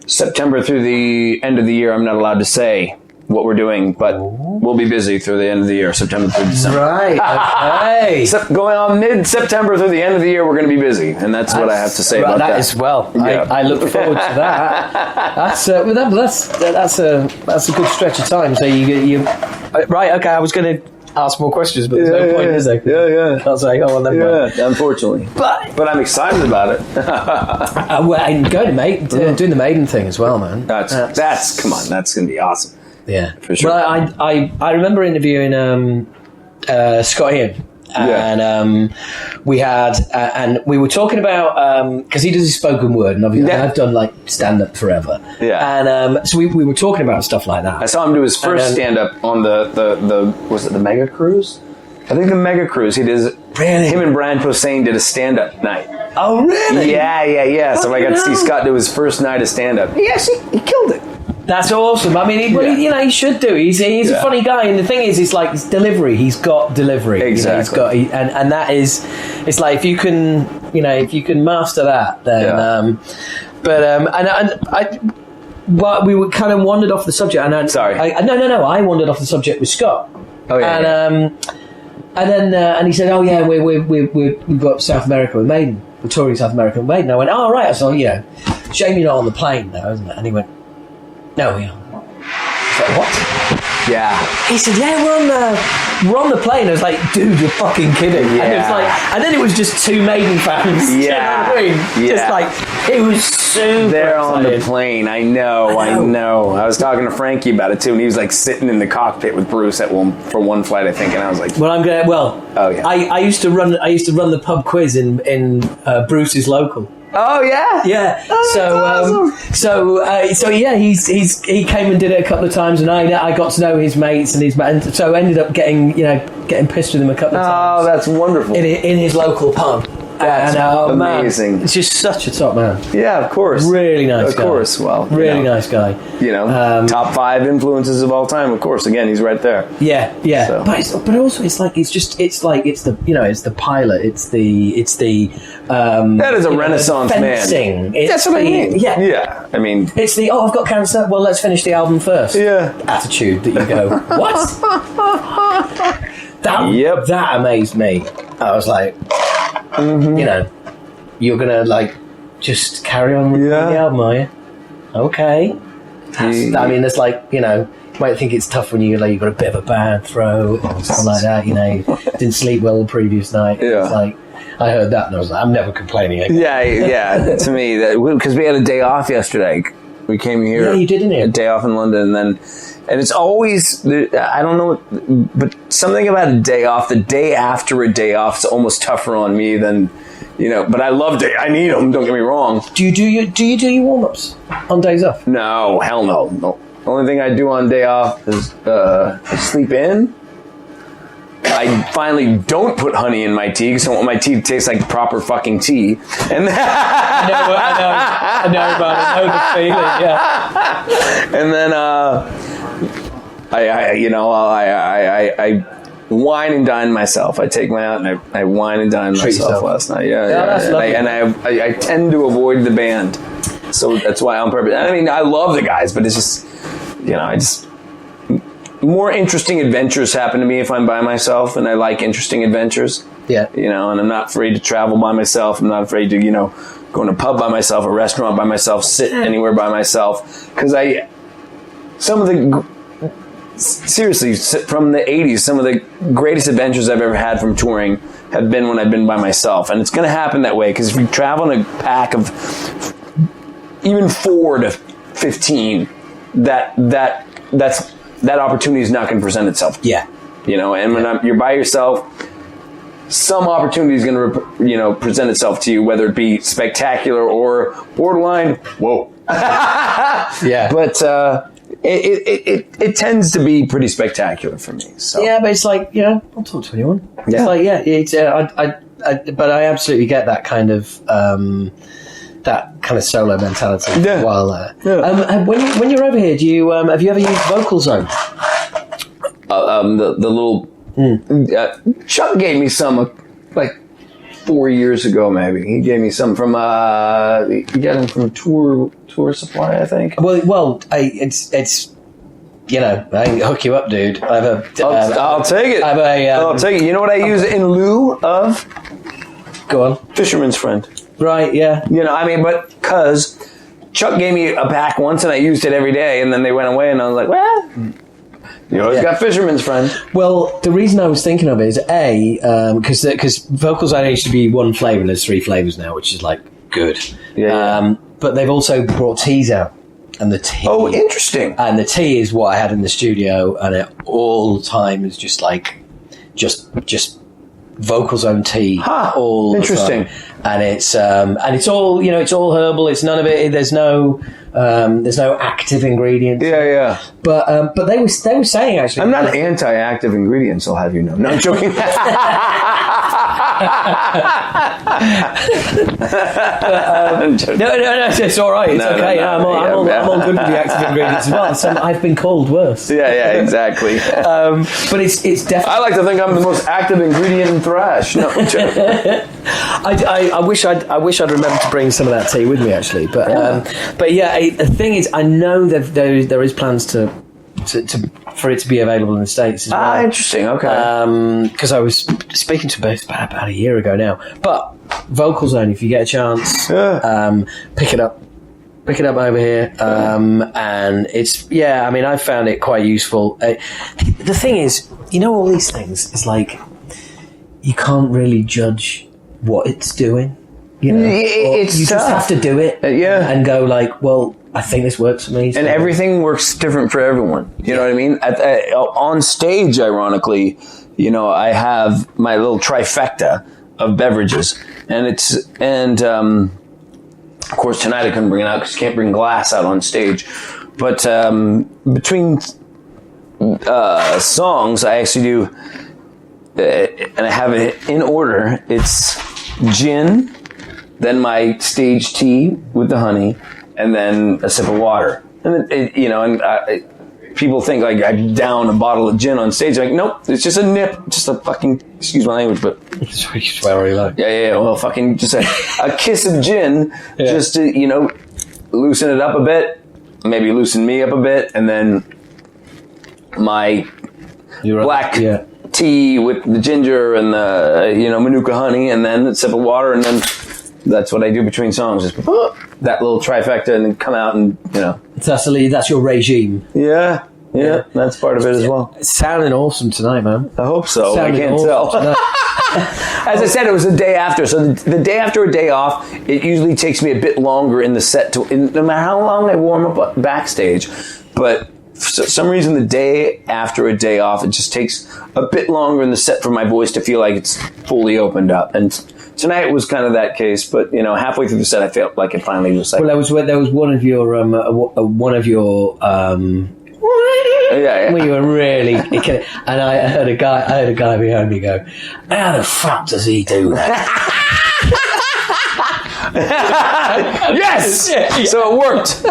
September through the end of the year, I'm not allowed to say what we're doing, but we'll be busy through the end of the year, September through December. Right, okay. Going on mid-September through the end of the year, we're going to be busy, and that's what I have to say about that. That as well. Yeah. I look forward to that. That's a good stretch of time. So you right? Okay, I was going to ask more questions, but there's no point, is there? Yeah. I was like, oh, well, never mind. Unfortunately, but I'm excited about it. And going to doing the Maiden thing as well, man. That's come on, that's going to be awesome. Yeah, for sure. Well, I remember interviewing Scott Ian, and we had and we were talking about because he does his spoken word, and obviously I've done like stand up forever. Yeah, and so we were talking about stuff like that. I saw him do his first stand up on the was it the Mega Cruise? I think the Mega Cruise. He did. Really? Him and Brian Posehn did a stand up night. Oh, really? Yeah. So I got to see Scott do his first night of stand up. He killed it. That's awesome. I mean, he should do. He's a funny guy, and the thing is, it's like his delivery. He's got delivery. Exactly. And that is, it's like if you can master that, then. We were kind of wandered off the subject. And I wandered off the subject with Scott. Oh yeah. And he said, "Oh yeah, we've got South America with Maiden. We're touring South America with Maiden." I went, "Oh right." So shame you're not on the plane though, isn't it? And he went, "No, we are." I was like, "What?" Yeah. He said, "Yeah, we're on the plane." I was like, "Dude, you're fucking kidding!" Yeah. And it was like, and then it was just two Maiden fans. Yeah. You know what I mean? Just like it was super. They're on the exciting. plane. I know. I was talking to Frankie about it too, and he was like sitting in the cockpit with Bruce for one flight, I think, and I was like, "Well, I'm going. Well, oh yeah." I used to run the pub quiz in Bruce's local. Oh yeah, yeah. Oh, so he came and did it a couple of times, and I got to know his mates and so I ended up getting pissed with him a couple of times. Oh, that's wonderful. In his local pub. That's amazing. Man, it's just such a top man. Yeah, of course. Really nice guy. Of course. Well, really nice guy. Top 5 influences of all time. Of course. Again, he's right there. Yeah. So. But also it's the pilot. It's the that is a Renaissance fencing. man. That's what I mean. Yeah. Yeah. I mean, it's the I've got cancer. Well, let's finish the album first. Yeah. Attitude that you go, what? That amazed me. I was like, you're gonna just carry on with the album, are you? Okay. I mean, it's like, you might think it's tough when you've got a bit of a bad throat or something like that. Didn't sleep well the previous night. Yeah. It's like, I heard that and I was like, I'm never complaining again. Yeah. To me, because we had a day off yesterday. We came here. Yeah, you did, didn't you? A day off in London, and it's always, I don't know, but something about a day off, the day after a day off is almost tougher on me than, but I love I need them, don't get me wrong. Do you do your warm-ups on days off? No, hell no. The only thing I do on day off is I sleep in. I finally don't put honey in my tea because I want my tea to taste like proper fucking tea. And I know about it. I know the feeling. Yeah. And then I wine and dine myself. I take my out and I wine and dine myself last night. Yeah. And I tend to avoid the band, so that's why on purpose. I mean, I love the guys, but it's just more interesting adventures happen to me if I'm by myself, and I like interesting adventures. Yeah. And I'm not afraid to travel by myself. I'm not afraid to, going to a pub by myself, a restaurant by myself, sit anywhere by myself. Because seriously, from the 80s, some of the greatest adventures I've ever had from touring have been when I've been by myself. And it's going to happen that way, because if you travel in a pack of even 4 to 15, that opportunity is not going to present itself. Yeah. And when you're by yourself, some opportunity is going to, present itself to you, whether it be spectacular or borderline. Whoa. Yeah. But it tends to be pretty spectacular for me. So. Yeah, but it's like, I'll talk to anyone. Yeah. It's like, but I absolutely get that kind of solo mentality. Yeah. While when you're over here, do you have you ever used Vocal Zone? The little Chuck gave me some like 4 years ago, maybe. He gave me some from he got them from Tour Supply, I think. Well, it's I can hook you up, dude. I have I'll take it. I'll take it. You know what I use in lieu of? Go on. Fisherman's Friend. Right, yeah. But because Chuck gave me a pack once and I used it every day, and then they went away, and I was like, well, you always got Fisherman's Friend. Well, the reason I was thinking of it is because Vocal Zone used to be one flavour, and there's 3 flavours now, which is like good. Yeah. But they've also brought teas out, and the tea. Oh, interesting. And the tea is what I had in the studio, and it all the time is just like, just Vocal Zone tea. All interesting. The time. And it's all it's all herbal. It's none of it. There's no active ingredients. Yeah. But they were saying, actually, I'm not anti-active ingredients. I'll have you know. No, I'm joking. No, it's all right. It's okay. No, I'm all good with the active ingredients as well. I've been called worse. Yeah, exactly. But it's definitely. I like to think I'm the most active ingredient in thrash. No, I'm joking. I wish I'd remembered to bring some of that tea with me, actually. But the thing is, I know that there is plans for it to be available in the States as well. Interesting. Okay. Because I was speaking to both about a year ago now. But Vocal Zone, if you get a chance, pick it up over here. And it's I found it quite useful. The thing is, all these things, it's like you can't really judge what it's doing. You just have to do it. And go like, well, I think this works for me. So. And everything works different for everyone. You know what I mean? On stage, ironically, I have my little trifecta of beverages, and of course tonight I couldn't bring it out because you can't bring glass out on stage. But between songs, I actually do, and I have it in order. It's gin, then my stage tea with the honey, and then a sip of water. And people think like I down a bottle of gin on stage. Like, nope, it's just a nip, just a fucking, excuse my language, but you swear you like. Yeah. Well, fucking just a kiss of gin, just to loosen it up a bit, maybe loosen me up a bit, and then my black tea with the ginger and the Manuka honey, and then a sip of water, and then. That's what I do between songs. Just that little trifecta, and then come out and That's your regime. Yeah, that's part of it as well. It's sounding awesome tonight, man. I hope so. I can't tell. As I said, it was the day after. So the day after a day off, it usually takes me a bit longer in the set no matter how long I warm up backstage. But for some reason, the day after a day off, it just takes a bit longer in the set for my voice to feel like it's fully opened up. And tonight was kind of that case, but halfway through the set, I felt like it finally was like. Well, there was one of your when you were really, and I heard a guy behind me go, "How the fuck does he do that?" Yes, so it worked.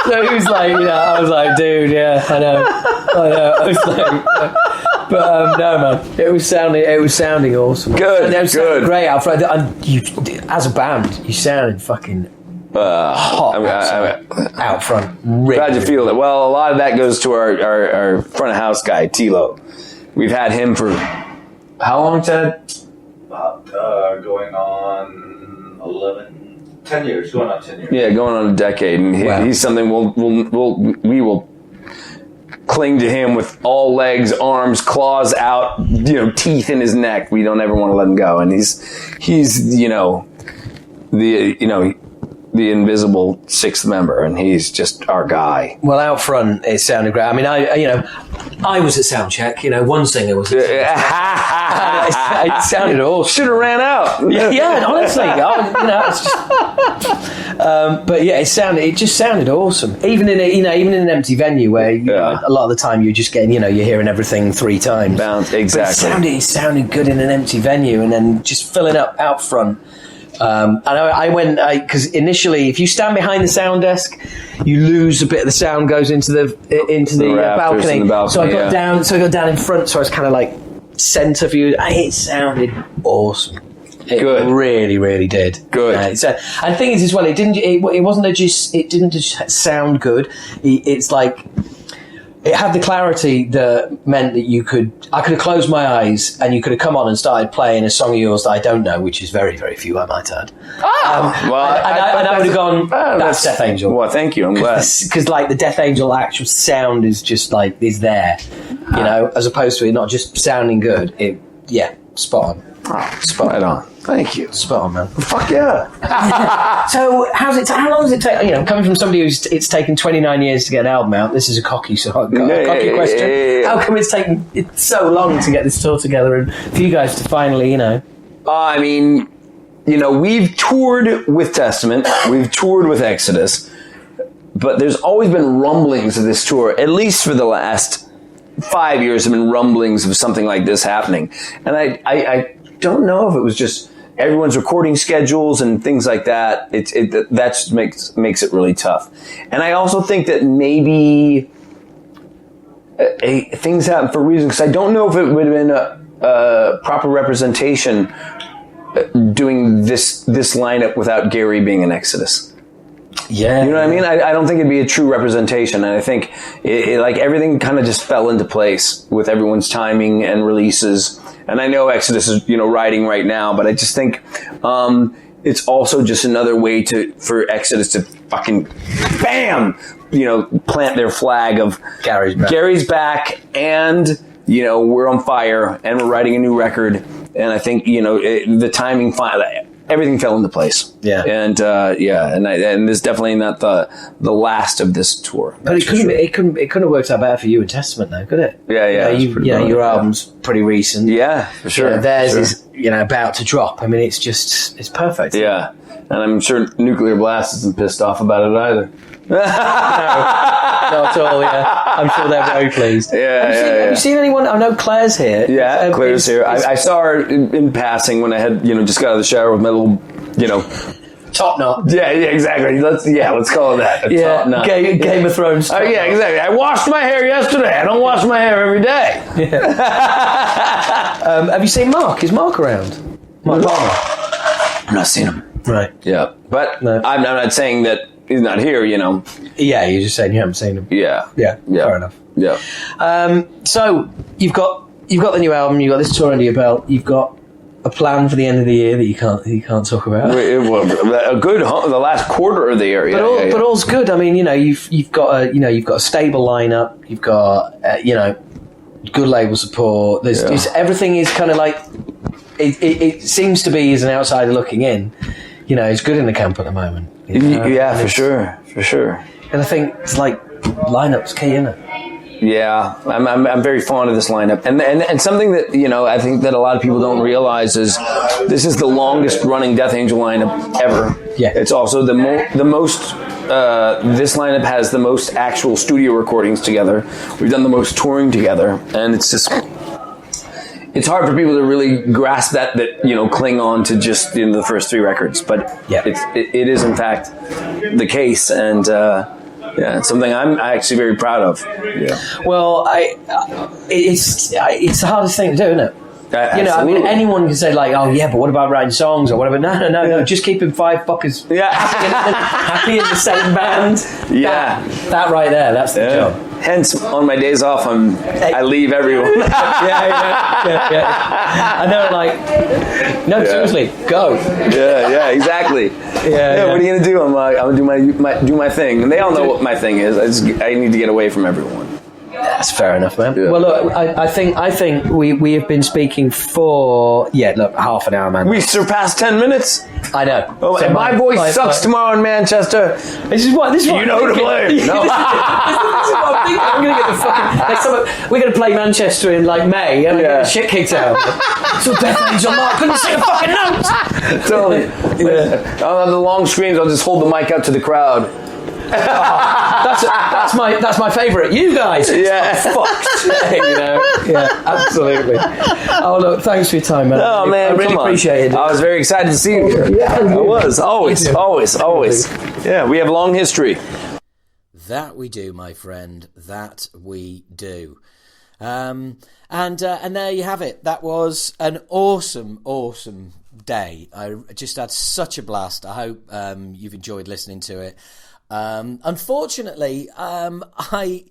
So he was like, I was like, dude, I know. I was like, but no, man, it was sounding awesome. Good, it was sounding great out front. As a band, you sounded fucking hot out front. Really, glad you feel it. Well, a lot of that goes to our front of house guy, Tilo. We've had him for how long, Ted? About going on 10 years, going on 10 years. Yeah, going on a decade, and he's something we will cling to him with all legs, arms, claws out, teeth in his neck. We don't ever want to let him go, and he's the invisible sixth member, and he's just our guy. Well, out front, it sounded great. I mean, I was at soundcheck. One singer was. It sounded awesome. Should have ran out. Yeah, honestly, it's just. But yeah, it just sounded awesome. Even in an empty venue where a lot of the time you're just getting, you're hearing everything 3 times. Bounce, exactly. But it sounded good in an empty venue, and then just filling up out front. And I went because initially, if you stand behind the sound desk, you lose a bit of the sound goes into the balcony. So I got down. So I got down in front. So I was kind of like centre view. It sounded awesome. It really, really did. Good. And the thing is, as well, it didn't just sound good. It's like. It had the clarity that meant that I could have closed my eyes and you could have come on and started playing a song of yours that I don't know, which is very, very few, I might add. I would have gone, that's Death Angel. Well, thank you, I'm glad. Because like the Death Angel actual sound is just like, is there, as opposed to it not just sounding good. Spot on. Spot on. Thank you. Spot on, man. Fuck yeah. So how long does it take? Coming from somebody it's taken 29 years to get an album out. This is a cocky question. Yeah. How come it's taken so long to get this tour together and for you guys to finally, I mean, we've toured with Testament, we've toured with Exodus, but there's always been rumblings of this tour, at least for the last 5 years have been rumblings of something like this happening. And I don't know if it was just everyone's recording schedules and things like that. That just makes it really tough. And I also think that maybe things happen for reasons, because I don't know if it would have been a proper representation doing this lineup without Gary being in Exodus. Yeah. You know what I mean? I don't think it'd be a true representation. And I think like everything kind of just fell into place with everyone's timing and releases. And I know Exodus is, riding right now, but I just think it's also just another way for Exodus to fucking bam, plant their flag of Gary's back and, we're on fire and we're writing a new record. And I think, the timing, everything fell into place. Yeah. And and this is definitely not the last of this tour. But it couldn't have worked out better for you in Testament though, could it? Yeah. Your album's pretty recent. Yeah, for sure. Theirs is about to drop. I mean, it's perfect. Yeah. And I'm sure Nuclear Blast isn't pissed off about it either. No, not at all. Yeah, I'm sure they're very pleased. Have you seen anyone? I know Claire's here. Yeah, Claire's here. I saw her in passing when I had just got out of the shower with my little top knot. Yeah, exactly. Let's call it that. Top knot. Game of Thrones. Oh yeah, exactly. I washed my hair yesterday. I don't wash my hair every day. Yeah. Have you seen Mark? Is Mark around? Mark Palmer. I've not seen him. Right. Yeah, but no. I'm not saying that he's not here. Yeah, you're just saying you haven't seen him. Yeah. Fair enough. Yeah. So you've got the new album. You've got this tour under your belt. You've got a plan for the end of the year that you can't talk about. The last quarter of the year. But all's good. I mean, you've got a stable lineup. You've got good label support. There's everything is kind of like it seems to be, as an outsider looking in. It's good in the camp at the moment. Yeah, for sure. And I think it's like lineup's key, isn't it? Yeah, I'm very fond of this lineup, and something that I think that a lot of people don't realize is this is the longest running Death Angel lineup ever. Yeah, it's also the most. This lineup has the most actual studio recordings together. We've done the most touring together, and it's just. It's hard for people to really grasp that cling on to just the first 3 records, but it is in fact the case, and it's something I'm actually very proud of. Yeah. Well, it's the hardest thing to do, isn't it? You know, I mean, anyone can say like, "Oh yeah, but what about writing songs or whatever?" No. Just keeping 5 fuckers happy in the same band. Yeah, that right there, that's the job. Hence, on my days off, I leave everyone. yeah. And they're like, "No, seriously, go." Yeah, exactly. Yeah. What are you gonna do? I'm gonna do my thing, and they all know what my thing is. I need to get away from everyone. That's fair enough, man. Yeah. Well, look, I think we have been speaking for half an hour, man. We surpassed 10 minutes. I know. Oh, so my voice sucks tomorrow in Manchester. This is what you know who to blame. This is what I'm thinking. I'm going to get the fucking next time. We're going to play Manchester in like May, and get the shit kicked out. So Death Angel Mark couldn't say a fucking note. Totally. On the long screens, I'll just hold the mic out to the crowd. That's my favourite. You guys, absolutely. Oh look, thanks for your time, man. Oh man, I really appreciate it. I was very excited to see you. I was always. Yeah, we have a long history. That we do, my friend. That we do. And there you have it. That was an awesome day. I just had such a blast. I hope you've enjoyed listening to it. Unfortunately, I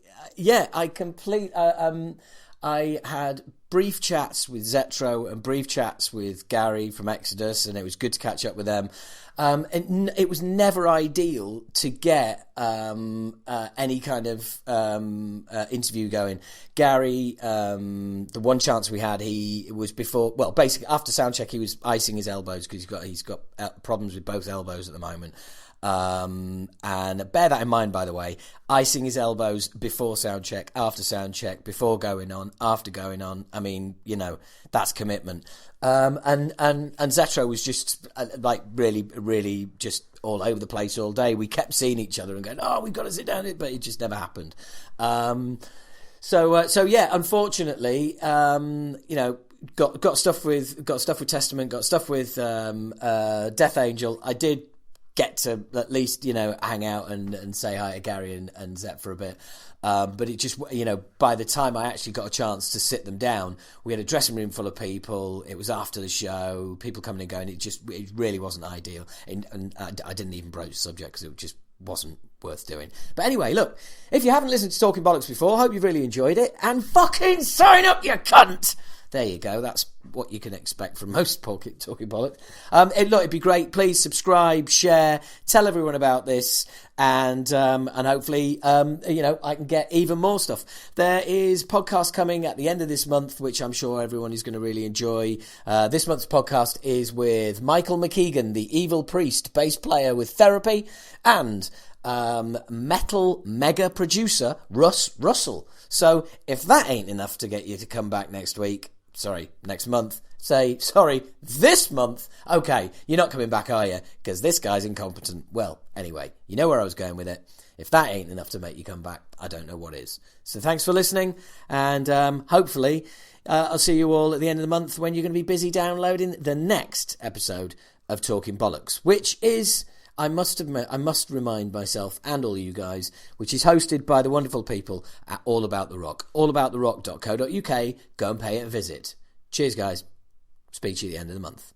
had brief chats with Zetro and brief chats with Gary from Exodus, and it was good to catch up with them. It was never ideal to get any kind of interview going. Gary, the one chance we had, he was basically after soundcheck, he was icing his elbows because he's got problems with both elbows at the moment. And bear that in mind, by the way, icing his elbows before soundcheck, after soundcheck, before going on, after going on. I mean, that's commitment. And Zetro was just really just all over the place all day. We kept seeing each other and going, "Oh, we've got to sit down," but it just never happened. Unfortunately, got stuff with Testament, got stuff with Death Angel. I did get to at least, hang out and say hi to Gary and Zet for a bit. But it just, by the time I actually got a chance to sit them down, we had a dressing room full of people. It was after the show, people coming and going. It really wasn't ideal. And I didn't even broach the subject because it just wasn't worth doing. But anyway, look, if you haven't listened to Talking Bollocks before, I hope you've really enjoyed it. And fucking sign up, you cunt! There you go. That's what you can expect from most Talking Bollocks. It'd be great. Please subscribe, share, tell everyone about this, and hopefully, I can get even more stuff. There is podcast coming at the end of this month, which I'm sure everyone is going to really enjoy. This month's podcast is with Michael McKeegan, the evil priest, bass player with Therapy, and metal mega producer Russ Russell. So if that ain't enough to get you to come back next month, this month, okay, you're not coming back, are you? Because this guy's incompetent. Well, anyway, you know where I was going with it. If that ain't enough to make you come back, I don't know what is. So thanks for listening, and hopefully I'll see you all at the end of the month when you're going to be busy downloading the next episode of Talking Bollocks, which is, I must remind myself and all you guys, which is hosted by the wonderful people at All About the Rock. allabouttherock.co.uk. Go and pay it a visit. Cheers, guys. Speak to you at the end of the month.